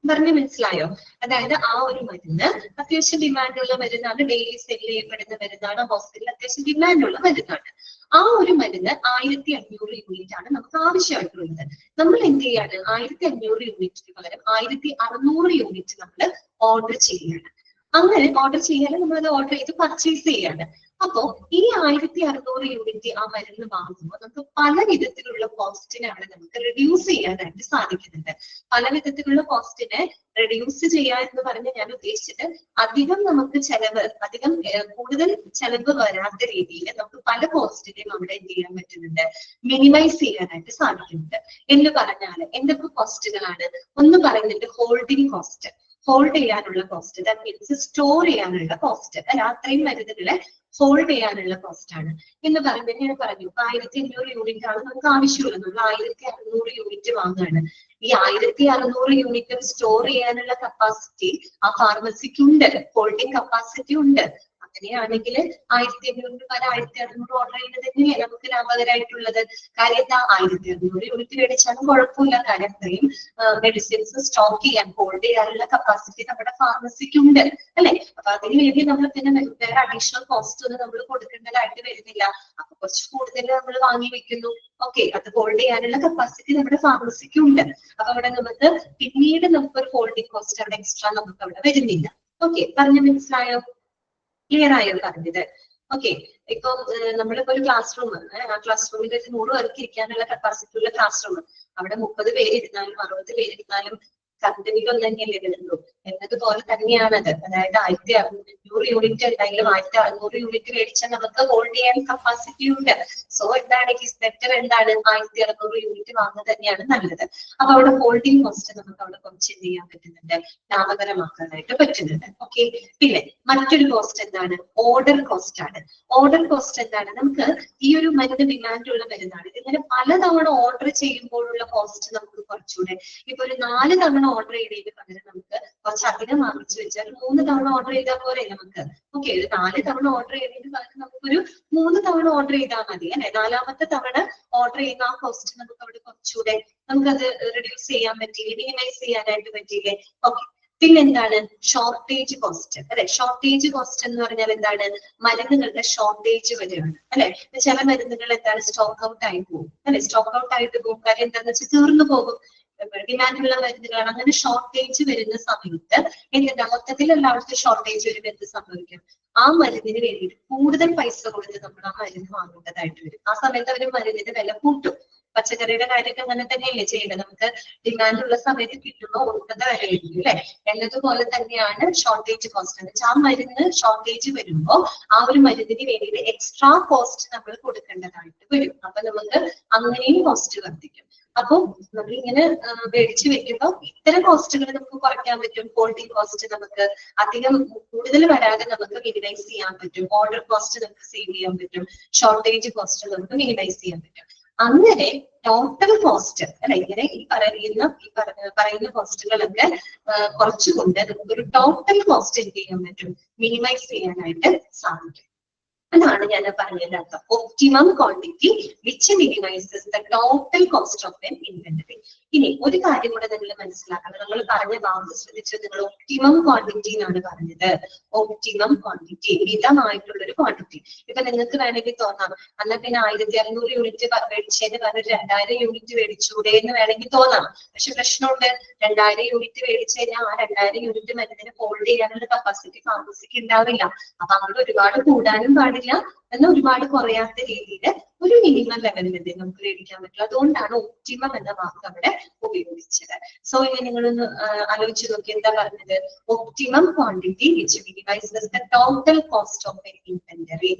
പറഞ്ഞ് മനസ്സിലായോ? അതായത് ആ ഒരു മരുന്ന് അത്യാവശ്യം ഡിമാൻഡുള്ള മരുന്നാണ്, ഡെയിലി സെല് ചെയ്യപ്പെടുന്ന മരുന്നാണ്, ഹോസ്പിറ്റലിൽ അത്യാവശ്യം ഡിമാൻഡുള്ള മരുന്നാണ്. ആ ഒരു മരുന്ന് 1500 യൂണിറ്റ് ആണ് നമുക്ക് ആവശ്യമായിട്ടുള്ളത്. നമ്മൾ എന്ത് ചെയ്യാണ്? 1500 യൂണിറ്റിന് പകരം 1600 യൂണിറ്റ് നമ്മൾ ഓർഡർ ചെയ്യാണ്. അങ്ങനെ ഓർഡർ ചെയ്യാനും നമ്മളത് ഓർഡർ ചെയ്ത് പർച്ചേസ് ചെയ്യാണ്. അപ്പോ ഈ 1600 യൂണിറ്റ് ആ മരുന്ന് വാങ്ങുമ്പോൾ നമുക്ക് പല വിധത്തിലുള്ള കോസ്റ്റിനാണ് നമുക്ക് റെഡ്യൂസ് ചെയ്യാനായിട്ട് സാധിക്കുന്നുണ്ട്. പല വിധത്തിലുള്ള കോസ്റ്റിനെ റെഡ്യൂസ് ചെയ്യുക എന്ന് പറഞ്ഞ് ഞാൻ ഉദ്ദേശിച്ചത് അധികം നമുക്ക് കൂടുതൽ ചെലവ് വരാത്ത രീതിയിൽ നമുക്ക് പല കോസ്റ്റിനെയും അവിടെ എന്ത് ചെയ്യാൻ പറ്റുന്നുണ്ട്? മിനിമൈസ് ചെയ്യാനായിട്ട് സാധിക്കുന്നുണ്ട്. എന്ന് പറഞ്ഞാൽ എന്തൊക്കെ കോസ്റ്റുകളാണ്? ഒന്ന് പറയുന്നുണ്ട് ഹോൾഡിംഗ് കോസ്റ്റ്. ഹോൾഡ് ചെയ്യാനുള്ള കോസ്റ്റ്, ദാറ്റ് മീൻസ് സ്റ്റോർ ചെയ്യാനുള്ള കോസ്റ്റ് അല്ല, അത്രയും മരുന്നുകളെ ഹോൾഡ് ചെയ്യാനുള്ള കോസ്റ്റ് ആണ് എന്ന് പറയുമ്പോൾ ഞാൻ പറഞ്ഞു 1500 യൂണിറ്റ് ആണ് നമുക്ക് ആവശ്യമുള്ളത്. നമ്മൾ 1600 യൂണിറ്റ് വാങ്ങുകയാണ്. ഈ 1600 യൂണിറ്റും സ്റ്റോർ ചെയ്യാനുള്ള കപ്പാസിറ്റി ആ ഫാർമസിക്ക് ഉണ്ട്, ഹോൾഡിംഗ് കപ്പാസിറ്റി ഉണ്ട്. അങ്ങനെയാണെങ്കിൽ 1500 വരെ 1600 ഓർഡർ ചെയ്യുന്നത് തന്നെയല്ലേ നമുക്ക് ലാഭകരമായിട്ടുള്ളത്. കാര്യം എന്താ, 1600 യൂണിറ്റ് മേടിച്ചാലും കുഴപ്പമില്ല, കാര്യം അത്രയും മെഡിസിൻസ് സ്റ്റോക്ക് ചെയ്യാൻ ഹോൾഡ് ചെയ്യാനുള്ള കപ്പാസിറ്റി നമ്മുടെ ഫാർമസിക്ക് ഉണ്ട് അല്ലെ. അപ്പൊ അതിന് വേണ്ടി നമ്മൾ പിന്നെ വേറെ അഡീഷണൽ കോസ്റ്റ് ഒന്നും നമ്മൾ കൊടുക്കേണ്ടതായിട്ട് വരുന്നില്ല. അപ്പൊ കുറച്ച് കൂടുതൽ നമ്മൾ വാങ്ങി വെക്കുന്നു. ഓക്കെ, അത് ഹോൾഡ് ചെയ്യാനുള്ള കപ്പാസിറ്റി നമ്മുടെ ഫാർമസിക്ക് ഉണ്ട്. അപ്പൊ അവിടെ നമുക്ക് പിന്നീട് നമുക്കൊരു ഹോൾഡിംഗ് കോസ്റ്റ് അവിടെ എക്സ്ട്രാ നമുക്ക് അവിടെ വരുന്നില്ല. ഓക്കെ, പറഞ്ഞു മനസ്സിലായോ? ക്ലിയർ ആയോ പറഞ്ഞത്? ഓക്കെ, ഇപ്പൊ നമ്മളിപ്പോ ഒരു ക്ലാസ് റൂം ആണ്, ആ ക്ലാസ് റൂമിൽ 100 പേർക്ക് ഇരിക്കാനുള്ള കപ്പാസിറ്റി ഉള്ള ക്ലാസ് റൂം, അവിടെ 30 പേര് ഇരുന്നാലും 60 പേര് ഇരുന്നാലും കമ്പനികൾ തന്നെയല്ലേ വരുള്ളൂ എന്നതുപോലെ തന്നെയാണത്. അതായത് 1600 യൂണിറ്റ് ഉണ്ടെങ്കിലും 1600 യൂണിറ്റ് മേടിച്ചാൽ നമുക്ക് ഹോൾഡ് ചെയ്യാൻ കപ്പാസിറ്റി ഉണ്ട്. സോ എന്താണ് ബെറ്റർ, എന്താണ് 1600 യൂണിറ്റ് വാങ്ങുന്നത് തന്നെയാണ് നല്ലത്. അപ്പൊ അവിടെ ഹോൾഡിംഗ് കോസ്റ്റ് നമുക്ക് അവിടെ കുറച്ച് എന്ത് ചെയ്യാൻ പറ്റുന്നുണ്ട്, ലാഭകരമാക്കാനായിട്ട് പറ്റുന്നുണ്ട്. ഓക്കെ, പിന്നെ മറ്റൊരു കോസ്റ്റ് എന്താണ്, ഓർഡർ കോസ്റ്റ് ആണ്. ഓർഡർ കോസ്റ്റ് എന്താണ്, നമുക്ക് ഈ ഒരു മരുന്ന് ഡിമാൻഡ് ഉള്ള മരുന്നാണ്, ഇതിങ്ങനെ പലതവണ ഓർഡർ ചെയ്യുമ്പോഴുള്ള കോസ്റ്റ് നമുക്ക് കുറച്ചുകൂടെ, ഇപ്പൊ ഒരു 4 തവണ ഓർഡർ ചെയ്തതിന് പകരം നമുക്ക് കുറച്ചധികം വാങ്ങിച്ചു വെച്ചാൽ 3 തവണ ഓർഡർ ചെയ്താൽ പോരെ നമുക്ക്. ഓക്കെ, ഒരു 4 തവണ ഓർഡർ ചെയ്തതിന് പകരം നമുക്കൊരു 3 തവണ ഓർഡർ ചെയ്താൽ മതി അല്ലെ. 4ാമത്തെ തവണ ഓർഡർ ചെയ്യുന്ന ആ കോസ്റ്റ് നമുക്ക് അവിടെ കുറച്ചുകൂടെ നമുക്കത് റിഡ്യൂസ് ചെയ്യാൻ പറ്റിയില്ലേ, മിനിമൈസ് ചെയ്യാനായിട്ട് പറ്റിയില്ലേ. ഓക്കെ, പിന്നെന്താണ് ഷോർട്ടേജ് കോസ്റ്റ് അല്ലെ. ഷോർട്ടേജ് കോസ്റ്റ് എന്ന് പറഞ്ഞാൽ എന്താണ്, മരുന്നുകളുടെ ഷോർട്ടേജ് വരികയാണ് അല്ലെ. ചില മരുന്നുകൾ എന്താണ് സ്റ്റോക്ക് ഔട്ട് ആയി പോകും അല്ലെ. സ്റ്റോക്ക് ഔട്ട് ആയിട്ട് പോകും, കാര്യം എന്താണെന്ന് വെച്ചാൽ തീർന്നു പോകും, ഡിമാൻഡുള്ള മരുന്നുകളാണ്. അങ്ങനെ ഷോർട്ടേജ് വരുന്ന സമയത്ത് എന്താ, മൊത്തത്തിൽ എല്ലാവർക്കും ഷോർട്ടേജ് വരുമ്പോൾ എന്ത് സംഭവിക്കും, ആ മരുന്നിന് വേണ്ടിയിട്ട് കൂടുതൽ പൈസ കൊടുത്ത് നമ്മൾ ആ മരുന്ന് വാങ്ങേണ്ടതായിട്ട് വരും. ആ സമയത്ത് അവർ മരുന്നിന്റെ വില കൂട്ടും. പച്ചക്കറിയുടെ കാര്യമൊക്കെ അങ്ങനെ തന്നെയല്ലേ ചെയ്യുന്നത്, നമുക്ക് ഡിമാൻഡ് ഉള്ള സമയത്ത് കിട്ടുമ്പോൾ കൊടുക്കേണ്ട വില ആയിരിക്കും അല്ലെ. എന്നതുപോലെ തന്നെയാണ് ഷോർട്ടേജ് കോസ്റ്റ് എന്ന് വെച്ചാൽ ആ മരുന്ന് ഷോർട്ടേജ് വരുമ്പോൾ ആ ഒരു മരുന്നിന് വേണ്ടിയിട്ട് എക്സ്ട്രാ കോസ്റ്റ് നമ്മൾ കൊടുക്കേണ്ടതായിട്ട് വരും. അപ്പൊ നമുക്ക് അങ്ങനെയും കോസ്റ്റ് വർദ്ധിക്കും. അപ്പൊ നമ്മളിങ്ങനെ മേടിച്ചു വെക്കുമ്പോൾ ഇത്തരം കോസ്റ്റുകൾ നമുക്ക് കുറയ്ക്കാൻ പറ്റും. ഹോൾഡിംഗ് കോസ്റ്റ് നമുക്ക് അധികം കൂടുതൽ വരാതെ നമുക്ക് മിനിമൈസ് ചെയ്യാൻ പറ്റും. ഓർഡർ കോസ്റ്റ് നമുക്ക് സേവ് ചെയ്യാൻ പറ്റും. ഷോർട്ടേജ് കോസ്റ്റ് നമുക്ക് മിനിമൈസ് ചെയ്യാൻ പറ്റും. അങ്ങനെ ടോട്ടൽ കോസ്റ്റ് അല്ലെ, ഇങ്ങനെ ഈ പറയുന്ന കോസ്റ്റുകളൊക്കെ കുറച്ചുകൊണ്ട് നമുക്കൊരു ടോട്ടൽ കോസ്റ്റ് എന്ത് ചെയ്യാൻ പറ്റും, മിനിമൈസ് ചെയ്യാനായിട്ട് സാധിക്കും. അതാണ് ഞാൻ പറഞ്ഞതിന്റെ അർത്ഥം. Optimum quantity which minimises the total cost of N inventory. ഇനി ഒരു കാര്യം കൂടെ നിങ്ങൾ മനസ്സിലാക്കണം, നമ്മൾ പറഞ്ഞ ഭാഗത്ത് ശ്രദ്ധിച്ചത്, നിങ്ങൾ ഒപ്റ്റിമം ക്വാണ്ടിറ്റി എന്നാണ് പറഞ്ഞത്. ഒപ്റ്റിമം ക്വാണ്ടിറ്റി, മിതമായിട്ടുള്ള ഒരു ക്വാണ്ടിറ്റി. ഇപ്പൊ നിങ്ങൾക്ക് വേണമെങ്കിൽ തോന്നാം, എന്നാൽ പിന്നെ 1600 യൂണിറ്റ് മേടിച്ചതിന് പറഞ്ഞ 2000 യൂണിറ്റ് മേടിച്ചൂടെ എന്ന് വേണമെങ്കിൽ തോന്നാം. പക്ഷെ പ്രശ്നമുണ്ട്, 2000 യൂണിറ്റ് മേടിച്ചു കഴിഞ്ഞാൽ ആ 2000 യൂണിറ്റ് മരുന്നിന് ഹോൾഡ് ചെയ്യാനുള്ള കപ്പാസിറ്റി ഫാർമസിക്ക് ഉണ്ടാവില്ല. അപ്പൊ അങ്ങനെ ഒരുപാട് കൂടാനും പാടില്ല, എന്നാൽ ഒരുപാട് കുറയാത്ത രീതിയിൽ ഒരു മിനിമം ലെവലിൽ നമുക്ക് മേടിക്കാൻ പറ്റില്ല. അതുകൊണ്ടാണ് ഒപ്റ്റിമം എന്ന വാക്ക് അവിടെ ഉപയോഗിച്ചത്. സോ ഇനി നിങ്ങളൊന്ന് ആലോചിച്ച് നോക്കി, എന്താ പറഞ്ഞത്, optimum quantity which minimises the total cost of N inventory.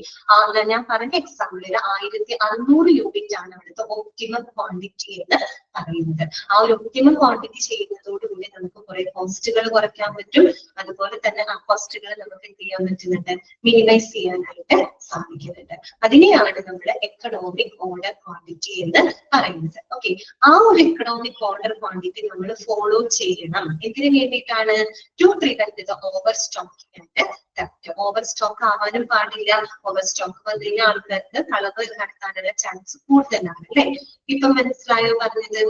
ഞാൻ പറഞ്ഞ എക്സാമ്പിളിൽ 1600 യൂണിറ്റ് ആണ് അവിടുത്തെ ഒപ്റ്റിമം ക്വാണ്ടിറ്റി എന്ന് പറയുന്നത്. ആ ഒരു ഒപ്റ്റിമം ക്വാണ്ടിറ്റി ചെയ്യുന്നതോടുകൂടി നമുക്ക് കുറെ കോസ്റ്റുകൾ കുറയ്ക്കാൻ പറ്റും. അതുപോലെ തന്നെ ആ കോസ്റ്റുകൾ നമുക്ക് എന്ത് ചെയ്യാൻ പറ്റുന്നുണ്ട്, മിനിമൈസ് ചെയ്യാനായിട്ട് സാധിക്കുന്നുണ്ട്. അതിനെയാണ് നമ്മൾ എക്കണോമിക് ഓർഡർ ക്വാണ്ടിറ്റി എന്ന് പറയുന്നത്. ഓക്കെ, ആ ഒരു എക്കണോമിക് ഓർഡർ ക്വാണ്ടിറ്റി നമ്മൾ ഫോളോ ചെയ്യണം. എന്തിനു വേണ്ടിയിട്ടാണ്, to prevent the over stocking and theft. Over stock ആവാനും പാടില്ല. ഓവർ സ്റ്റോക്ക് വന്ന ആൾക്കാർക്ക് കളവ് നടത്താനുള്ള ചാൻസ് കൂടുതലാണ് അല്ലെ. ഇപ്പൊ മനസ്സിലായോ പറഞ്ഞത്?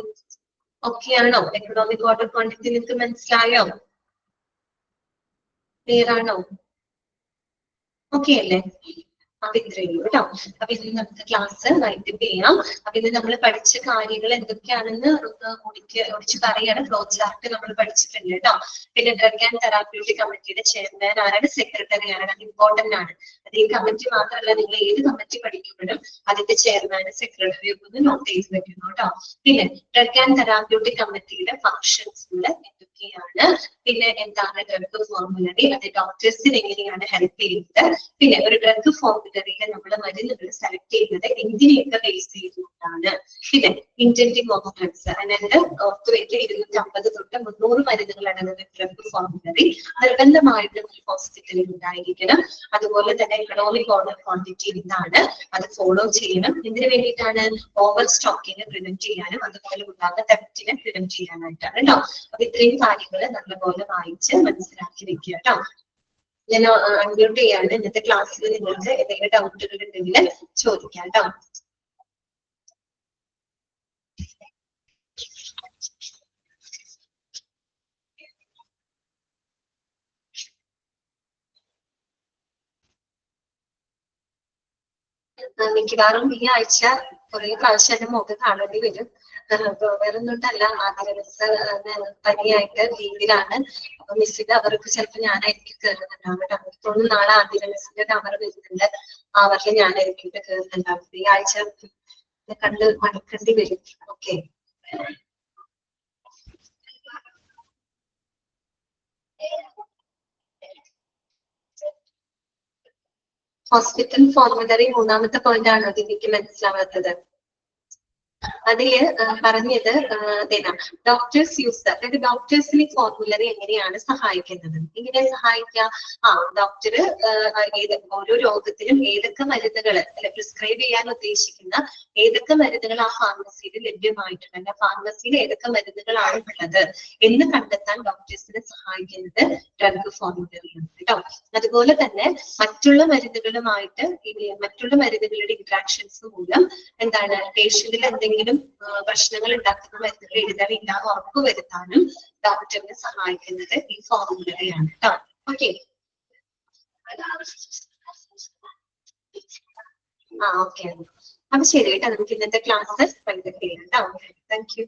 ഓക്കെ ആണോ? എക്കണോമിക് ഓർഡർ ക്വാണ്ടിറ്റി നിങ്ങൾക്ക് മനസ്സിലായോ? ക്ലിയർ ആണോ? ഓക്കെ അല്ലേ? അപ്പൊ ഇത്രയേ ഉള്ളൂ കേട്ടോ. അപ്പൊ ഇന്ന് നമുക്ക് ക്ലാസ് വൈൻഡപ്പ് ചെയ്യാം. അപ്പൊ ഇന്ന് നമ്മൾ പഠിച്ച കാര്യങ്ങൾ എന്തൊക്കെയാണെന്ന് ഒടിച്ച് പറയാണ്. ഫ്ലോ ചാർട്ട് നമ്മൾ പഠിച്ചിട്ടുണ്ട് കേട്ടോ. പിന്നെ ഡ്രഗ് ആൻഡ് തെറാപ്യൂട്ടിക് കമ്മിറ്റിയുടെ ചെയർമാൻ ആരാണ്, സെക്രട്ടറി ആരാണ്, അത് ഇമ്പോർട്ടന്റ് ആണ്. അത് ഈ കമ്മിറ്റി മാത്രമല്ല, നിങ്ങൾ ഏത് കമ്മിറ്റി പഠിക്കുമ്പോഴും അതിന്റെ ചെയർമാനും സെക്രട്ടറി ഒക്കെ ഒന്ന് നോട്ട് ചെയ്ത് വെക്കുന്നു കേട്ടോ. പിന്നെ ഡ്രഗ് ആൻഡ് തെറാപ്യൂട്ടിക് കമ്മിറ്റിയുടെ ഫങ്ഷൻസുകൾ എന്തൊക്കെയാണ്, പിന്നെ എന്താണ് ഡ്രഗ് ഫോർമുലറി, അത് ഡോക്ടേഴ്സിന് എങ്ങനെയാണ് ഹെൽപ്പ് ചെയ്യുന്നത്, പിന്നെ ഒരു ഡ്രഗ് ഫോർമുലറിയിൽ നമ്മൾ മരുന്നുകൾ സെലക്ട് ചെയ്യുന്നത് എന്തിനെയൊക്കെ ബേസ് ചെയ്തുകൊണ്ടാണ്, പിന്നെ ഇന്റന്റിംഗ് ഓഫ് ഡ്രഗ്സ്, അതിനകത്ത് ഓർത്തുവെക്ക് 250 തൊട്ട് 300 മരുന്നുകളാണ് ഡ്രഗ് ഫോർമുലറി. നിർബന്ധമായിട്ടും ഒരു ഹോസ്പിറ്റലിൽ ഉണ്ടായിരിക്കണം. അതുപോലെ തന്നെ എക്കണോമിക് ഓർഡർ ക്വാണ്ടിറ്റി എന്താണ്, അത് ഫോളോ ചെയ്യണം. ഇതിന് വേണ്ടിയിട്ടാണ് ഓവർ സ്റ്റോക്കിനെ പ്രിവെന്റ് ചെയ്യാനും അതുപോലെ ഉണ്ടാകുന്ന തെഫ്റ്റിനെ പ്രിവെന്റ് ചെയ്യാനായിട്ടാണ് കേട്ടോ. അപ്പൊ ഇത്രയും കാര്യങ്ങൾ നല്ലപോലെ വായിച്ച് മനസ്സിലാക്കി വെക്കുക കേട്ടോ. ഞാൻ അൺമ്യൂട്ട് ചെയ്യാണ്. ഇന്നത്തെ ക്ലാസ്സിൽ നിങ്ങൾക്ക് എന്തെങ്കിലും ഡൗട്ടുകൾ ഉണ്ടെങ്കിൽ ചോദിക്കാം കേട്ടോ. മിക്കവാറും ഈ ആഴ്ച കുറെ പ്രാവശ്യം എന്റെ മുഖം കാണേണ്ടി വരും. വേറൊന്നുകൊണ്ടല്ല, ആദ്യ പനിയായിട്ട് ലീവിലാണ്. അപ്പൊ മിസ്സിന്റെ അവർക്ക് ചിലപ്പോൾ ഞാനായിരിക്കും കയറുന്നുണ്ടാവും കേട്ടോ. എനിക്ക് തോന്നുന്നു നാളെ ആദ്യ മിസ്സിന്റെ നമ്പർ വരുന്നുണ്ട്, അവരിൽ ഞാനായിരിക്കും കയറുന്നുണ്ടാവും. ഈ ആഴ്ച കണ്ട് മടക്കേണ്ടി വരും. ഓക്കെ. ഹോസ്പിറ്റൽ ഫോർമുലറി 3ാമത്തെ പോയിന്റ് ആണോ എനിക്ക് മനസ്സിലാവാത്തത്? അതില് പറഞ്ഞത് ഡോക്ടേഴ്സ് യൂസ്, അതായത് ഡോക്ടേഴ്സിന് ഫോർമുലറി എങ്ങനെയാണ് സഹായിക്കുന്നത്, എങ്ങനെ സഹായിക്കാം? ഡോക്ടർ ഓരോ രോഗത്തിനും ഏതൊക്കെ മരുന്നുകൾ പ്രിസ്ക്രൈബ് ചെയ്യാൻ ഉദ്ദേശിക്കുന്ന ഏതൊക്കെ മരുന്നുകൾ ആ ഫാർമസിയിൽ ലഭ്യമായിട്ടുണ്ട്, ഫാർമസിയിൽ ഏതൊക്കെ മരുന്നുകളാണ് ഉള്ളത് എന്ന് കണ്ടെത്താൻ ഡോക്ടേഴ്സിനെ സഹായിക്കുന്നത് ഡ്രഗ് ഫോർമുലറിയാണ് കേട്ടോ. അതുപോലെ തന്നെ മറ്റുള്ള മരുന്നുകളുമായിട്ട് മറ്റുള്ള മരുന്നുകളുടെ ഇന്ററാക്ഷൻസ് മൂലം എന്താണ് പേഷ്യന്റിൽ എന്തെങ്കിലും പ്രശ്നങ്ങൾ ഉണ്ടാക്കുന്ന മരുന്നുകൾ എഴുതാനില്ല ഉറപ്പ് വരുത്താനും ഡോക്ടറിനെ സഹായിക്കുന്നത് ഈ ഫോർമുലറിയാണ് കേട്ടോ. ഓക്കെ. ഓക്കെ. അപ്പൊ ശരി കേട്ടോ, നമുക്ക് ഇന്നത്തെ ക്ലാസ് വൈകിട്ട് ചെയ്യാം കേട്ടോ. Thank you.